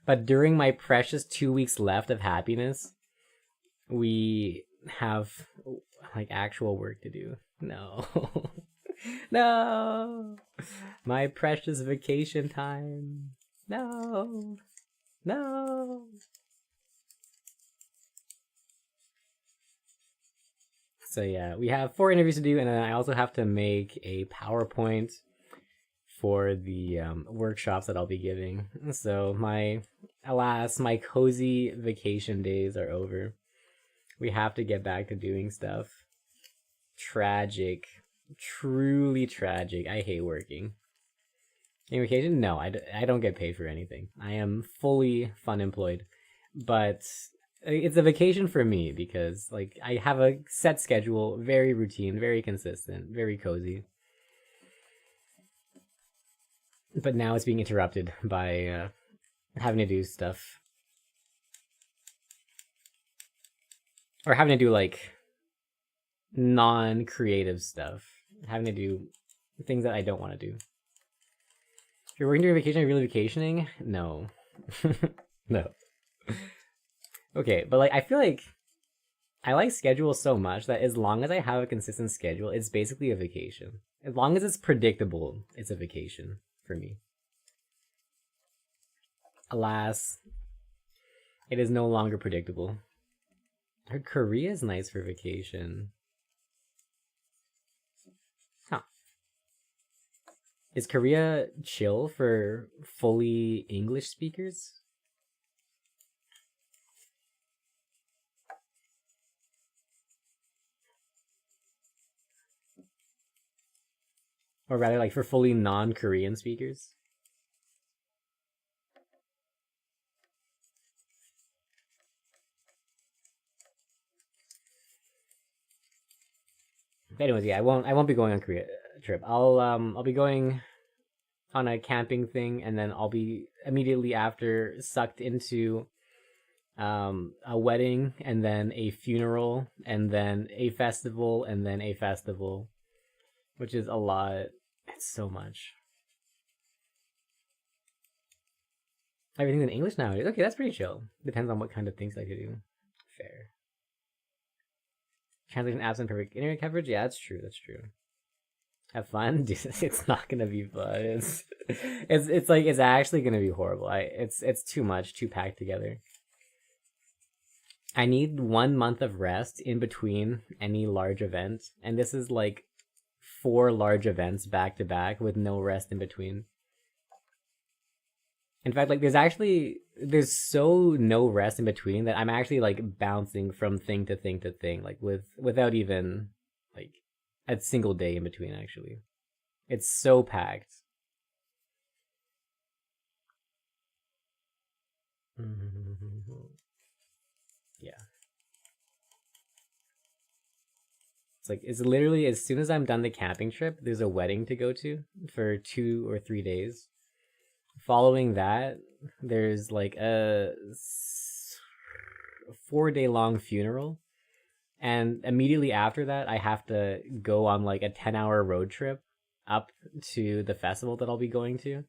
but during my precious 2 weeks left of happiness, we have like actual work to do. No. No. My precious vacation time. No. No. So yeah, we have 4 interviews to do, and then I also have to make a PowerPoint for the workshops that I'll be giving. So alas, my cozy vacation days are over. We have to get back to doing stuff. Tragic. Truly tragic. I hate working. In vacation? No, I don't get paid for anything. I am fully fun employed. But it's a vacation for me because like I have a set schedule, very routine, very consistent, very cozy. But now it's being interrupted by having to do stuff, or having to do like non-creative stuff, having to do things that I don't want to do. If you're working during vacation, are you really vacationing? No. No. Okay, but like I feel like I like schedules so much that as long as I have a consistent schedule, it's basically a vacation. As long as it's predictable, it's a vacation for me. Alas, it is no longer predictable. I heard Korea is nice for vacation. Huh. Is Korea chill for fully English speakers? Or rather, like for fully non-Korean speakers? But anyways, yeah, I won't be going on Korea trip. I'll be going on a camping thing, and then I'll be immediately after sucked into a wedding, and then a funeral, and then a festival, and then a festival, which is a lot. It's so much. Everything's in English nowadays. Okay, that's pretty chill. Depends on what kind of things I could do. Fair. Translation apps and perfect internet coverage. Yeah, that's true. That's true. Have fun. Dude, it's not gonna be fun. It's like it's actually gonna be horrible. It's too much, too packed together. I need 1 month of rest in between any large event, and this is like 4 large events back to back with no rest in between. In fact, like there's so no rest in between that I'm actually like bouncing from thing to thing to thing, like without even like a single day in between. Actually, it's so packed. Yeah, it's literally as soon as I'm done the camping trip, there's a wedding to go to for 2 or 3 days. Following that, there's like a 4 day long funeral, and immediately after that I have to go on like a 10-hour road trip up to the festival that I'll be going to.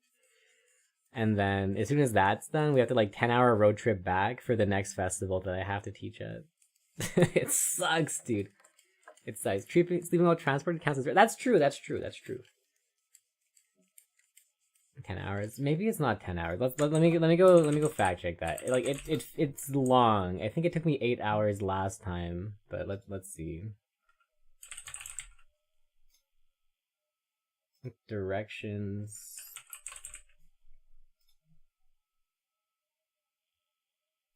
And then as soon as that's done, we have to like 10-hour road trip back for the next festival that I have to teach at. It sucks, dude. It sucks. Sleeping while transported counts as that's true. That's true. That's true. 10 hours. Maybe it's not 10 hours. Let me go fact check that. Like it's long. I think it took me 8 hours last time, but let's see. Directions.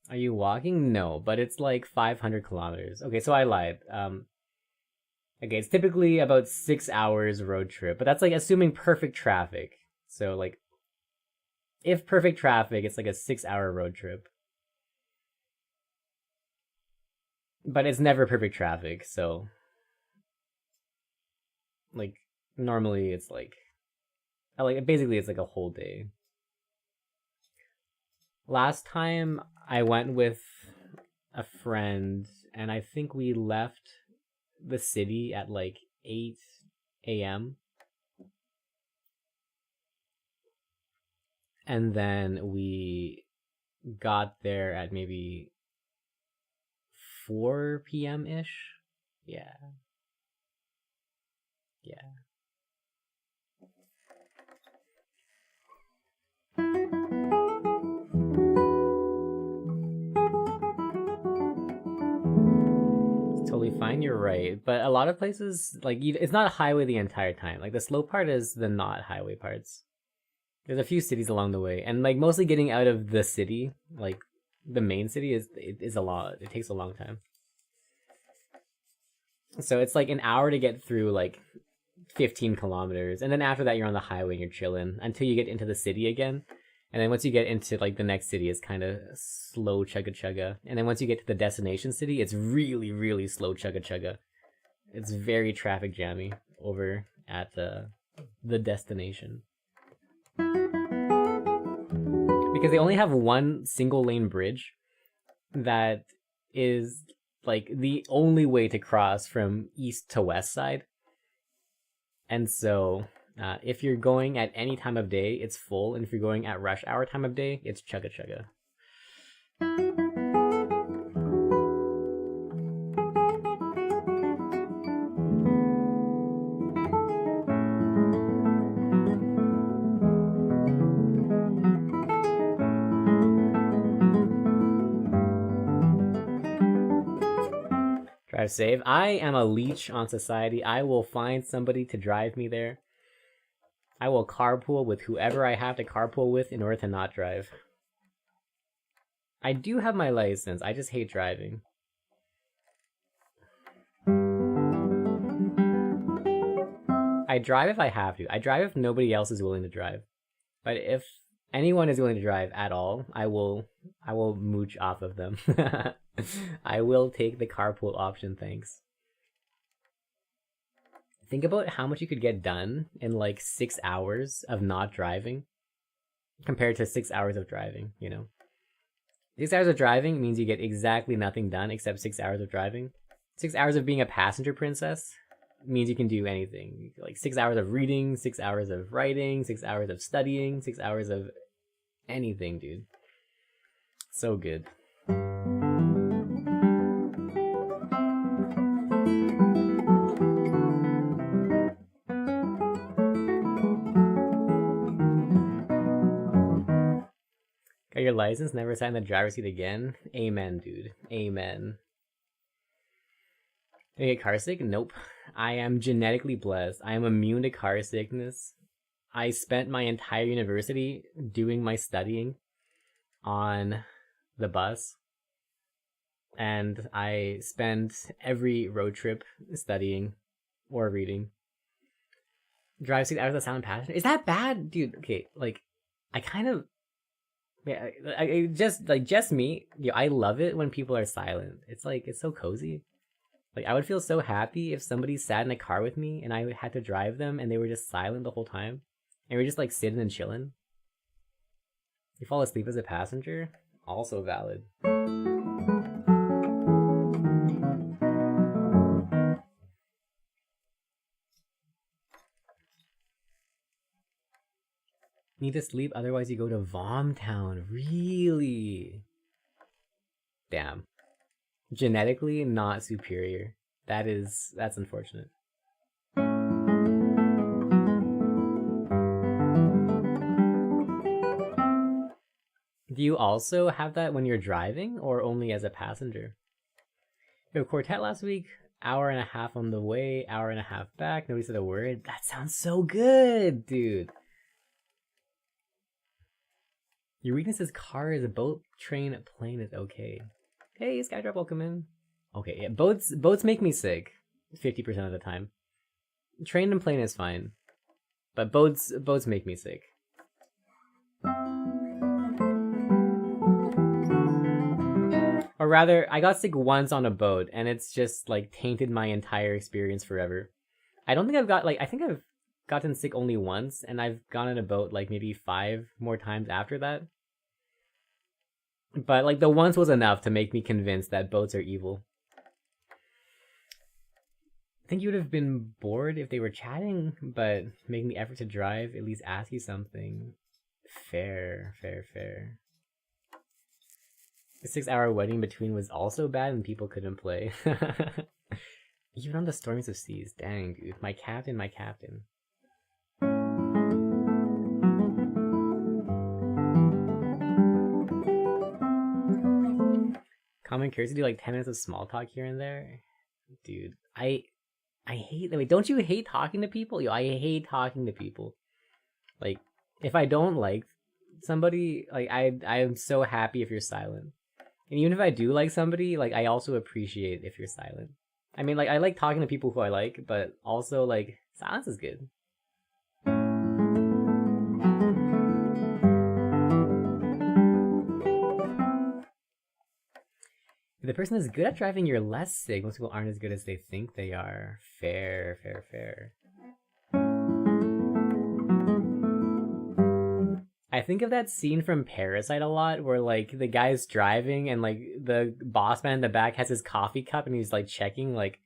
Are you walking? No, but it's like 500 kilometers. Okay, so I lied. Okay, it's typically about 6 hours road trip, but that's like assuming perfect traffic. So like, if perfect traffic, it's like a 6 hour road trip. But it's never perfect traffic, so like normally it's like basically it's like a whole day. Last time I went with a friend, and I think we left the city at like 8 a.m. And then we got there at maybe 4 p.m. ish. Yeah. Yeah. It's totally fine, you're right. But a lot of places, like, it's not a highway the entire time. Like, the slow part is the not highway parts. There's a few cities along the way, and like mostly getting out of the city, like the main city, is a lot. It takes a long time. So it's like an hour to get through like 15 kilometers, and then after that you're on the highway and you're chilling until you get into the city again. And then once you get into like the next city, it's kind of slow chugga chugga. And then once you get to the destination city, it's really really slow chugga chugga. It's very traffic jammy over at the destination. Because they only have one single lane bridge that is like the only way to cross from east to west side. And so if you're going at any time of day, it's full. And if you're going at rush hour time of day, it's chugga chugga. Drive safe. I am a leech on society. I will find somebody to drive me there. I will carpool with whoever I have to carpool with in order to not drive. I do have my license. I just hate driving. I drive if I have to. I drive if nobody else is willing to drive. But if anyone is willing to drive at all, I will mooch off of them. I will take the carpool option, thanks. Think about how much you could get done in like 6 hours of not driving compared to 6 hours of driving, you know? 6 hours of driving means you get exactly nothing done except 6 hours of driving. 6 hours of being a passenger princess means you can do anything. Like 6 hours of reading, 6 hours of writing, 6 hours of studying, 6 hours of anything, dude. So good. Got your license, never sat in the driver's seat again? Amen, dude. Amen. Did I get car sick? Nope. I am genetically blessed. I am immune to car sickness. I spent my entire university doing my studying on the bus. And I spent every road trip studying or reading. Drive 6 hours of silent passenger? Is that bad? Dude, okay, like, I kind of... Yeah, just me. Yo, I love it when people are silent. It's like, it's so cozy. Like, I would feel so happy if somebody sat in a car with me and I had to drive them and they were just silent the whole time. And we're just like sitting and chilling. You fall asleep as a passenger? Also valid. Need to sleep, otherwise you go to Vomtown. Really? Damn. Genetically not superior. That's unfortunate. Do you also have that when you're driving or only as a passenger? Yo, Quartet last week, hour and a half on the way, hour and a half back, nobody said a word. That sounds so good, dude. Your weakness is cars, boat, train, plane is okay. Hey, Skydrop, welcome in. Okay, yeah, boats make me sick 50% of the time. Train and plane is fine. But boats make me sick. Or rather, I got sick once on a boat, and it's just, like, tainted my entire experience forever. I don't think I think I've gotten sick only once, and I've gone on a boat, like, maybe 5 more times after that. But like the once was enough to make me convinced that boats are evil. I think you would have been bored if they were chatting, but making the effort to drive, at least ask you something. Fair, fair, fair. The 6-hour wedding between was also bad and people couldn't play. Even on the storms of seas. Dang, dude. My captain, my captain. Common courtesy, do like 10 minutes of small talk here and there. Dude, I hate that. Wait, don't you hate talking to people? Yo, I hate talking to people. Like, if I don't like somebody, like I'm so happy if you're silent. And even if I do like somebody, like I also appreciate if you're silent. I mean, like I like talking to people who I like, but also like silence is good. If the person is good at driving, you're less sick. Most people aren't as good as they think they are. Fair, fair, fair. I think of that scene from Parasite a lot where like the guy's driving and like the boss man in the back has his coffee cup and he's like checking like,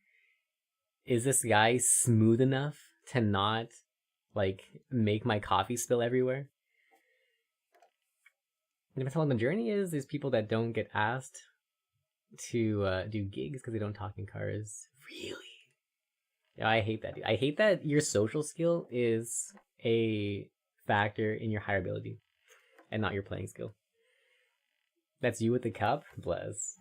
is this guy smooth enough to not like make my coffee spill everywhere? And depends how long the journey is. There's people that don't get asked to do gigs because they don't talk in cars. Really? Yeah, I hate that. Dude. I hate that your social skill is a factor in your hireability and not your playing skill. That's you with the cup? Bless.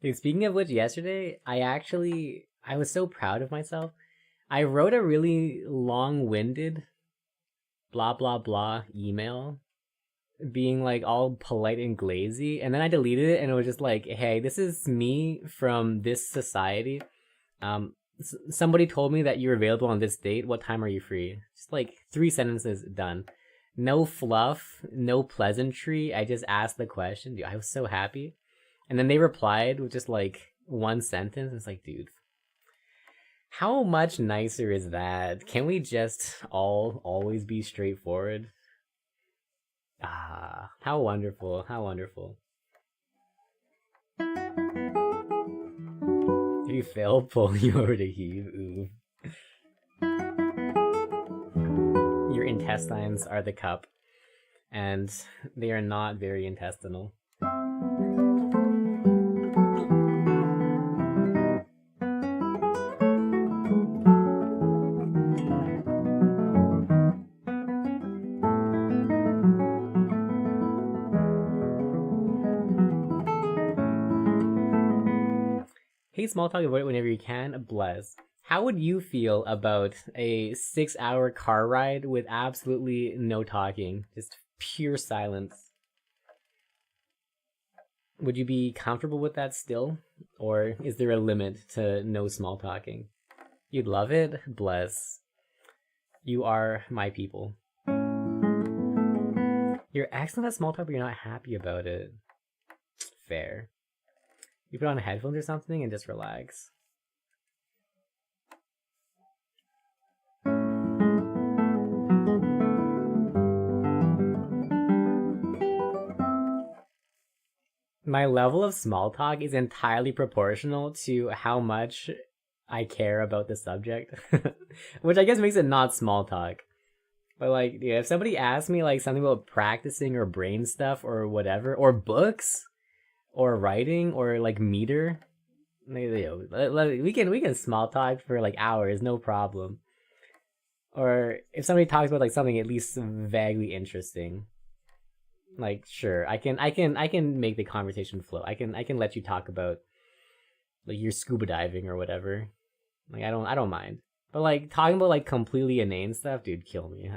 Dude, speaking of which, yesterday, I was so proud of myself. I wrote a really long-winded blah blah blah email being like all polite and glazy, and then I deleted it and it was just like, hey, this is me from this society. Somebody told me that you're available on this date. What time are you free? Just like 3 sentences, done. No fluff, no pleasantry. I just asked the question. Dude, I was so happy. And then they replied with just like 1 sentence. It's like, dude, how much nicer is that? Can we just all always be straightforward? Ah, how wonderful, how wonderful. If you fail, pull you over to heave. Ooh. Your intestines are the cup, and they are not very intestinal. Hate small talk, avoid it whenever you can. Bless. How would you feel about a 6-hour car ride with absolutely no talking? Just pure silence. Would you be comfortable with that still? Or is there a limit to no small talking? You'd love it? Bless. You are my people. You're excellent at small talk, but you're not happy about it. Fair. You put on headphones or something and just relax. My level of small talk is entirely proportional to how much I care about the subject. Which I guess makes it not small talk. But like, yeah, if somebody asks me like something about practicing or brain stuff or whatever, or books, or writing, or like meter, we can small talk for like hours, no problem. Or if somebody talks about like something at least vaguely interesting, like sure, I can make the conversation flow. I can let you talk about like your scuba diving or whatever. Like I don't mind. But like talking about like completely inane stuff, dude, kill me.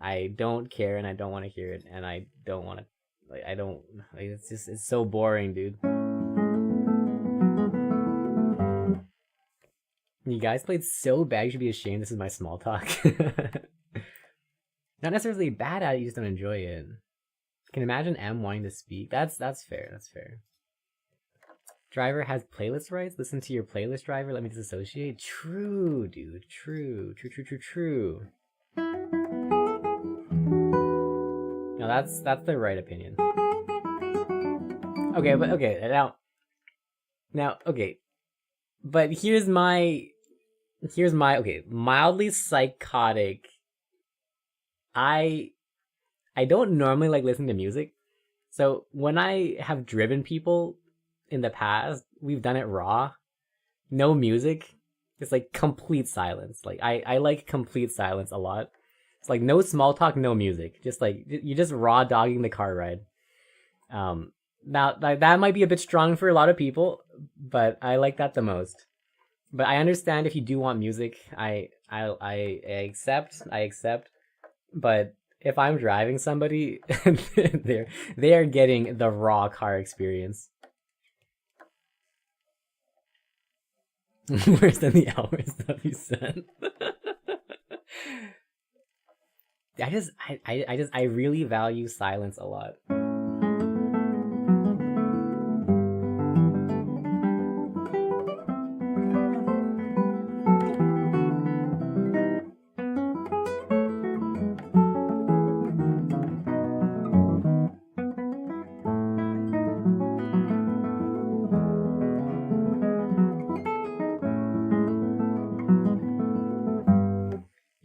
I don't care and I don't want to hear it and I don't want to. Like I don't. Like, it's so boring, dude. You guys played so bad. You should be ashamed. This is my small talk. Not necessarily bad at it. You just don't enjoy it. Can imagine M wanting to speak. That's fair. That's fair. Driver has playlist rights. Listen to your playlist, driver. Let me disassociate. True, dude. True. True. No, that's the right opinion. Okay, but okay now okay. But here's my okay, mildly psychotic. I don't normally like listening to music. So when I have driven people in the past, we've done it raw. No music. It's like complete silence. Like I like complete silence a lot. It's like no small talk, no music. Just like you're just raw dogging the car ride. Now that might be a bit strong for a lot of people, but I like that the most. But I understand if you do want music, I accept. But if I'm driving somebody, they are getting the raw car experience. Worse than the hours that you sent. I really value silence a lot.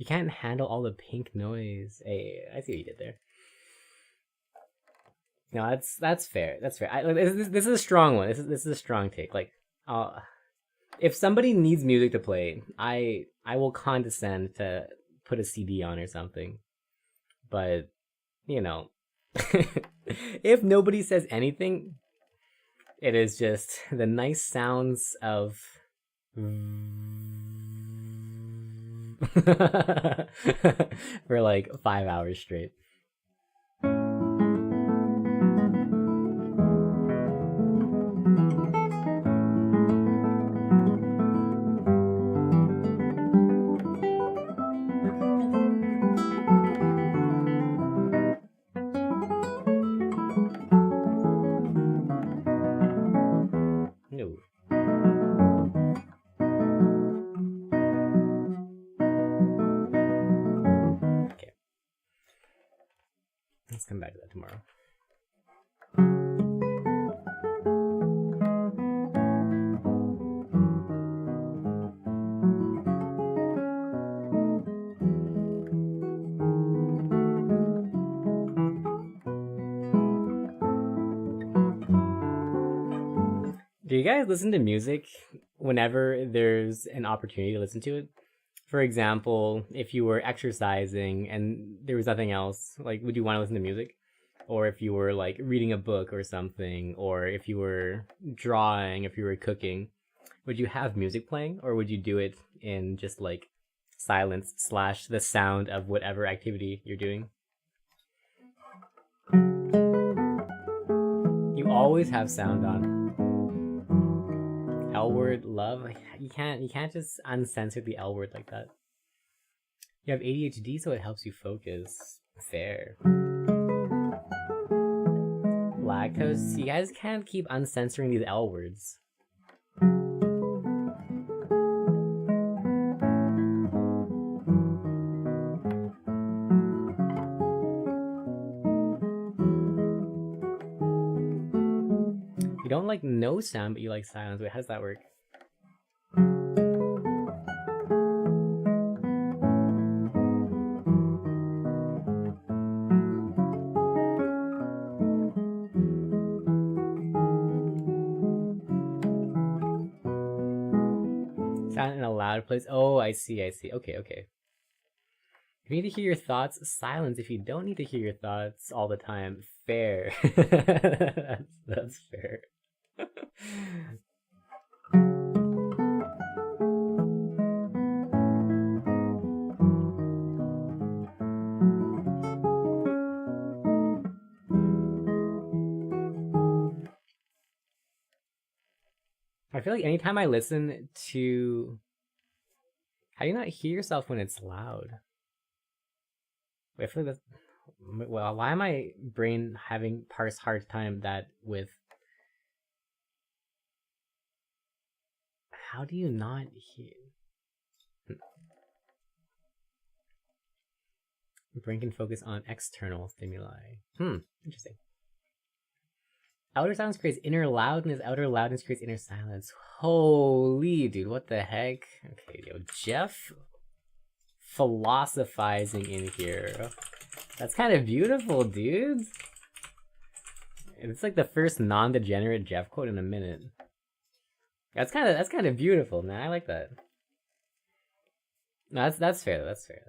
Can't handle all the pink noise. Hey, I see what you did there. No, that's fair. That's fair. This is a strong one. This is a strong take. Like, if somebody needs music to play, I will condescend to put a CD on or something. But you know, if nobody says anything, it is just the nice sounds of. For like 5 hours straight. No. Let's come back to that tomorrow. Do you guys listen to music whenever there's an opportunity to listen to it? For example, if you were exercising and there was nothing else, like, would you want to listen to music? Or if you were, like, reading a book or something, or if you were drawing, if you were cooking, would you have music playing? Or would you do it in just, like, silence / the sound of whatever activity you're doing? You always have sound on. L word love. You can't just uncensor the L word like that. You have ADHD, so it helps you focus. Fair. Lactose. You guys can't keep uncensoring these L words. You don't like no sound, but you like silence. Wait, how does that work? Sound in a loud place. Oh, I see. Okay. If you need to hear your thoughts, silence. If you don't need to hear your thoughts all the time, fair. That's fair. I feel like anytime I listen to... How do you not hear yourself when it's loud? Wait, I feel like that's... Well, why am I brain having hard time that with? How do you not hear? Brain can focus on external stimuli. Interesting. Outer silence creates inner loudness. Outer loudness creates inner silence. Holy dude, what the heck? Okay, yo, Jeff philosophizing in here. That's kind of beautiful, dude. It's like the first non-degenerate Jeff quote in a minute. That's kind of beautiful, man. I like that. No, that's fair. That's fair.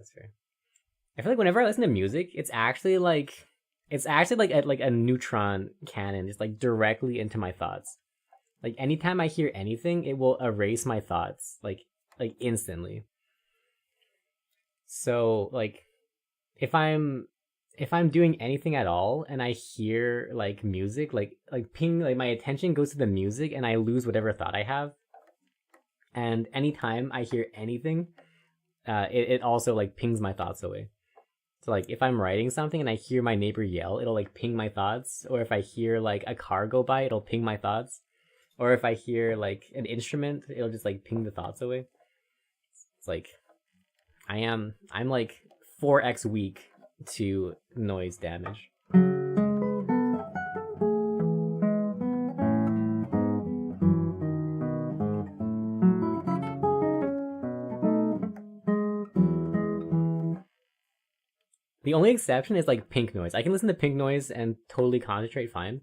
I feel like whenever I listen to music, it's actually like a neutron cannon, just like directly into my thoughts. Like anytime I hear anything, it will erase my thoughts like instantly. So like if I'm doing anything at all and I hear like music, like ping, like my attention goes to the music and I lose whatever thought I have. And anytime I hear anything, it also like pings my thoughts away. So like if I'm writing something and I hear my neighbor yell, it'll like ping my thoughts. Or if I hear like a car go by, it'll ping my thoughts. Or if I hear like an instrument, it'll just like ping the thoughts away. It's like I'm like 4x weak to noise damage. The only exception is like pink noise. I can listen to pink noise and totally concentrate fine.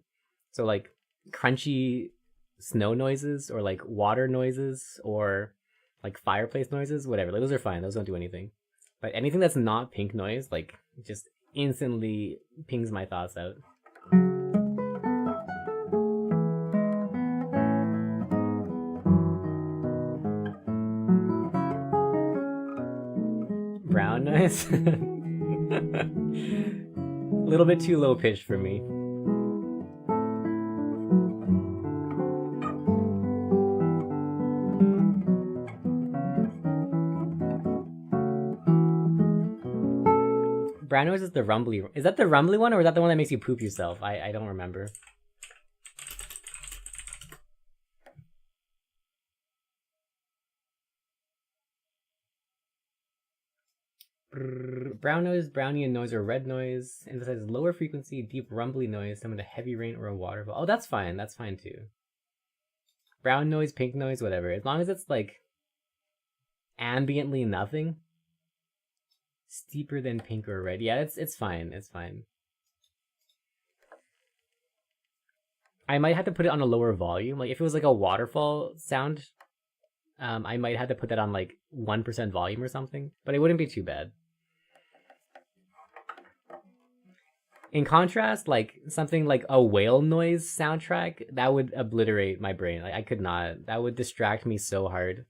So like crunchy snow noises or like water noises or like fireplace noises, whatever. Like those are fine. Those don't do anything. But anything that's not pink noise, like just instantly pings my thoughts out. Brown noise? A little bit too low pitched for me. Brown noise is the rumbly. Is that the rumbly one, or is that the one that makes you poop yourself? I don't remember. Brown noise, Brownian noise, or red noise emphasizes lower frequency, deep rumbly noise, similar to heavy rain or a waterfall. Oh, that's fine. That's fine too. Brown noise, pink noise, whatever. As long as it's like ambiently nothing. Steeper than pink or red. Yeah, it's fine. It's fine. I might have to put it on a lower volume. Like if it was like a waterfall sound, I might have to put that on like 1% volume or something, but it wouldn't be too bad. In contrast, like something like a whale noise soundtrack, that would obliterate my brain. Like I could not. That would distract me so hard.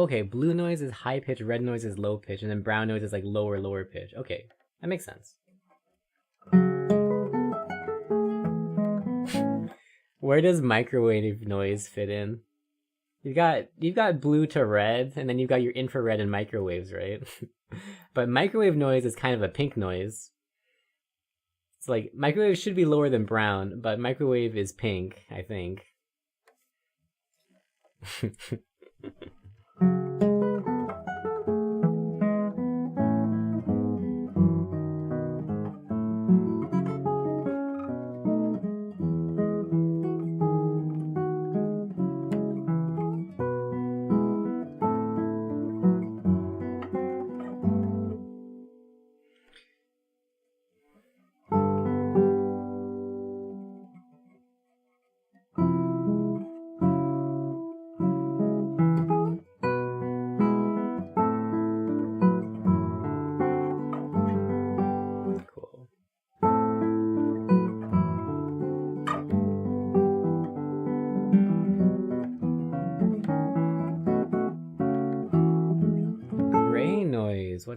Okay, blue noise is high pitch, red noise is low pitch, and then brown noise is like lower pitch. Okay, that makes sense. Where does microwave noise fit in? You've got blue to red, and then you've got your infrared and microwaves, right? But microwave noise is kind of a pink noise. It's like microwave should be lower than brown, but microwave is pink, I think.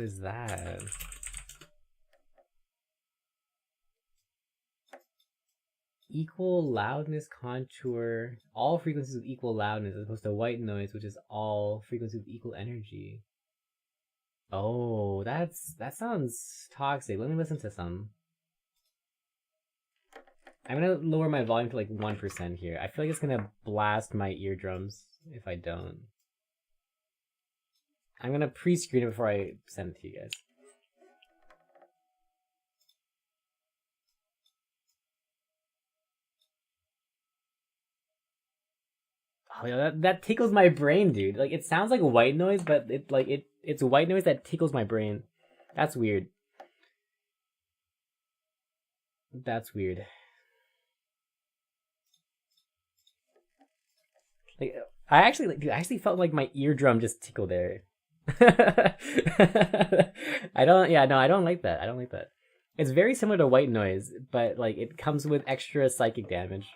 is that? Equal loudness contour. All frequencies with equal loudness as opposed to white noise, which is all frequencies with equal energy. Oh, that sounds toxic. Let me listen to some. I'm gonna lower my volume to like 1% here. I feel like it's gonna blast my eardrums if I don't. I'm gonna pre-screen it before I send it to you guys. Oh yeah, that tickles my brain, dude. Like it sounds like white noise, but it's white noise that tickles my brain. That's weird. That's weird. Like I actually felt like my eardrum just tickled there. I don't like that. I don't like that. It's very similar to white noise, but like it comes with extra psychic damage.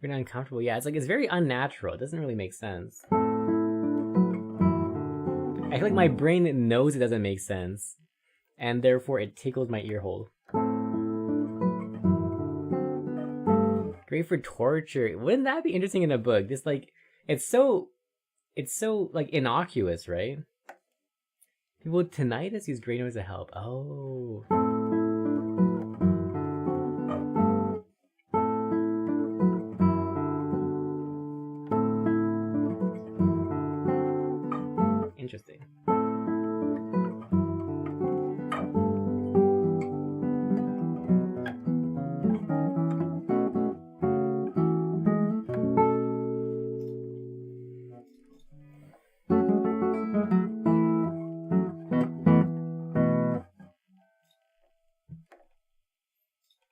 Very uncomfortable. Yeah, it's very unnatural. It doesn't really make sense. I feel like my brain knows it doesn't make sense, and therefore it tickles my ear hole. Great for torture. Wouldn't that be interesting in a book? Just like it's so like innocuous, right? People with tinnitus use gray noise to help. Oh. Interesting.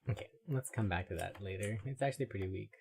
Okay, let's come back to that later. It's actually pretty weak.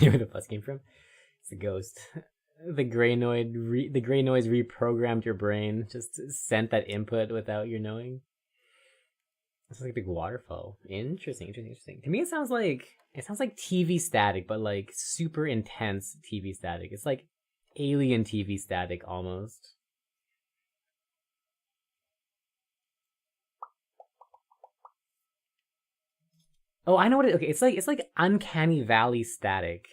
You know where the bus came from? It's a ghost. The gray noise reprogrammed your brain, just sent that input without your knowing. It's like a big waterfall. Interesting. To me, it sounds like TV static, but like super intense TV static. It's like alien TV static almost. Oh, I know what it. Okay, it's like Uncanny Valley static.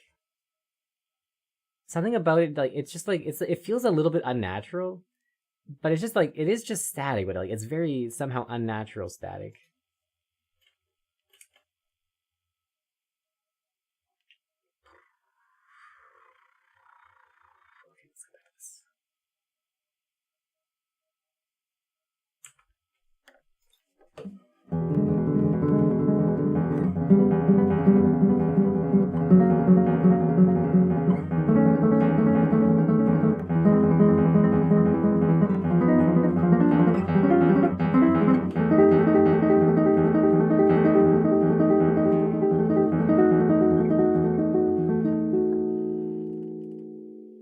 Something about it, like it's just like it feels a little bit unnatural, but it's just like it is just static, but like it's very somehow unnatural static.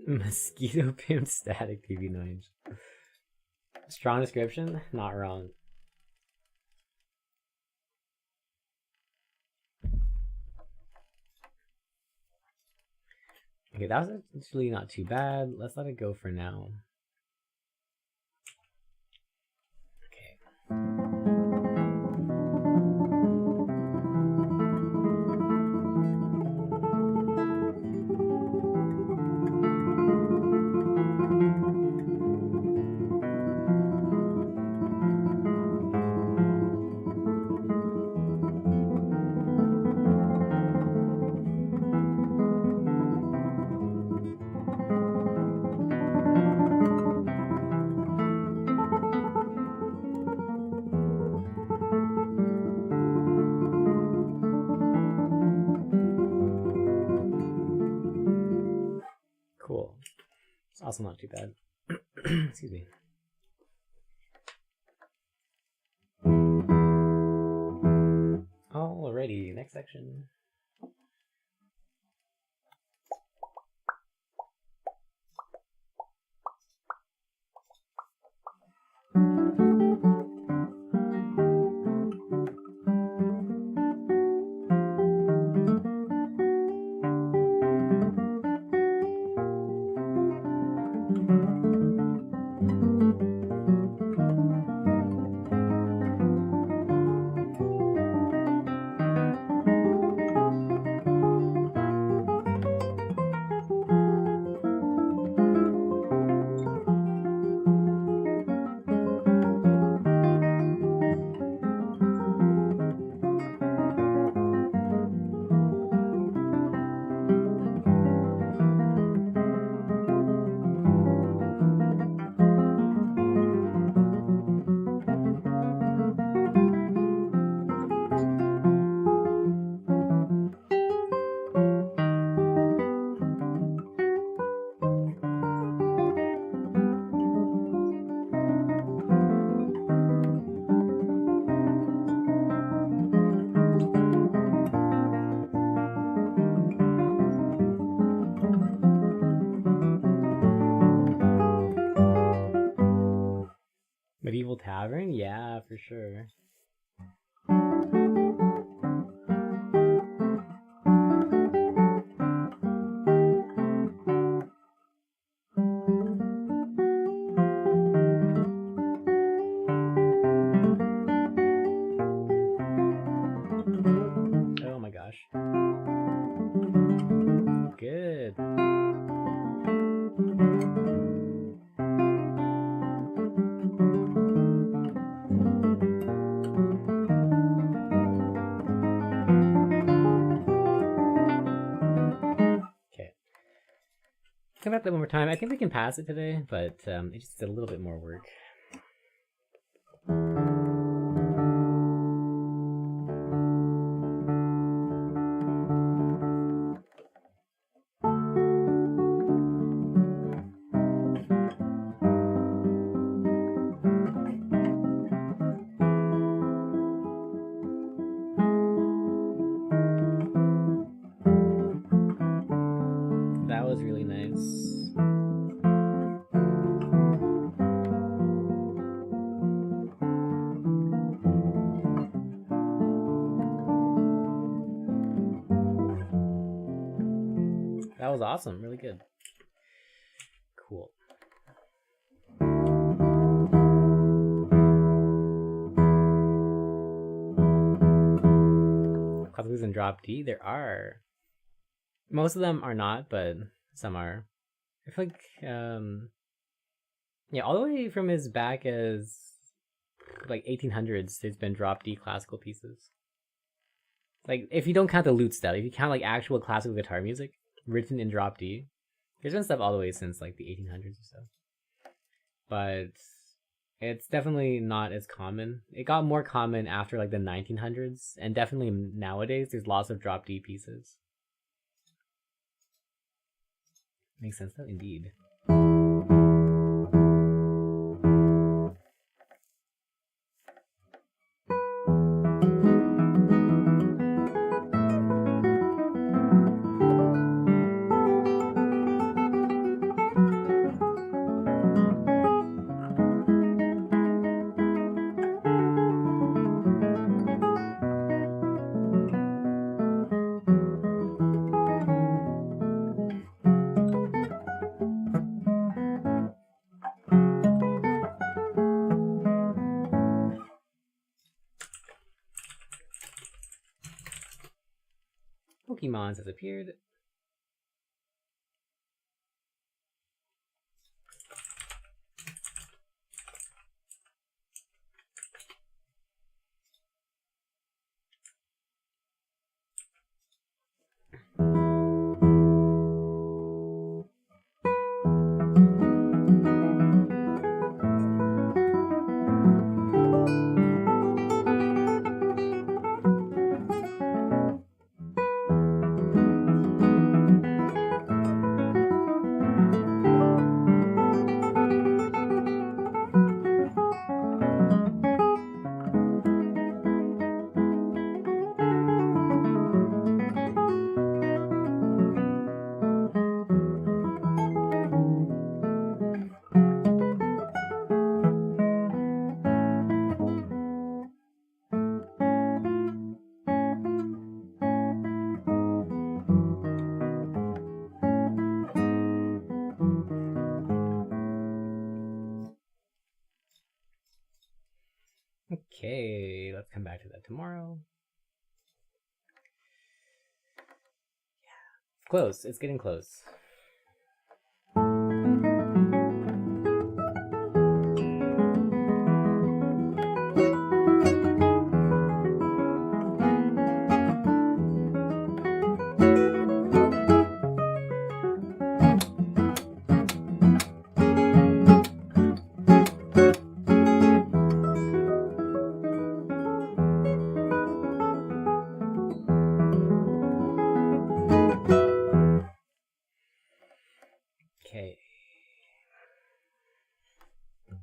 Mosquito pimped static TV noise. Strong description? Not wrong. Okay, that was actually not too bad. Let's let it go for now. Okay. Also not too bad. Excuse me. Alrighty, next section. Medieval Tavern? Yeah, for sure. Oh my gosh. Good. Come back that one more time. I think we can pass it today, but it just did a little bit more work. That was really nice. That was awesome. Really good. Cool. Classicals in drop D? There are. Most of them are not, but some are. I feel like, yeah, all the way from as back as like 1800s, there's been drop D classical pieces. Like, if you don't count the lute stuff, if you count like actual classical guitar music written in drop D, there's been stuff all the way since like the 1800s or so. But it's definitely not as common. It got more common after like the 1900s, and definitely nowadays there's lots of drop D pieces. Makes sense though, indeed. Pokemons has appeared. Okay, let's come back to that tomorrow. Yeah. Close. It's getting close. Okay. Cool.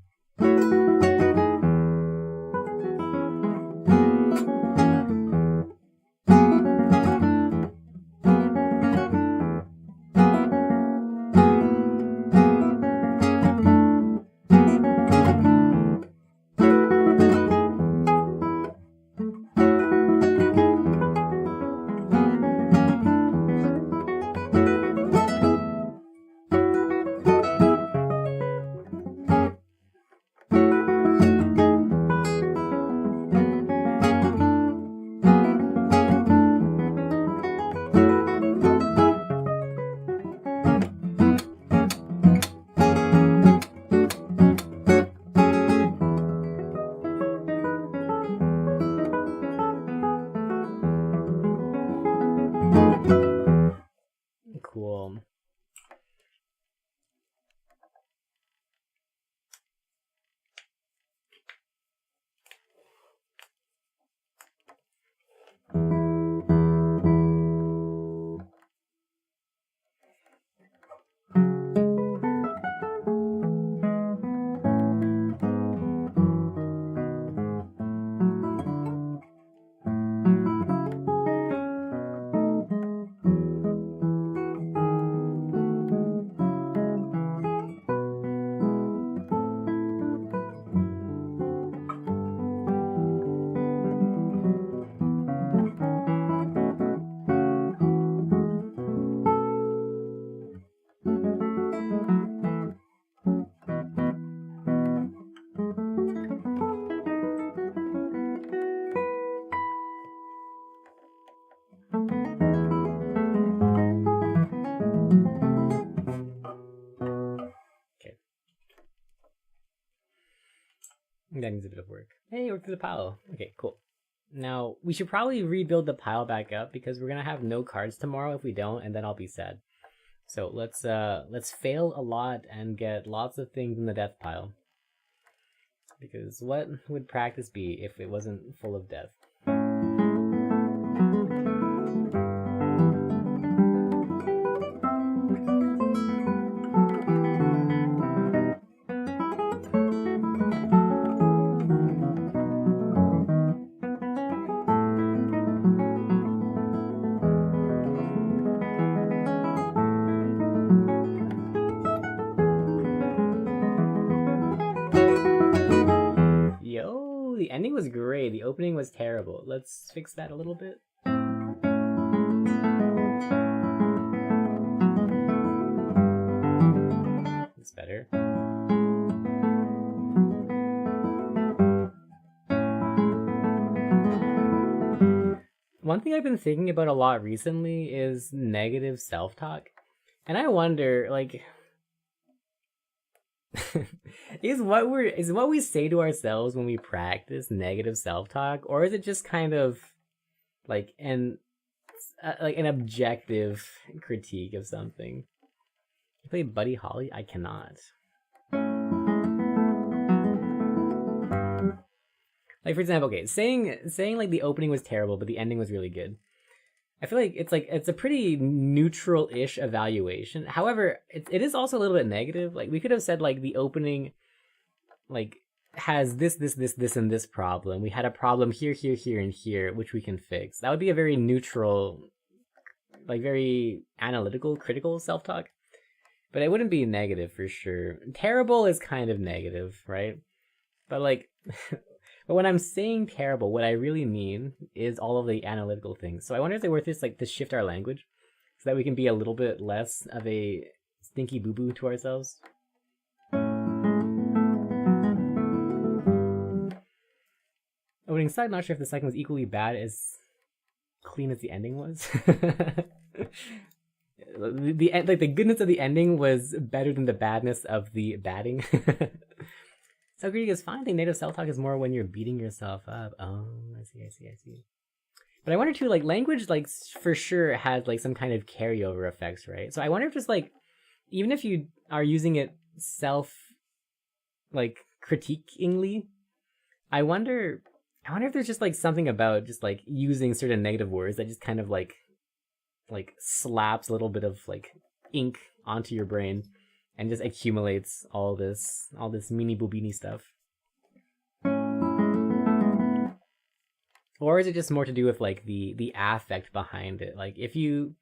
That needs a bit of work. Hey, work through the pile. Okay, cool. Now, we should probably rebuild the pile back up because we're gonna have no cards tomorrow if we don't, and then I'll be sad. So let's fail a lot and get lots of things in the death pile. Because what would practice be if it wasn't full of death? Yo, the ending was great. The opening was terrible. Let's fix that a little bit. It's better. One thing I've been thinking about a lot recently is negative self-talk. And I wonder, like, is what we say to ourselves when we practice negative self-talk, or is it just kind of like an objective critique of something? You play Buddy Holly? I cannot. Like, for example, okay, saying like the opening was terrible, but the ending was really good. I feel like it's a pretty neutral-ish evaluation. However, it is also a little bit negative. Like, we could have said like the opening, like, has this, and this problem. We had a problem here, and here, which we can fix. That would be a very neutral, like very analytical, critical self-talk. But it wouldn't be negative for sure. Terrible is kind of negative, right? But like, but when I'm saying terrible, what I really mean is all of the analytical things. So I wonder if it's worth this, like, to shift our language so that we can be a little bit less of a stinky boo-boo to ourselves. Opening sucked. Not sure if the second was equally bad as clean as the ending was. The goodness of the ending was better than the badness of the batting. So greedy is fine. I think native self talk is more when you're beating yourself up. Oh, I see. But I wonder too, like language, like for sure has like some kind of carryover effects, right? So I wonder if just like, even if you are using it self, like critiquingly, I wonder if there's just like something about just like using certain negative words that just kind of like slaps a little bit of like ink onto your brain and just accumulates all this meanie boobini stuff. Or is it just more to do with like the affect behind it? Like if you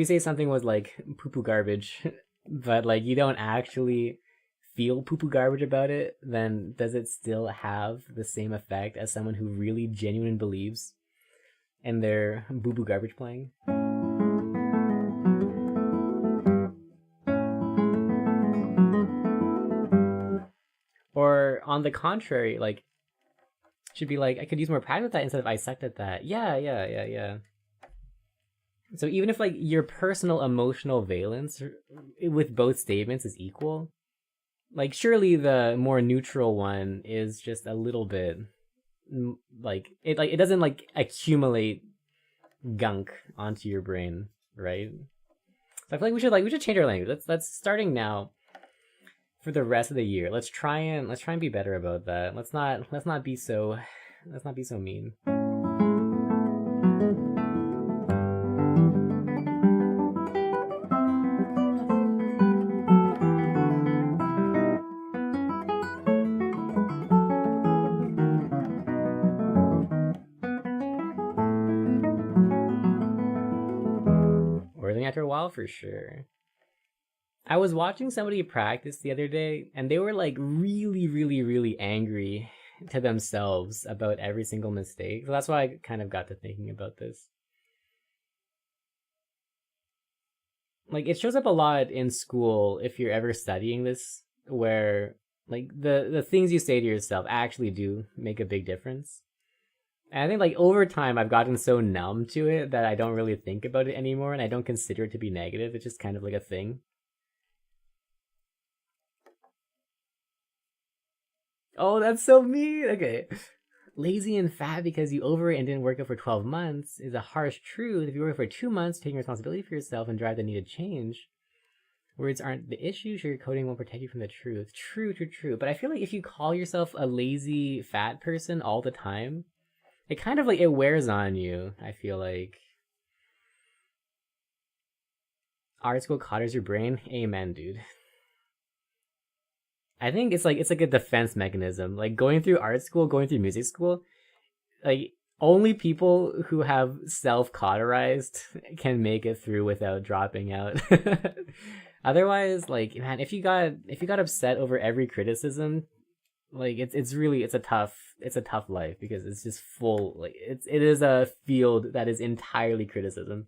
say something was like poo poo garbage, but like you don't actually feel poo poo garbage about it, then does it still have the same effect as someone who really genuinely believes in their boo boo garbage playing? Or on the contrary, like should be like, I could use more pride with that instead of I sucked at that. Yeah. So even if like your personal emotional valence with both statements is equal, like surely the more neutral one is just a little bit like it doesn't like accumulate gunk onto your brain, right? So I feel like we should change our language. Let's starting now for the rest of the year. Let's try and be better about that. Let's not be so mean. Worthing after a while for sure. I was watching somebody practice the other day, and they were like really angry to themselves about every single mistake. So that's why I kind of got to thinking about this. Like it shows up a lot in school if you're ever studying this, where like the things you say to yourself actually do make a big difference. And I think like over time I've gotten so numb to it that I don't really think about it anymore, and I don't consider it to be negative. It's just kind of like a thing. Oh, that's so mean. Okay. Lazy and fat because you overate and didn't work out for 12 months is a harsh truth. If you work for 2 months, taking responsibility for yourself and drive the needed change, words aren't the issue. Sugarcoating won't protect you from the truth. True. But I feel like if you call yourself a lazy fat person all the time, it kind of like it wears on you. I feel like art school cotters your brain. Amen, dude. I think it's like a defense mechanism. Like going through art school, going through music school, like only people who have self-cauterized can make it through without dropping out. Otherwise, like man, if you got upset over every criticism, like it's a tough life because it's just full like it is a field that is entirely criticism.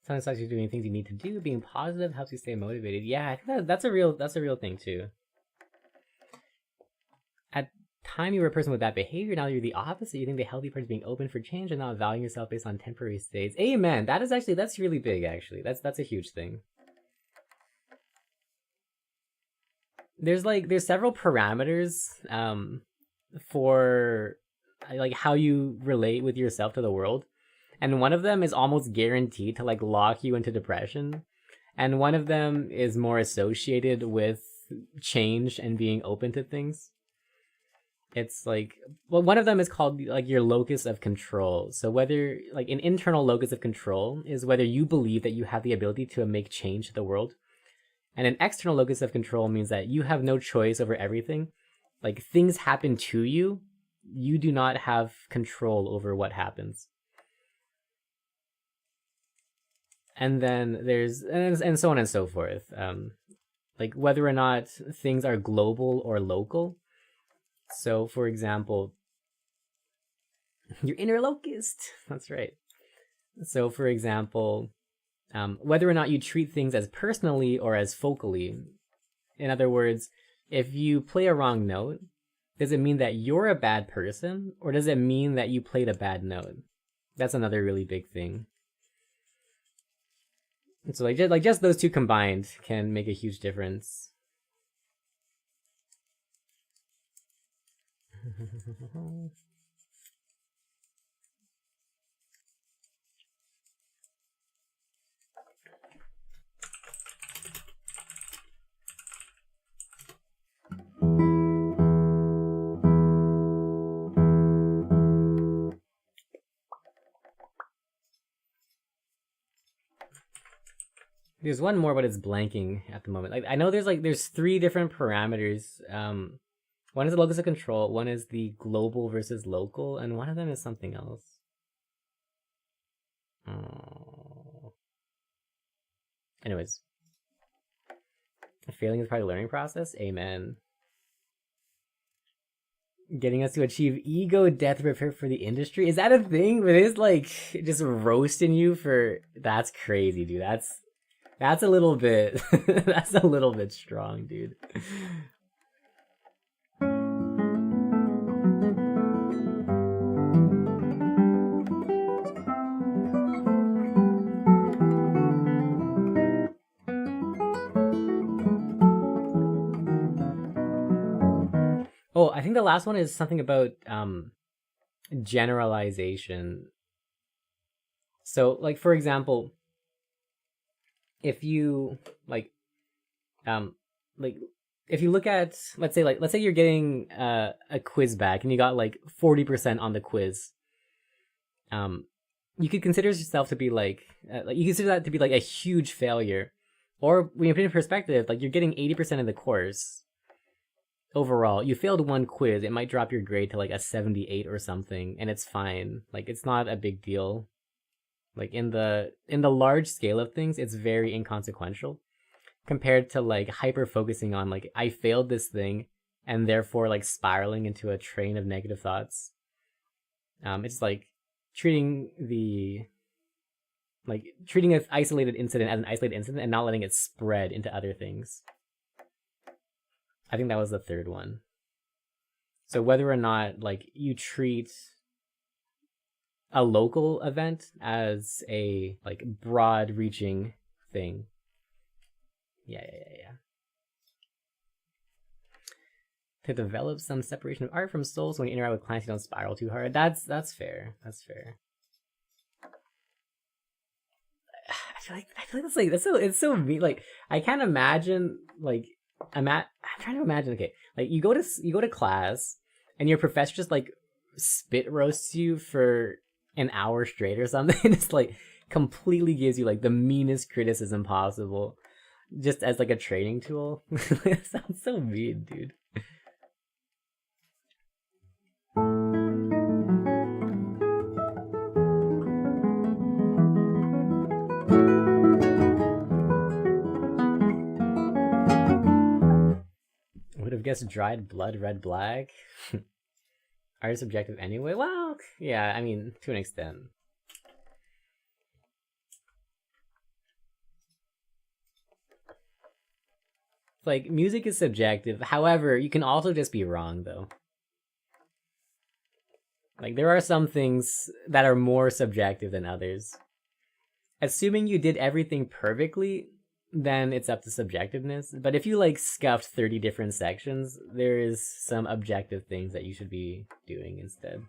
Sometimes it's actually doing things you need to do. Being positive helps you stay motivated. Yeah, I think that's a real thing too. At time you were a person with that behavior, now you're the opposite. You think the healthy part is being open for change and not valuing yourself based on temporary states. Amen. That's really big actually. That's a huge thing. There's several parameters for like how you relate with yourself to the world. And one of them is almost guaranteed to like lock you into depression. And one of them is more associated with change and being open to things. It's like, well, one of them is called like your locus of control. So whether like an internal locus of control is whether you believe that you have the ability to make change to the world. And an external locus of control means that you have no choice over everything. Like, things happen to you. You do not have control over what happens. And then there's, and so on and so forth. Like, whether or not things are global or local. So, for example, your inner locust. That's right. So, for example, whether or not you treat things as personally or as focally. In other words, if you play a wrong note, does it mean that you're a bad person, or does it mean that you played a bad note? That's another really big thing. So like just those two combined can make a huge difference. There's one more, but it's blanking at the moment. Like, I know there's 3 different parameters. One is the locus of control, one is the global versus local, and one of them is something else. Oh. Anyways. Failing is part of the learning process? Amen. Getting us to achieve ego death to prepare for the industry? Is that a thing? But it's like just roasting you for... That's crazy, dude. That's a little bit... that's a little bit strong, dude. Oh, I think the last one is something about generalization. So, like, for example, if you if you look at, let's say you're getting a quiz back and you got like 40% on the quiz, you could consider yourself to be like you consider that to be like a huge failure, or when you put it in perspective, like you're getting 80% of the course. Overall, you failed one quiz, it might drop your grade to like a 78 or something, and it's fine. Like, it's not a big deal. Like, in the large scale of things, it's very inconsequential compared to like hyper focusing on like, I failed this thing and therefore like spiraling into a train of negative thoughts. It's like treating an isolated incident as an isolated incident and not letting it spread into other things. I think that was the third one. So whether or not like you treat a local event as a like broad reaching thing. Yeah. To develop some separation of art from soul, so when you interact with clients you don't spiral too hard. That's fair. That's fair. I feel like it's so mean. Like, I can't imagine like I'm trying to imagine, okay, like you go to class and your professor just like spit roasts you for an hour straight or something. It's like completely gives you like the meanest criticism possible just as like a training tool. It sounds so mean, dude. Would have guessed dried blood, red, black. Art is subjective anyway. Well, yeah, I mean, to an extent. Like, music is subjective. However, you can also just be wrong, though. Like, there are some things that are more subjective than others. Assuming you did everything perfectly, then it's up to subjectiveness. But if you like scuffed 30 different sections, there is some objective things that you should be doing instead.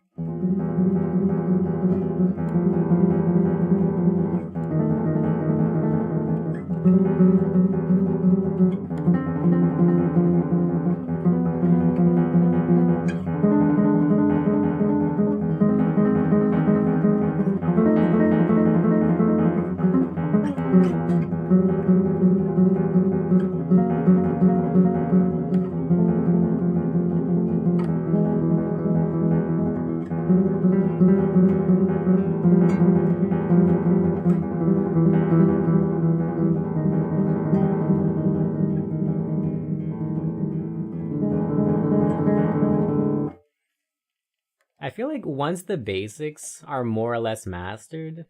I feel like once the basics are more or less mastered,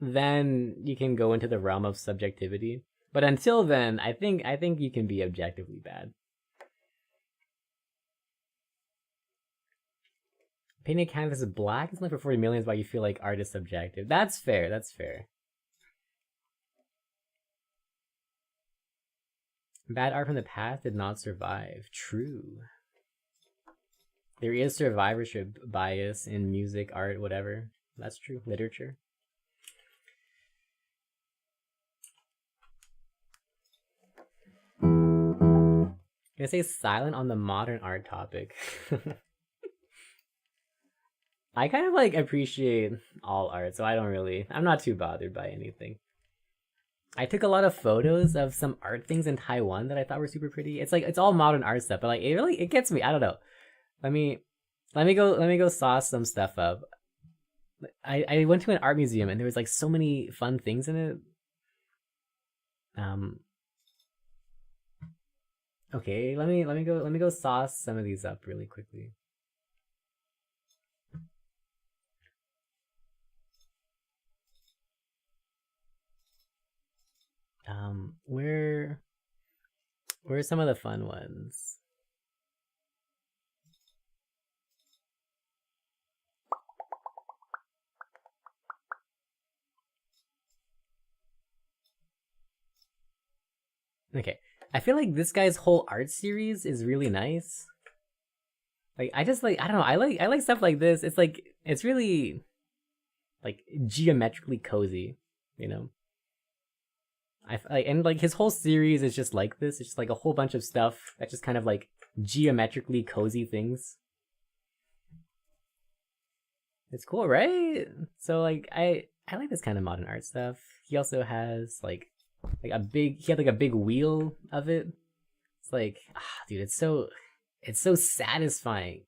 then you can go into the realm of subjectivity. But until then, I think you can be objectively bad. Painting a canvas black is only for 40 millions, but you feel like art is subjective. That's fair. That's fair. Bad art from the past did not survive. True. There is survivorship bias in music, art, whatever. That's true. Literature. I'm gonna say silent on the modern art topic. I kind of like appreciate all art, so I'm not too bothered by anything. I took a lot of photos of some art things in Taiwan that I thought were super pretty. It's like it's all modern art stuff, but like it gets me. I don't know. Let me let me go sauce some stuff up. I went to an art museum and there was like so many fun things in it. Um okay, let me go sauce some of these up really quickly. Where are some of the fun ones? Okay. I feel like this guy's whole art series is really nice. Like I just like I don't know, I like stuff like this. It's like it's really like geometrically cozy, you know? And like his whole series is just like this. It's just like a whole bunch of stuff that's just kind of like geometrically cozy things. It's cool, right? So like I like this kind of modern art stuff. He also has he had like a big wheel of it. It's like dude, it's so satisfying.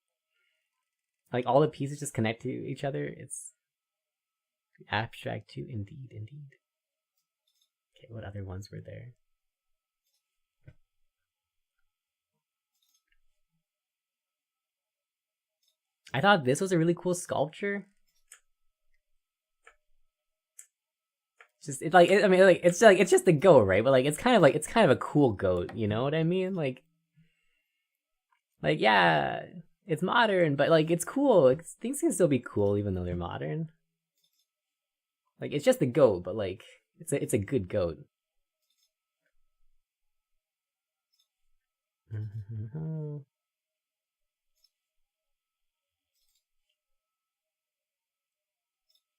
Like all the pieces just connect to each other. It's abstract too, indeed. Okay, what other ones were there? I thought this was a really cool sculpture. I mean, like it's just a goat, right? But like it's kind of a cool goat. You know what I mean? Like yeah, it's modern, but like it's cool. Things can still be cool even though they're modern. Like it's just a goat, but like it's a good goat.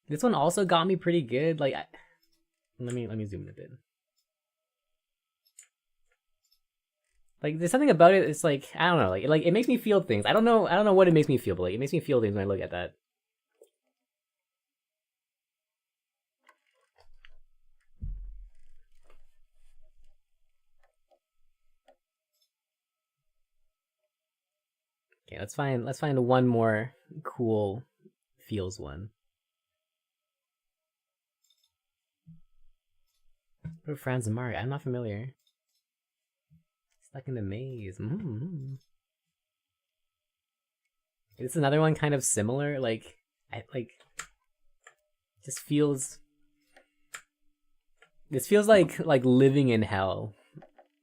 This one also got me pretty good. Let me zoom in a bit. Like there's something about it. It's like I don't know. Like it makes me feel things. I don't know what it makes me feel, but like it makes me feel things when I look at that. Okay, let's find one more cool feels one. What Franz and Mario? I'm not familiar. Stuck in the maze. This is another one kind of similar. Like I like just feels. This feels like living in hell.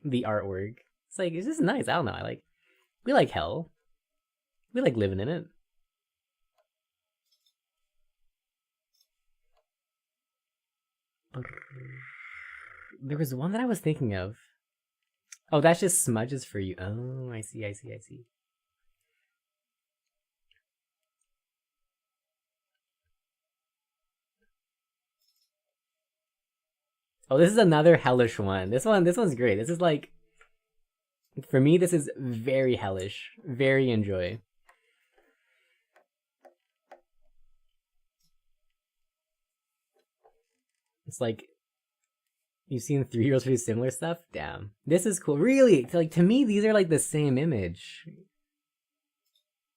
The artwork. It's just nice. I don't know. We like hell. We like living in it. There was one that I was thinking of. Oh, that's just smudges for you. Oh, I see. Oh, this is another hellish one. This one's great. This is like, for me, this is very hellish. Very enjoy. It's like, you've seen 3 year olds do similar stuff? Damn. This is cool. Really? Like, to me, these are like the same image.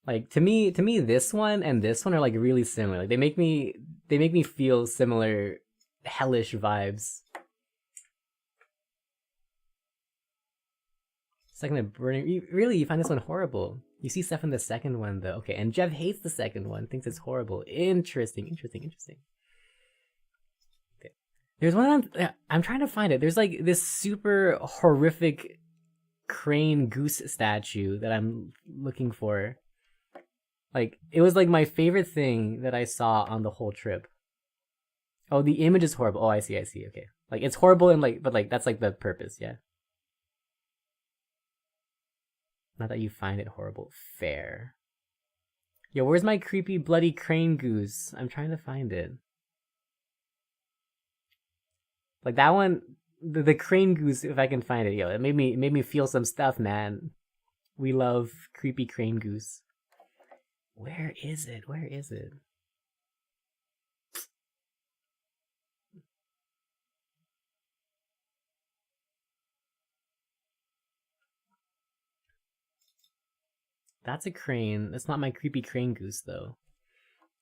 Like to me, this one and this one are like really similar. Like they make me feel similar hellish vibes. Second of burning. Really, you find this one horrible. You see stuff in the second one though. Okay, and Jeff hates the second one, thinks it's horrible. Interesting. Okay. There's one I'm trying to find it. There's like this super horrific crane goose statue that I'm looking for. Like, it was like my favorite thing that I saw on the whole trip. Oh, the image is horrible. Oh, I see, okay. Like, it's horrible and like, but like, that's like the purpose, yeah. Not that you find it horrible. Fair. Yo, where's my creepy bloody crane goose? I'm trying to find it. Like that one, the crane goose, if I can find it, yo, it made me feel some stuff, man. We love creepy crane goose. Where is it? That's a crane. That's not my creepy crane goose, though.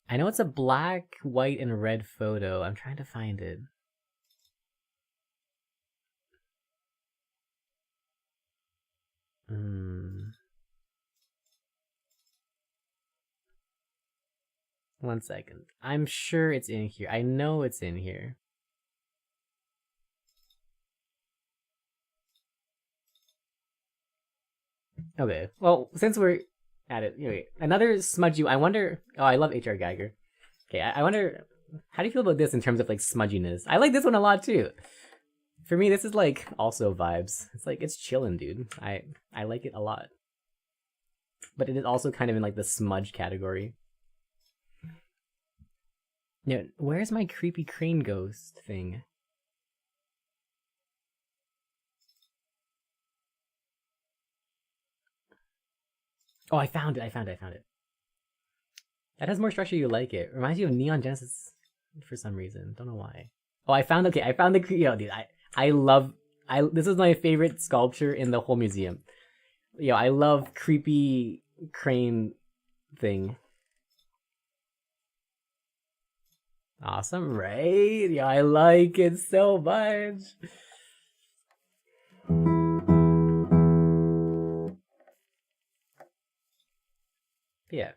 I know it's a black, white, and red photo. I'm trying to find it. One second. I'm sure it's in here. I know it's in here. Okay. Well, since we're at it, anyway, another smudgy. I wonder. Oh, I love H.R. Geiger. Okay, I wonder. How do you feel about this in terms of like smudginess? I like this one a lot too. For me, this is like also vibes. It's like it's chilling, dude. I like it a lot. But it is also kind of in like the smudge category. Yeah, where's my creepy crane ghost thing? Oh, I found it. That has more structure. You like it. Reminds you of Neon Genesis for some reason. Don't know why. Oh, I found the yo, dude. I love. This is my favorite sculpture in the whole museum. Yo, I love creepy crane thing. Awesome, right? Yeah, I like it so much. Yeah.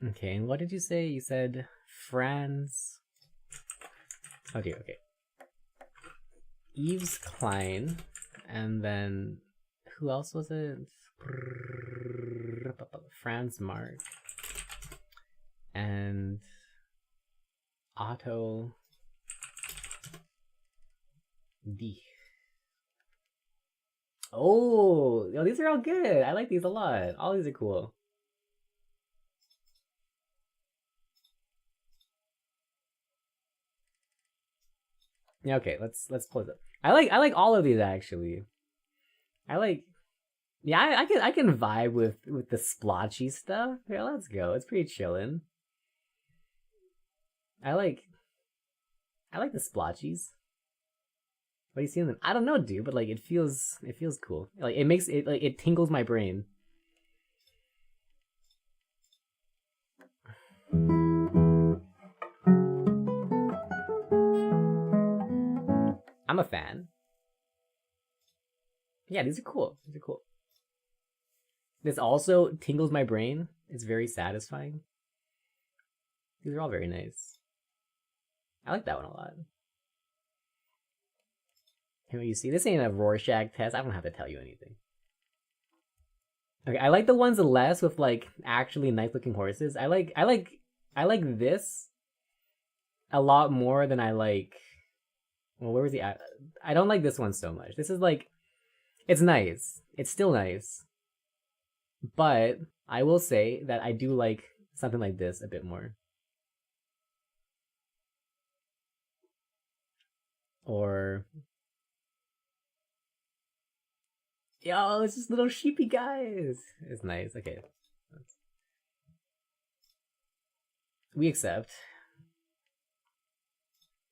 Okay, and what did you say? You said Franz. Oh dear, okay. Yves Klein, and then who else was it? Franz Marc and Otto D. Oh, yo, these are all good. I like these a lot. All these are cool. Yeah, okay, let's pull it up. I like all of these actually. I like yeah, I can vibe with the splotchy stuff. Yeah, let's go. It's pretty chillin'. I like the splotchies. What do you see in them? I don't know, dude, but like it feels cool. Like it makes it like it tingles my brain. I'm a fan. Yeah, these are cool. This also tingles my brain. It's very satisfying. These are all very nice. I like that one a lot. Hey, you see, this ain't a Rorschach test. I don't have to tell you anything. Okay, I like the ones less with like actually nice looking horses. I like this a lot more than I like. Well, where was the? I don't like this one so much. This is like, it's nice. It's still nice, but I will say that I do like something like this a bit more. Or yo, it's just little sheepy guys. It's nice. Okay, we accept.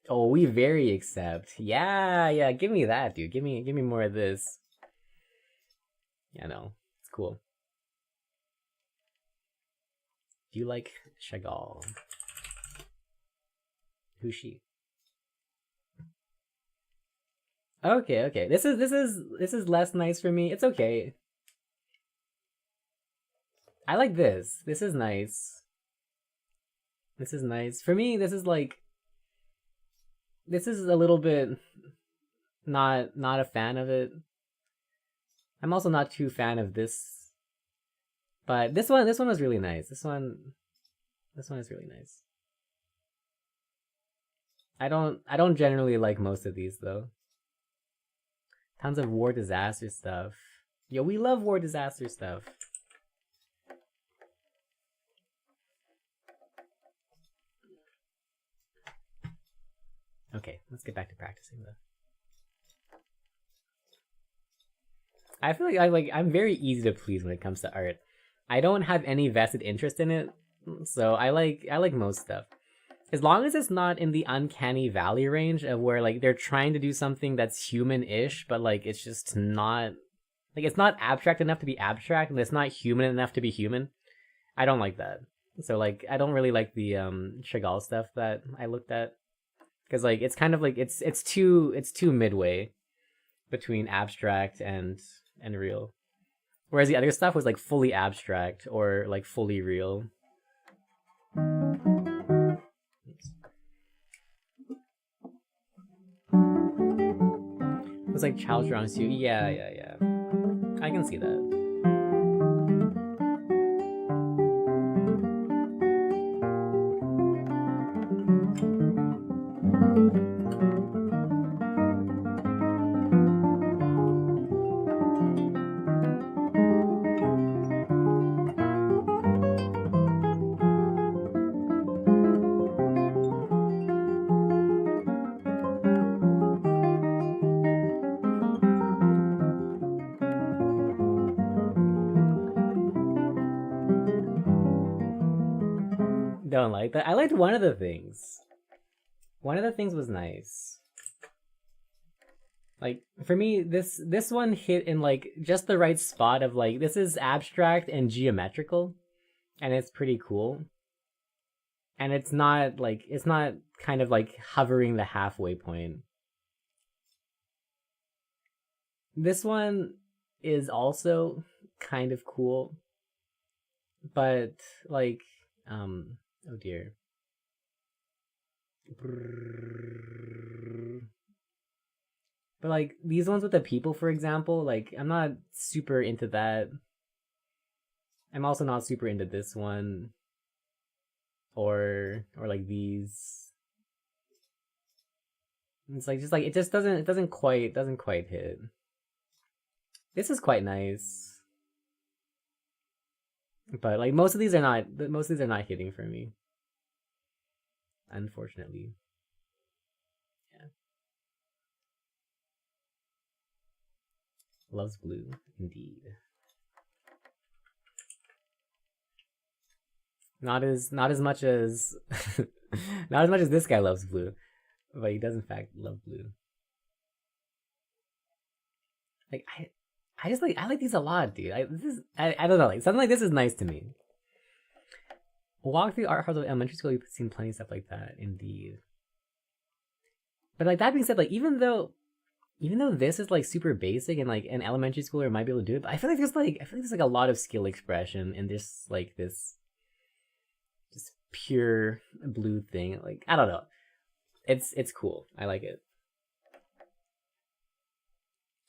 Oh, we very accept. Yeah, give me that, dude. Give me more of this. Yeah, no, cool. Do you like Chagall? Who's she? Okay, okay. This is less nice for me. It's okay. I like this. This is nice. This is nice. For me, this is like, this is a little bit not a fan of it. I'm also not too fan of this. But this one was really nice. This one is really nice. I don't generally like most of these though. Tons of war disaster stuff. Yo, we love war disaster stuff. Okay, let's get back to practicing though. I feel like I'm very easy to please when it comes to art. I don't have any vested interest in it, so I like most stuff. As long as it's not in the uncanny valley range of where like they're trying to do something that's human-ish, but like it's just not, like it's not abstract enough to be abstract and it's not human enough to be human. I don't like that. So like I don't really like the Chagall stuff that I looked at, because like it's kind of like it's too midway between abstract and real. Whereas the other stuff was like fully abstract or like fully real. It was like Chao Zhuangxiu. Yeah. I can see that. Don't like that. I liked one of the things. One of the things was nice. Like for me, this one hit in like just the right spot of like this is abstract and geometrical, and it's pretty cool. And it's not kind of like hovering the halfway point. This one is also kind of cool, but like oh dear. But like these ones with the people, for example, like I'm not super into that. I'm also not super into this one. Or like these. It's like just like it doesn't quite hit. This is quite nice. But like most of these are not hitting for me. Unfortunately. Yeah. Loves blue, indeed. Not as much as not as much as this guy loves blue. But he does in fact love blue. Like I like these a lot, dude. I don't know, like something like this is nice to me. Walk through art halls of elementary school, you've seen plenty of stuff like that, indeed. But like that being said, like even though this is like super basic and like an elementary schooler might be able to do it, but I feel like there's a lot of skill expression in this just pure blue thing. Like I don't know. It's cool. I like it.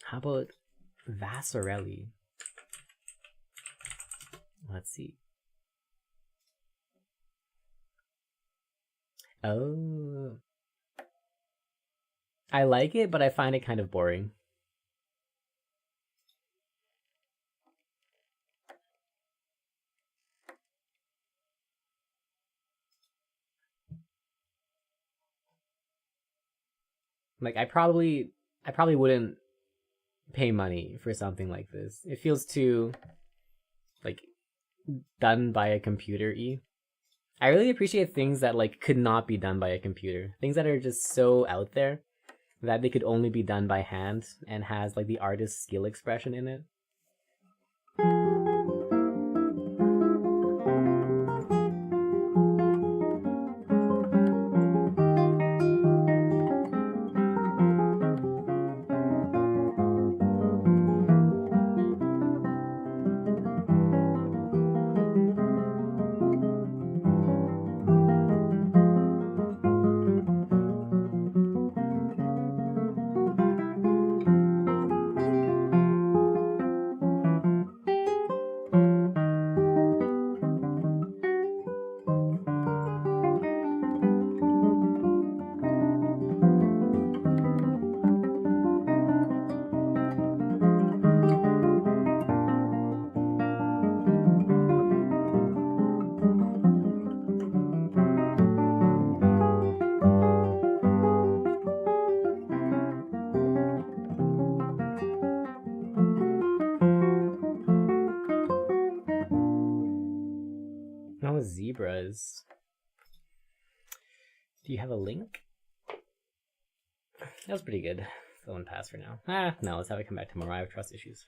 How about Vasarely? Let's see. Oh. I like it, but I find it kind of boring. Like I probably wouldn't pay money for something like this. It feels too like done by a computer-y. I really appreciate things that like could not be done by a computer. Things that are just so out there that they could only be done by hand and has like the artist's skill expression in it. Oh, zebras. Do you have a link? That was pretty good. Go and pass for now. No, let's have it come back tomorrow. I have trust issues.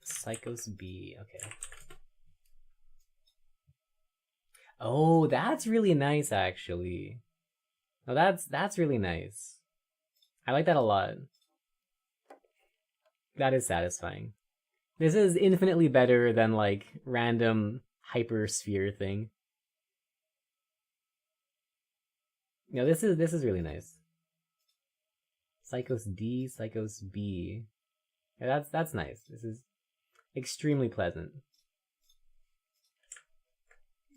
Psychos B, okay. Oh, that's really nice, actually. No, that's really nice. I like that a lot. That is satisfying. This is infinitely better than, like, random hypersphere thing. No, this is really nice. Psychos D, Psychos B. Yeah, that's nice. This is extremely pleasant.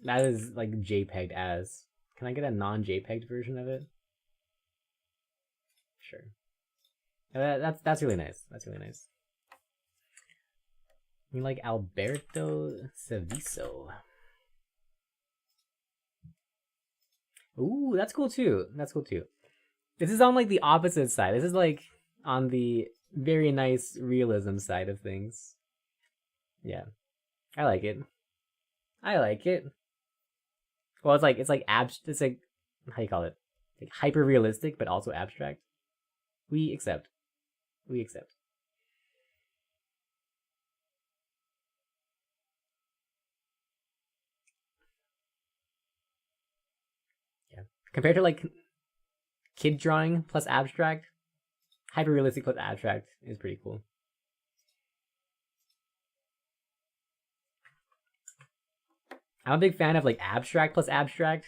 That is like JPEG'd as. Can I get a non-JPEG'd version of it? Sure. That's really nice. That's really nice. I mean, like Alberto Saviso. Ooh, that's cool too. That's cool too. This is on like the opposite side. This is like on the very nice realism side of things. Yeah, I like it. I like it. Well, it's like it's like how do you call it? Like hyper realistic, but also abstract. We accept. We accept. Yeah. Compared to like kid drawing plus abstract, hyper realistic plus abstract is pretty cool. I'm a big fan of like abstract plus abstract.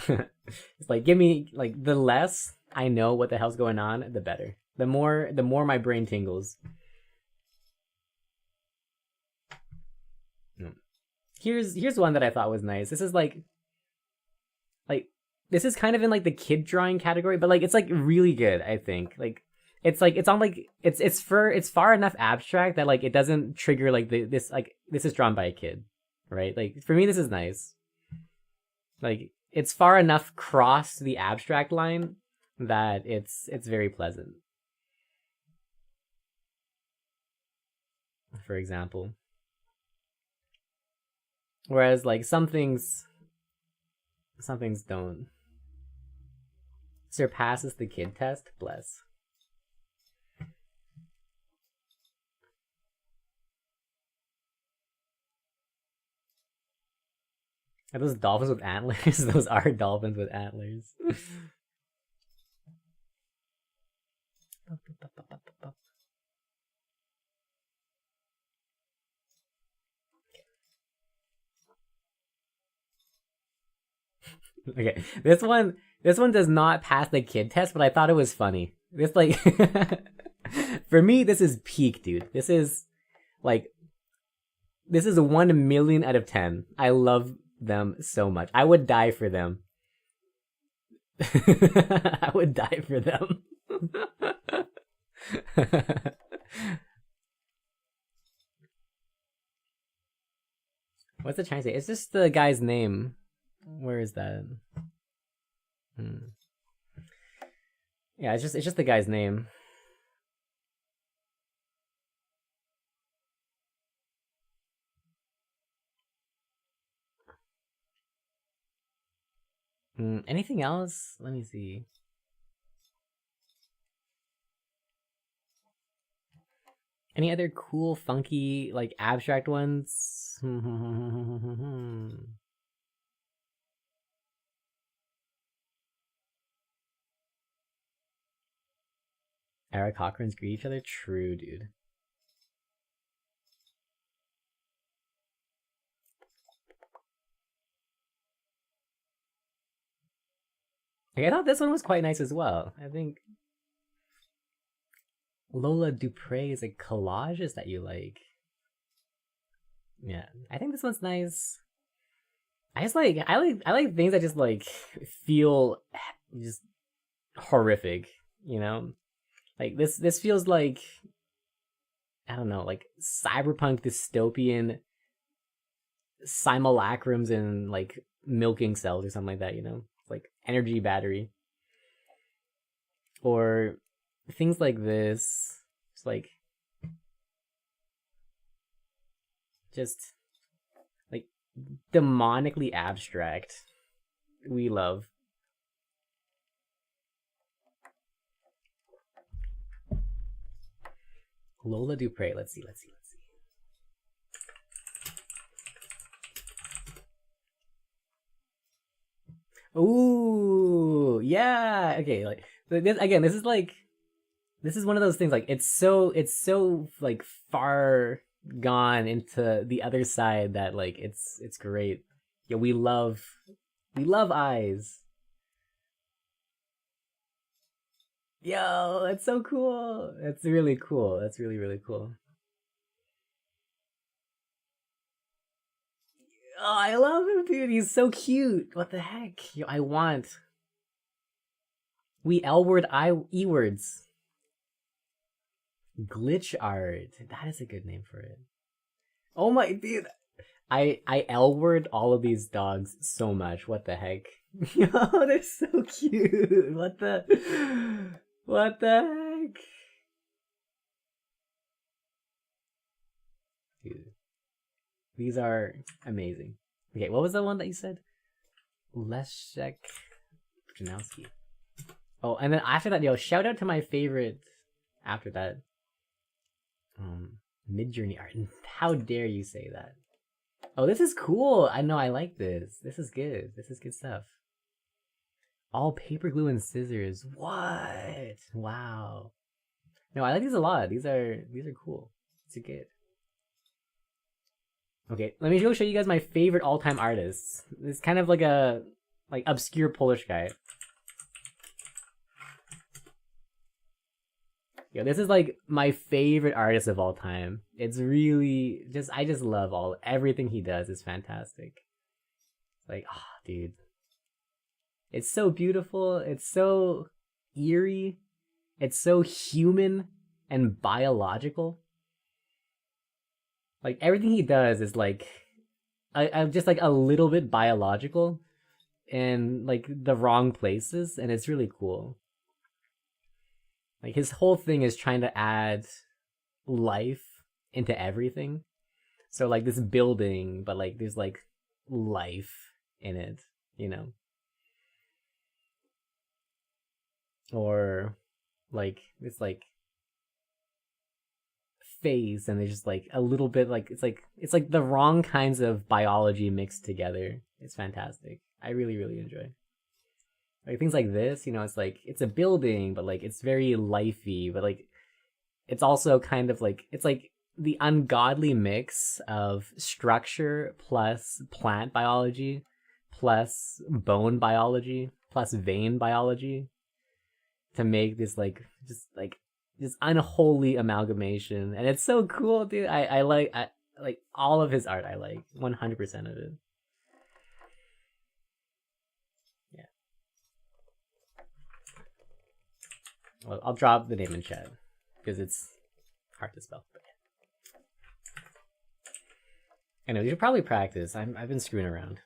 It's like give me like the less I know what the hell's going on, the better. The more my brain tingles. Here's one that I thought was nice. This is like this is kind of in like the kid drawing category, but like it's like really good, I think. Like it's on like it's far enough abstract that like it doesn't trigger like this is drawn by a kid. Right? Like for me this is nice. Like it's far enough cross the abstract line that it's very pleasant. For example. Whereas like some things don't. Surpasses the kid test, bless. Are those dolphins with antlers? Those are dolphins with antlers. Okay, this one does not pass the kid test, but I thought it was funny. This like for me, this is peak, dude. This is a 1 million out of 10. I love them so much. I would die for them. I would die for them. What's it trying to say? It's just the guy's name. Where is that? Yeah, it's just the guy's name. Anything else? Let me see. Any other cool, funky, like abstract ones? Eric Cochran's greet each other? True, dude. Like, I thought this one was quite nice as well. I think Lola Dupre is a collage that you like. Yeah, I think this one's nice. I like things that just like feel just horrific, you know? Like this feels like, I don't know, like cyberpunk dystopian simulacrums and like milking cells or something like that, you know? It's like energy battery. Or things like this. It's like just like demonically abstract. We love. Lola Dupre. Let's see. Ooh, yeah. Okay, like this again. This is one of those things. Like it's so like far gone into the other side that like it's great. Yeah, we love eyes. Yo, that's so cool. That's really cool. That's really cool. Oh, I love him, dude. He's so cute. What the heck? Yo, I want. We L word I E words. Glitch art. That is a good name for it. Oh my dude. I L word all of these dogs so much. What the heck? Yo, they're so cute. What the heck? Dude. These are amazing. Okay, what was the one that you said? Leszek Janowski. Oh, and then after that, yo, shout out to my favorite after that. Midjourney art. How dare you say that? Oh, this is cool. I know I like this. This is good. This is good stuff. All paper glue and scissors. What? Wow. No, I like these a lot. These are cool. These are good. Okay, let me go show you guys my favorite all-time artists. It's kind of like a obscure Polish guy. Yeah, this is like my favorite artist of all time. It's really just I just love everything he does is fantastic. Like, oh, dude. It's so beautiful, it's so eerie, it's so human and biological. Like everything he does is like just like a little bit biological in like the wrong places, and it's really cool. Like his whole thing is trying to add life into everything. So like this building, but like there's like life in it, you know? Or like it's like phase and there's just like a little bit like it's like the wrong kinds of biology mixed together. It's fantastic. I really enjoy. Like things like this, you know, it's like it's a building, but like it's very lifey, but like it's also kind of like it's like the ungodly mix of structure plus plant biology plus bone biology plus vein biology to make this like just like this unholy amalgamation, and it's so cool, dude. I like all of his art. I like 100% of it. Yeah. Well, I'll drop the name in chat because it's hard to spell. But yeah. I know you should probably practice. I've been screwing around.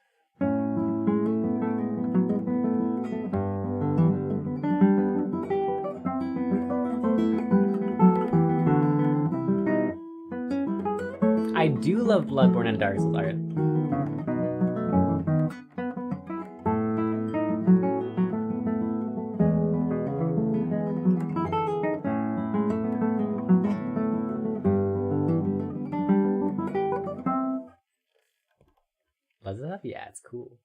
I do love Bloodborne and Dark Souls art. Love that? Yeah, it's cool.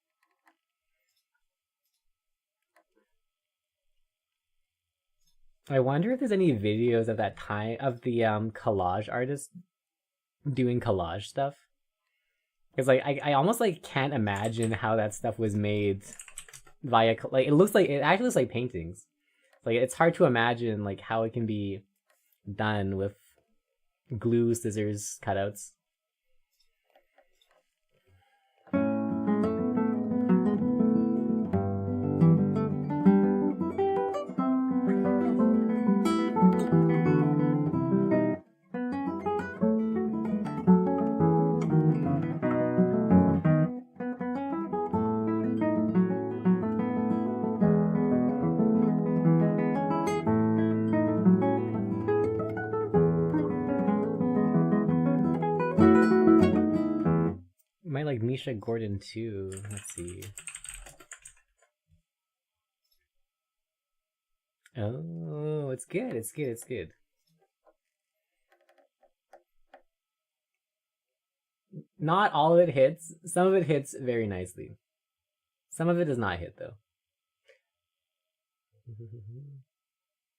I wonder if there's any videos of that time of the collage artist doing collage stuff. Because like I almost like can't imagine how that stuff was made via like it actually looks like paintings. Like it's hard to imagine like how it can be done with glue, scissors, cutouts. You might like Misha Gordon too. Let's see. Oh, it's good. It's good. It's good. Not all of it hits. Some of it hits very nicely. Some of it does not hit though.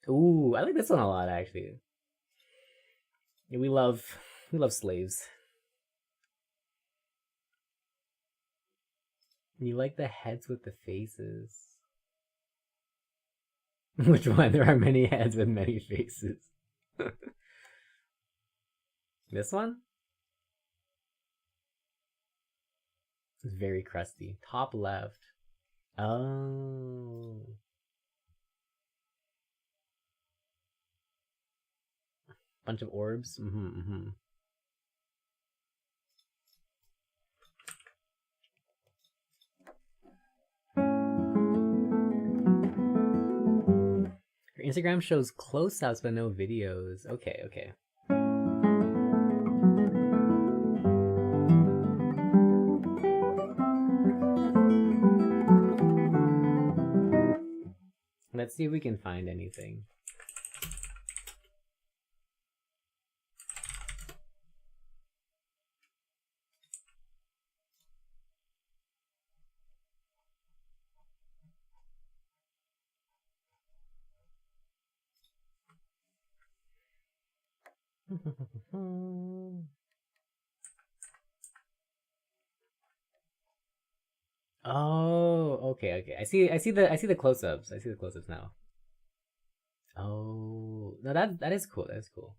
Ooh, I like this one a lot actually. We love slaves. You like the heads with the faces. Which one? There are many heads with many faces. This one? It's very crusty. Top left. Oh. Bunch of orbs. Her Instagram shows close-ups but no videos. Okay, okay. Let's see if we can find anything. Oh, okay, okay. I see the close-ups. I see the close-ups now. Oh, no, that is cool. That is cool.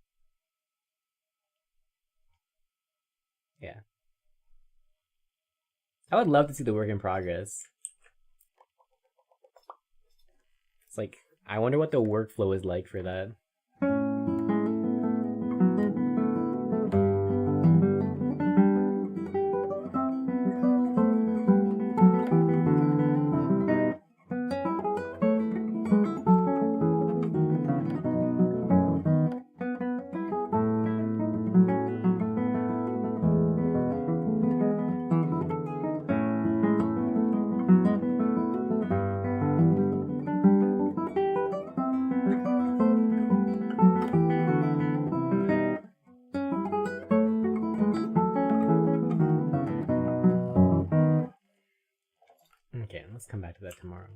Yeah. I would love to see the work in progress. It's like, I wonder what the workflow is like for that. Okay, let's come back to that tomorrow.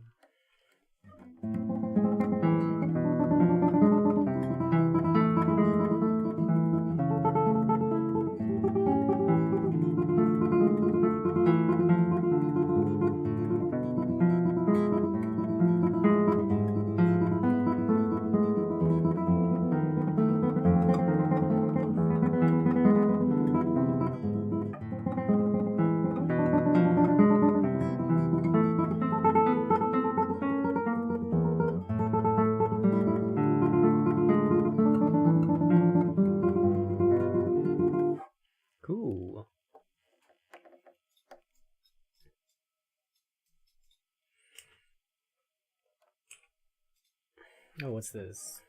Cool. Oh, what's this?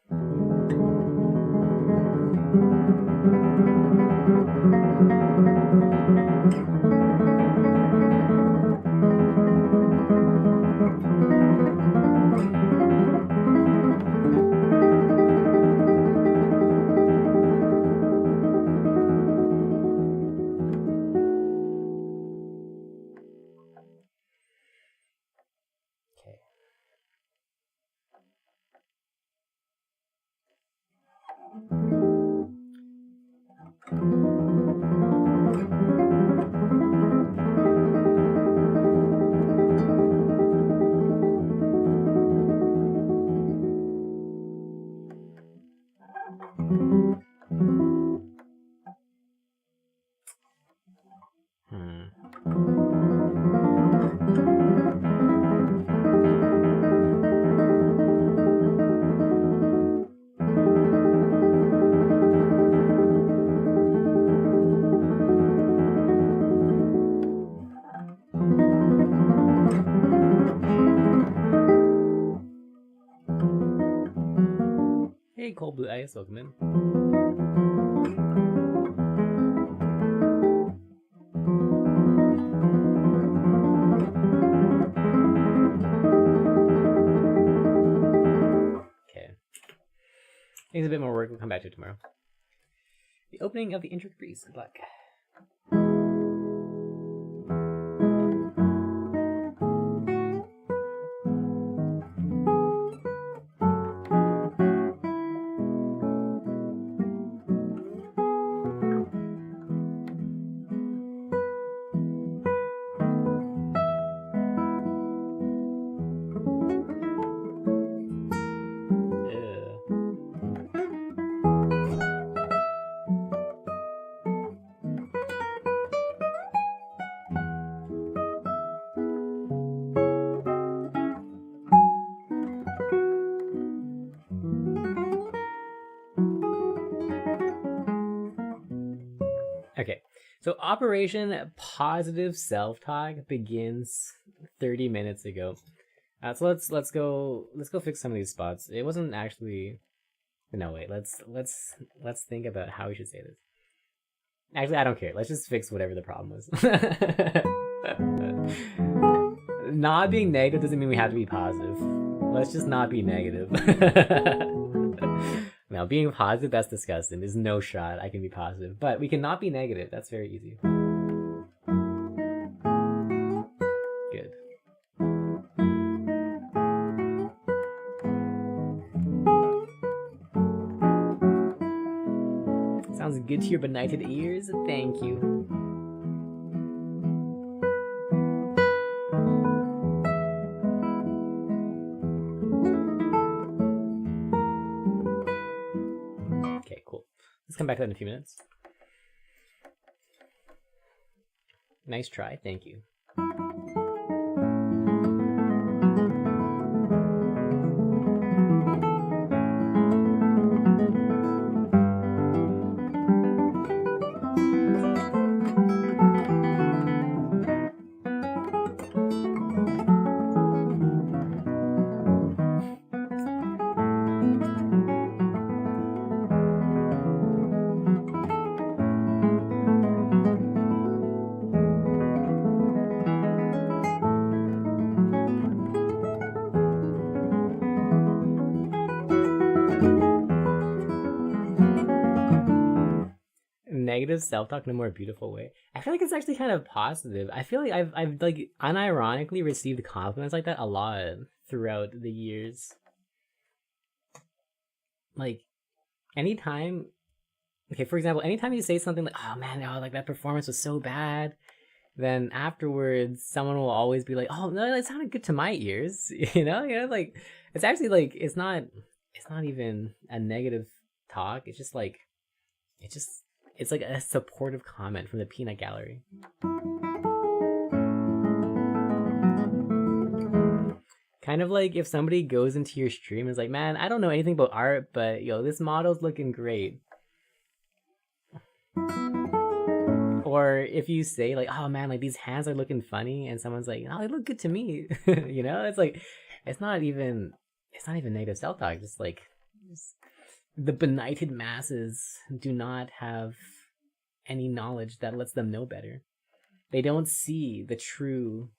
Hey, Cold Blue Ice, welcome in. bit more work. We'll come back to it tomorrow. The opening of the intro Caprice. Good luck. Okay, so Operation Positive Self-Talk begins 30 minutes ago. So let's go fix some of these spots. It wasn't actually. No, wait. Let's think about how we should say this. Actually, I don't care. Let's just fix whatever the problem was. Not being negative doesn't mean we have to be positive. Let's just not be negative. Now, being positive, that's disgusting. There's no shot I can be positive. But we cannot be negative. That's very easy. Good. Sounds good to your benighted ears. Thank you. Okay, cool. Let's come back to that in a few minutes. Nice try. Thank you. Negative self-talk in a more beautiful way. I feel like it's actually kind of positive. I feel like I've like unironically received compliments like that a lot throughout the years. Like anytime, okay, for example, anytime you say something like, "Oh man, oh, like that performance was so bad," then afterwards someone will always be like, "Oh no, it sounded good to my ears," you know, like it's actually like it's not even a negative talk. It's just like it's like a supportive comment from the peanut gallery. Kind of like if somebody goes into your stream and is like, man, I don't know anything about art, but yo, this model's looking great. Or if you say like, oh man, like these hands are looking funny, and someone's like, oh, they look good to me. You know, it's like, it's not even negative self-talk. Just like, the benighted masses do not have any knowledge that lets them know better. They don't see the true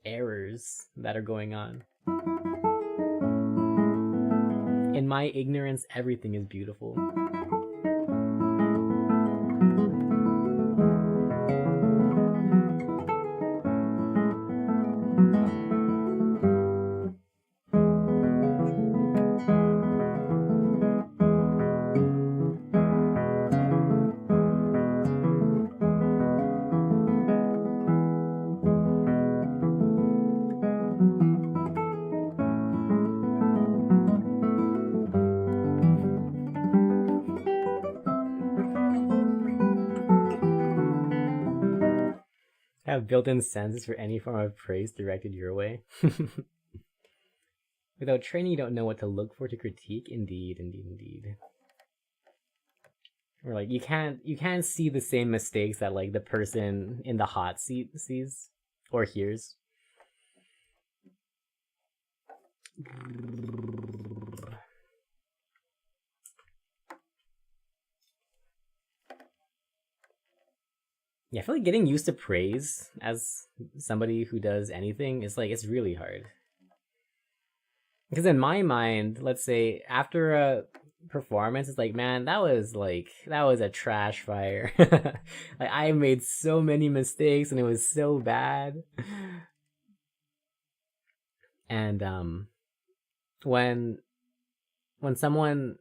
errors that are going on. In my ignorance, everything is beautiful. Have built-in senses for any form of praise directed your way. Without training, you don't know what to look for to critique. Indeed. Or like you can't see the same mistakes that like the person in the hot seat sees or hears. Yeah, I feel like getting used to praise as somebody who does anything is like, it's really hard. Because in my mind, let's say after performance, it's like, man, that was a trash fire. Like I made so many mistakes and it was so bad. And when someone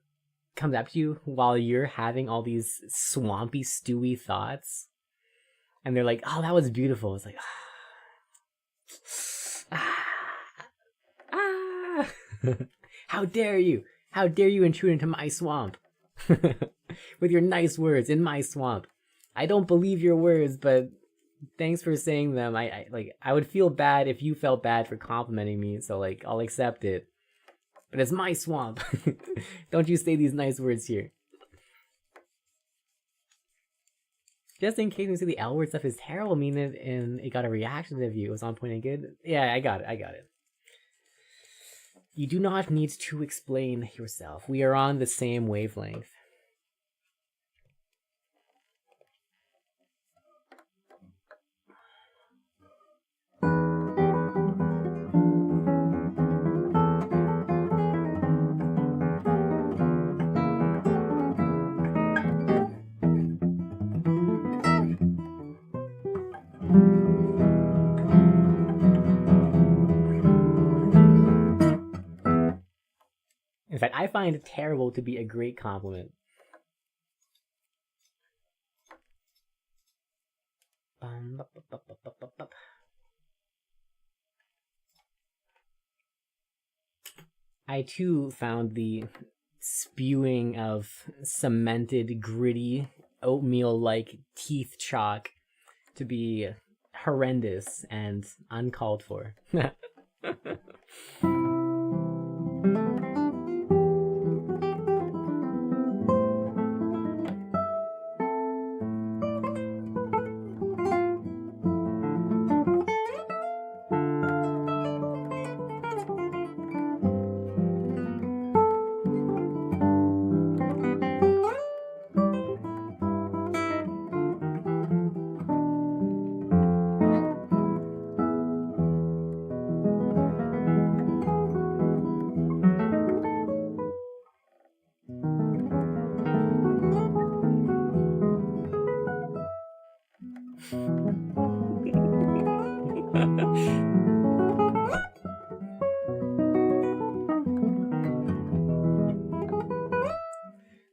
comes up to you while you're having all these swampy, stewy thoughts, and they're like, "Oh, that was beautiful," it's like, ah, ah. How dare you? How dare you intrude into my swamp with your nice words in my swamp? I don't believe your words, but thanks for saying them. I would feel bad if you felt bad for complimenting me, so like I'll accept it. But it's my swamp. Don't you say these nice words here. Just in case you say the L word stuff is terrible, mean it and it got a reaction of you. It was on point and good. Yeah, I got it. You do not need to explain yourself. We are on the same wavelength. In fact, I find terrible to be a great compliment. I too found the spewing of cemented, gritty, oatmeal-like teeth chalk to be horrendous and uncalled for.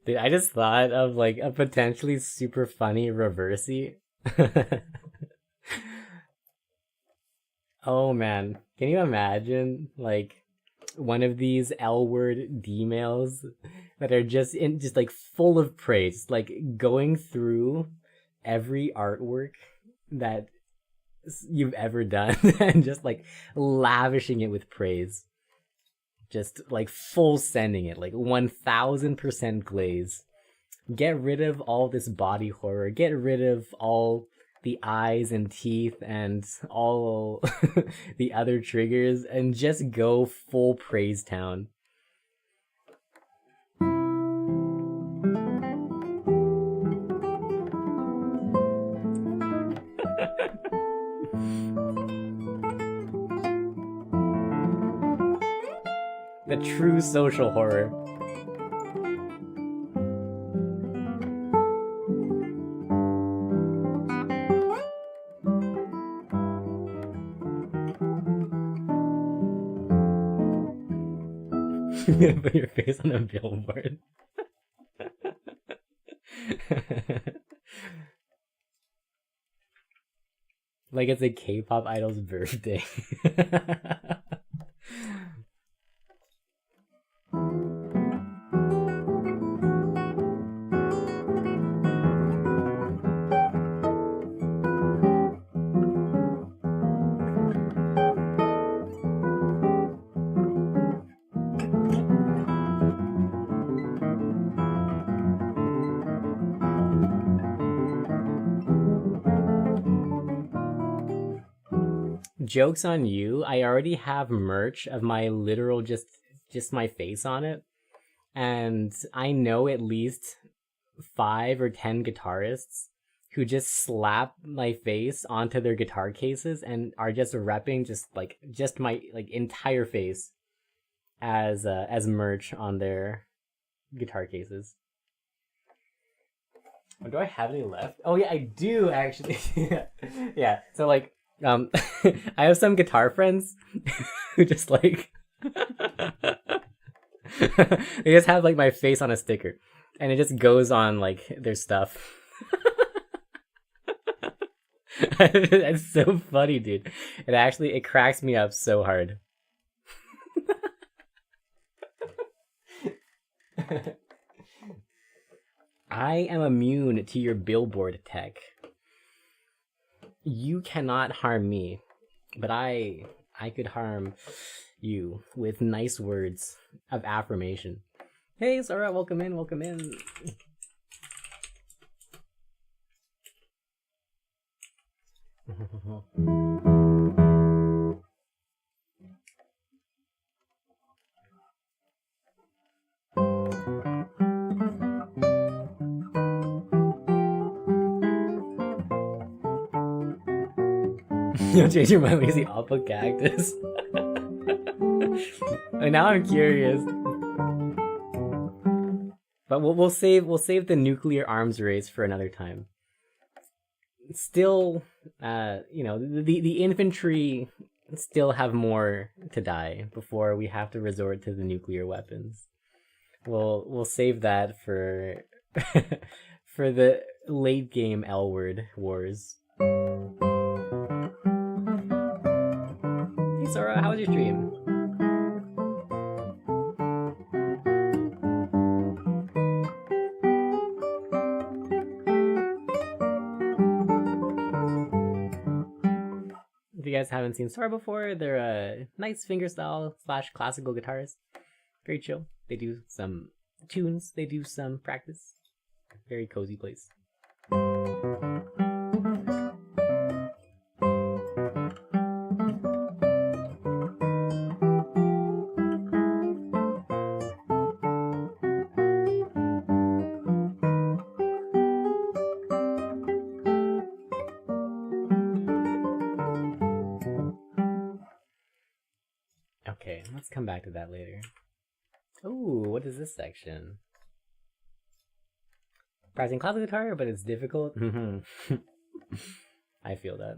Dude, I just thought of like a potentially super funny reversey. Oh man, can you imagine like one of these L word D-mails that are just like full of praise, like going through every artwork that you've ever done and just like lavishing it with praise. Just like full sending it, like 1000% glaze. Get rid of all this body horror. Get rid of all the eyes and teeth and all the other triggers and just go full praise town. The true social horror. Put your face on a billboard. Like it's a K-pop idol's birthday. Joke's on you, I already have merch of my literal just my face on it. And I know at least 5 or 10 guitarists who just slap my face onto their guitar cases and are just repping just my like entire face as merch on their guitar cases. Do I have any left? Oh yeah, I do actually. Yeah. So like, I have some guitar friends who just like they just have like my face on a sticker, and it just goes on like their stuff. That's so funny, dude. It cracks me up so hard. I am immune to your billboard tech. You cannot harm me, but I could harm you with nice words of affirmation. Hey, Sora, welcome in, welcome in. You'll change your mind because the Alpha Cactus. And now I'm curious. But we'll save the nuclear arms race for another time. Still, the infantry still have more to die before we have to resort to the nuclear weapons. We'll save that for for the late game L word wars. Hey Sora, how was your stream? If you guys haven't seen Sora before, they're a nice fingerstyle / classical guitarist. Very chill. They do some tunes, they do some practice. Very cozy place. Okay, let's come back to that later. Ooh, what is this section? Practicing classical guitar, but it's difficult. I feel that.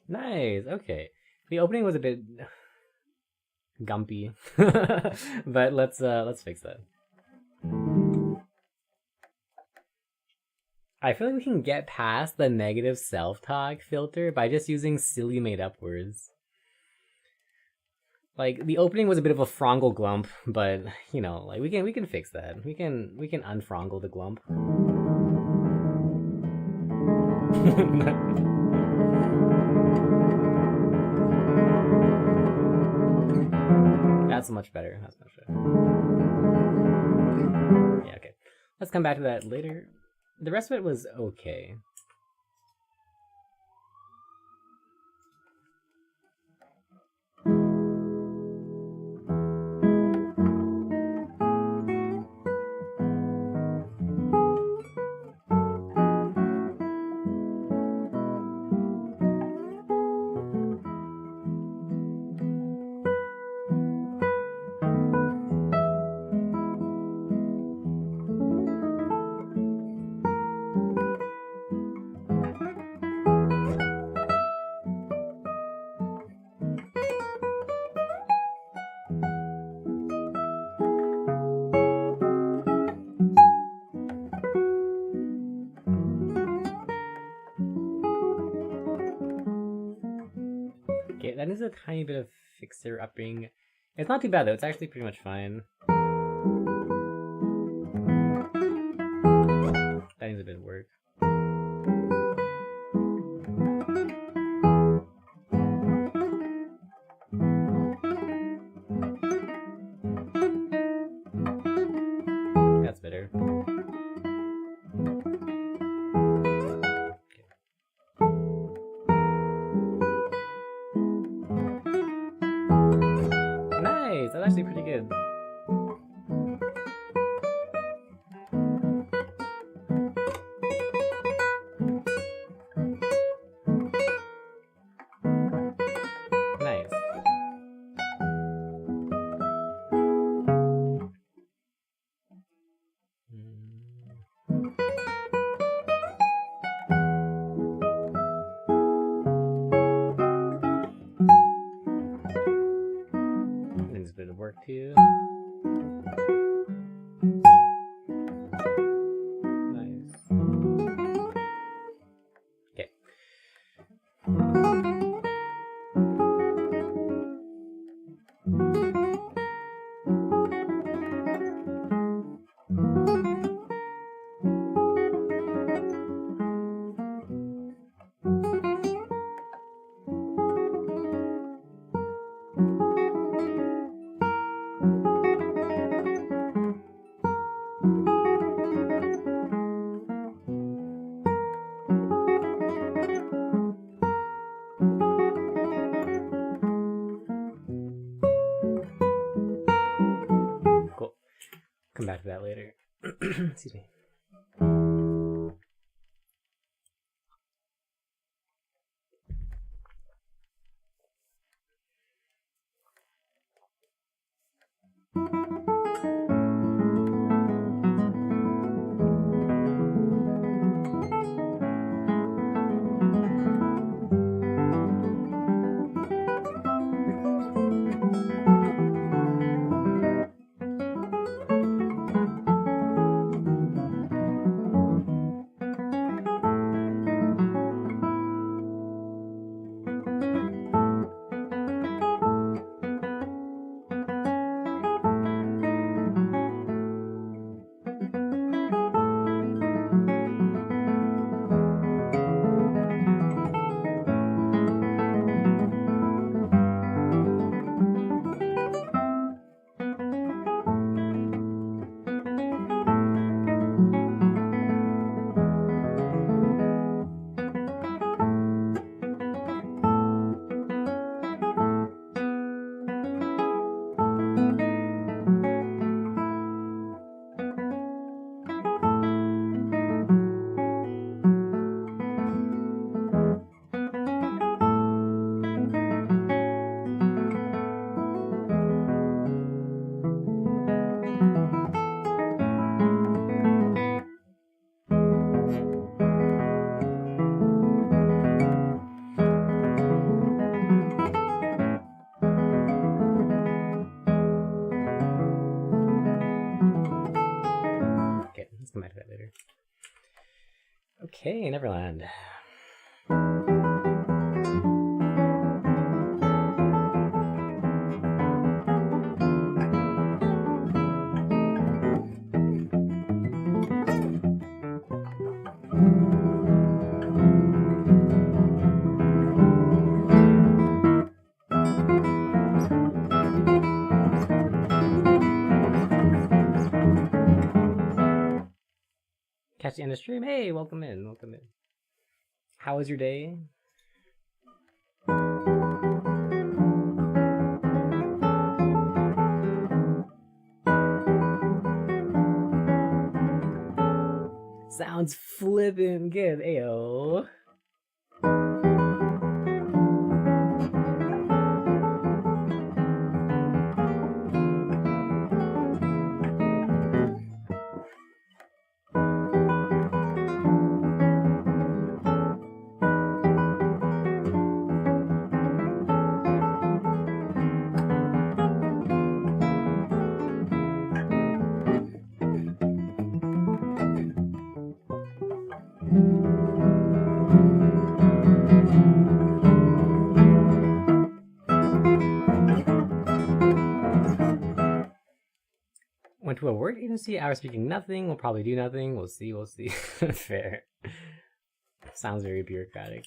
Nice. Okay. The opening was a bit gumpy, but let's fix that. I feel like we can get past the negative self-talk filter by just using silly made-up words. Like the opening was a bit of a frongle glump, but you know, like we can fix that. We can unfrongle the glump. That's much better. That's much better. Yeah, okay. Let's come back to that later. The rest of it was okay. a tiny bit of fixer upping. It's not too bad though, it's actually pretty much fine. That needs a bit of work. That's better. Nice! That's actually pretty good. Nice. Needs a bit of work too. Nice. Okay. Cool. Come back to that later. Excuse me. Okay, let's come back to that later. Okay, Neverland. Catch the end of stream. Hey, welcome in. Welcome in. How was your day? Sounds flippin' good. Ayo. went to a work agency. I was speaking nothing. We'll probably do nothing. We'll see. We'll see. Fair. Sounds very bureaucratic.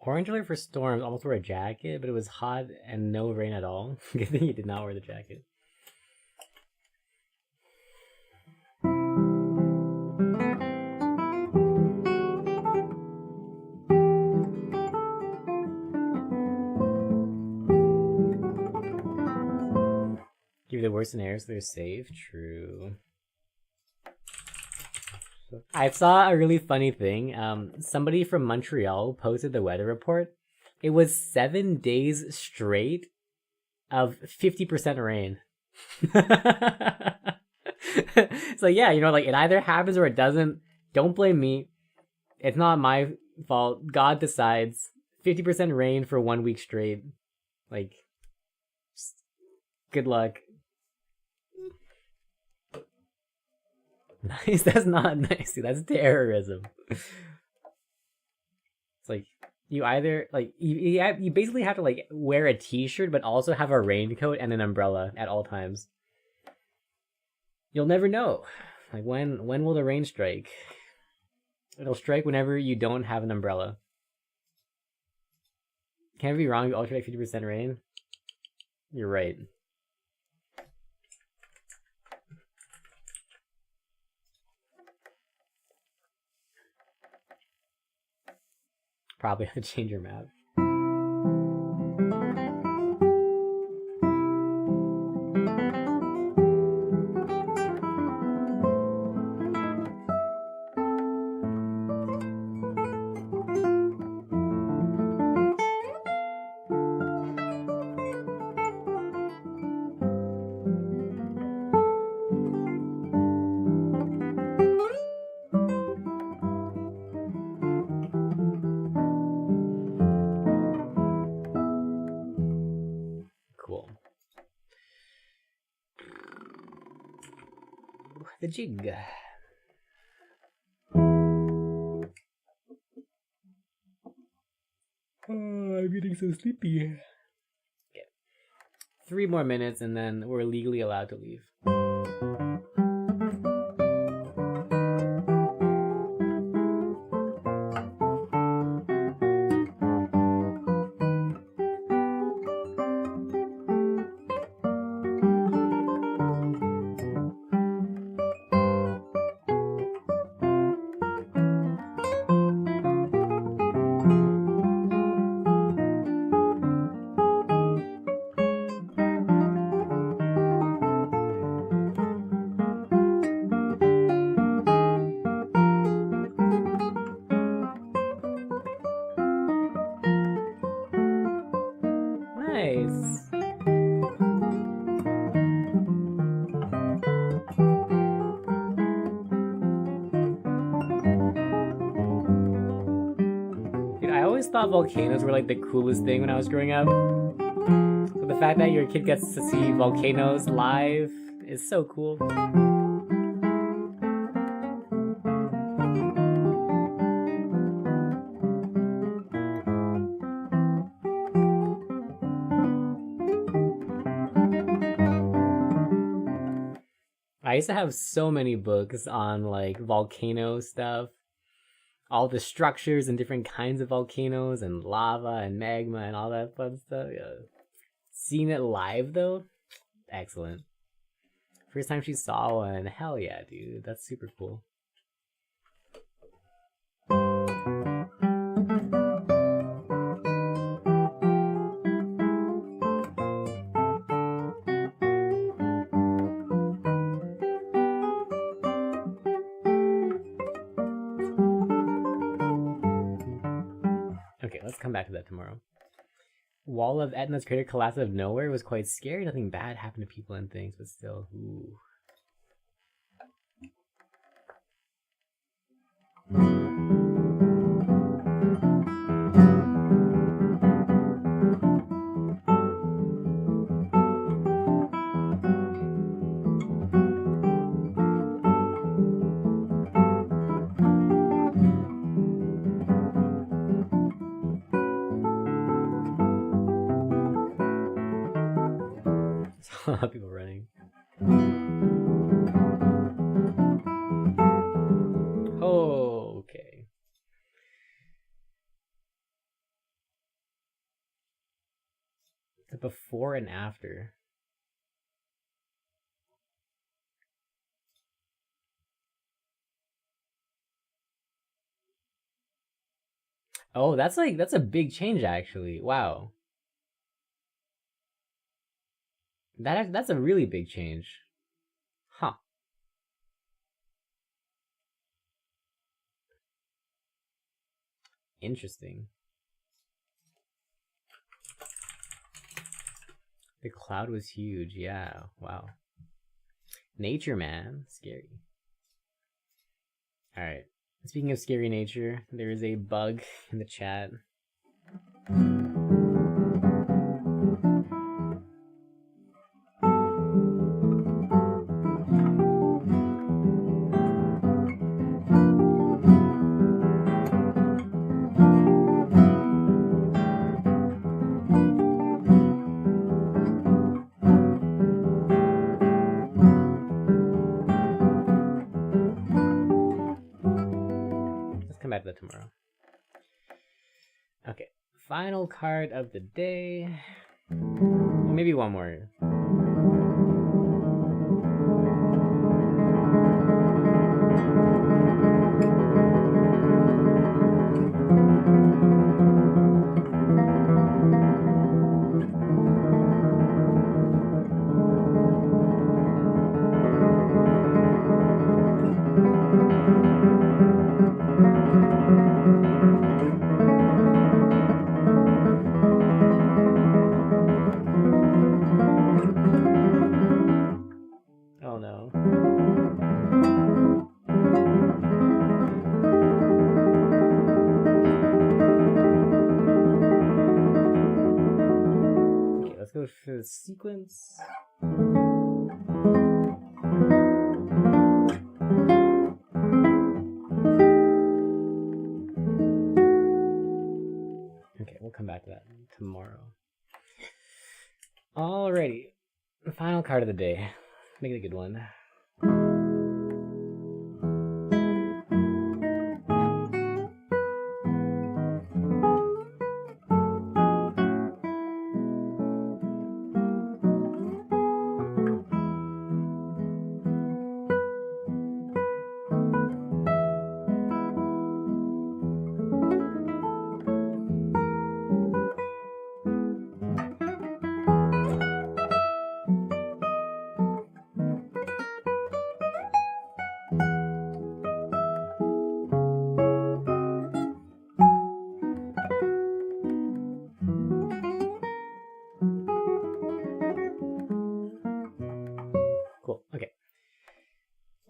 Orange alert for storms. Almost wore a jacket, but it was hot and no rain at all. Good thing you did not wear the jacket. Give you the worst scenario so they're safe. True. I saw a really funny thing. Somebody from Montreal posted the weather report. It was 7 days straight of 50% rain. So yeah, you know, like it either happens or it doesn't. Don't blame me. It's not my fault. God decides. 50% rain for 1 week straight. Like, good luck. Nice, that's not nice, dude. That's terrorism. It's like, you either, like, you basically have to, like, wear a t-shirt, but also have a raincoat and an umbrella at all times. You'll never know. Like, when will the rain strike? It'll strike whenever you don't have an umbrella. Can't be wrong, you always like 50% rain. You're right. Probably have to change your map. The jig. Oh, I'm getting so sleepy. Okay. 3 more minutes and then we're legally allowed to leave. Thought volcanoes were like the coolest thing when I was growing up. So the fact that your kid gets to see volcanoes live is so cool. I used to have so many books on like volcano stuff, all the structures and different kinds of volcanoes and lava and magma and all that fun stuff. Yeah. Seeing it live though, excellent. First time she saw one, hell yeah, dude, that's super cool. Okay, let's come back to that tomorrow. Wall of Etna's crater collapsed out of nowhere. It was quite scary. Nothing bad happened to people and things, but still, ooh. A lot of people running. Oh, okay. The before and after. Oh, that's a big change actually. Wow. That's a really big change. Huh. Interesting. The cloud was huge, yeah. Wow. Nature, man. Scary. Alright. Speaking of scary nature, there is a bug in the chat. Back to that tomorrow. Okay, final card of the day. Well, maybe one more. For the sequence. Okay, we'll come back to that tomorrow. Alrighty. The final card of the day. Make it a good one.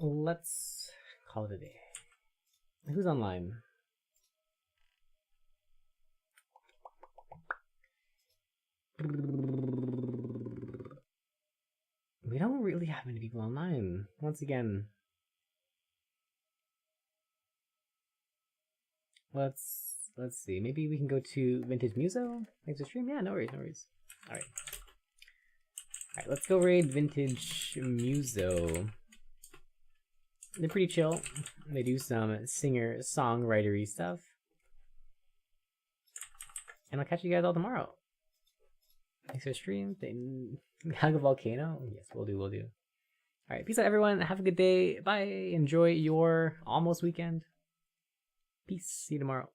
Let's call it a day. Who's online? We don't really have many people online. Once again, let's see. Maybe we can go to Vintage Muso next to stream. Yeah, no worries, no worries. All right, let's go raid Vintage Muso. They're pretty chill. They do some singer-songwritery stuff. And I'll catch you guys all tomorrow. Thanks for stream. Hug a volcano? Yes, we'll do. Alright, peace out everyone. Have a good day. Bye. Enjoy your almost weekend. Peace. See you tomorrow.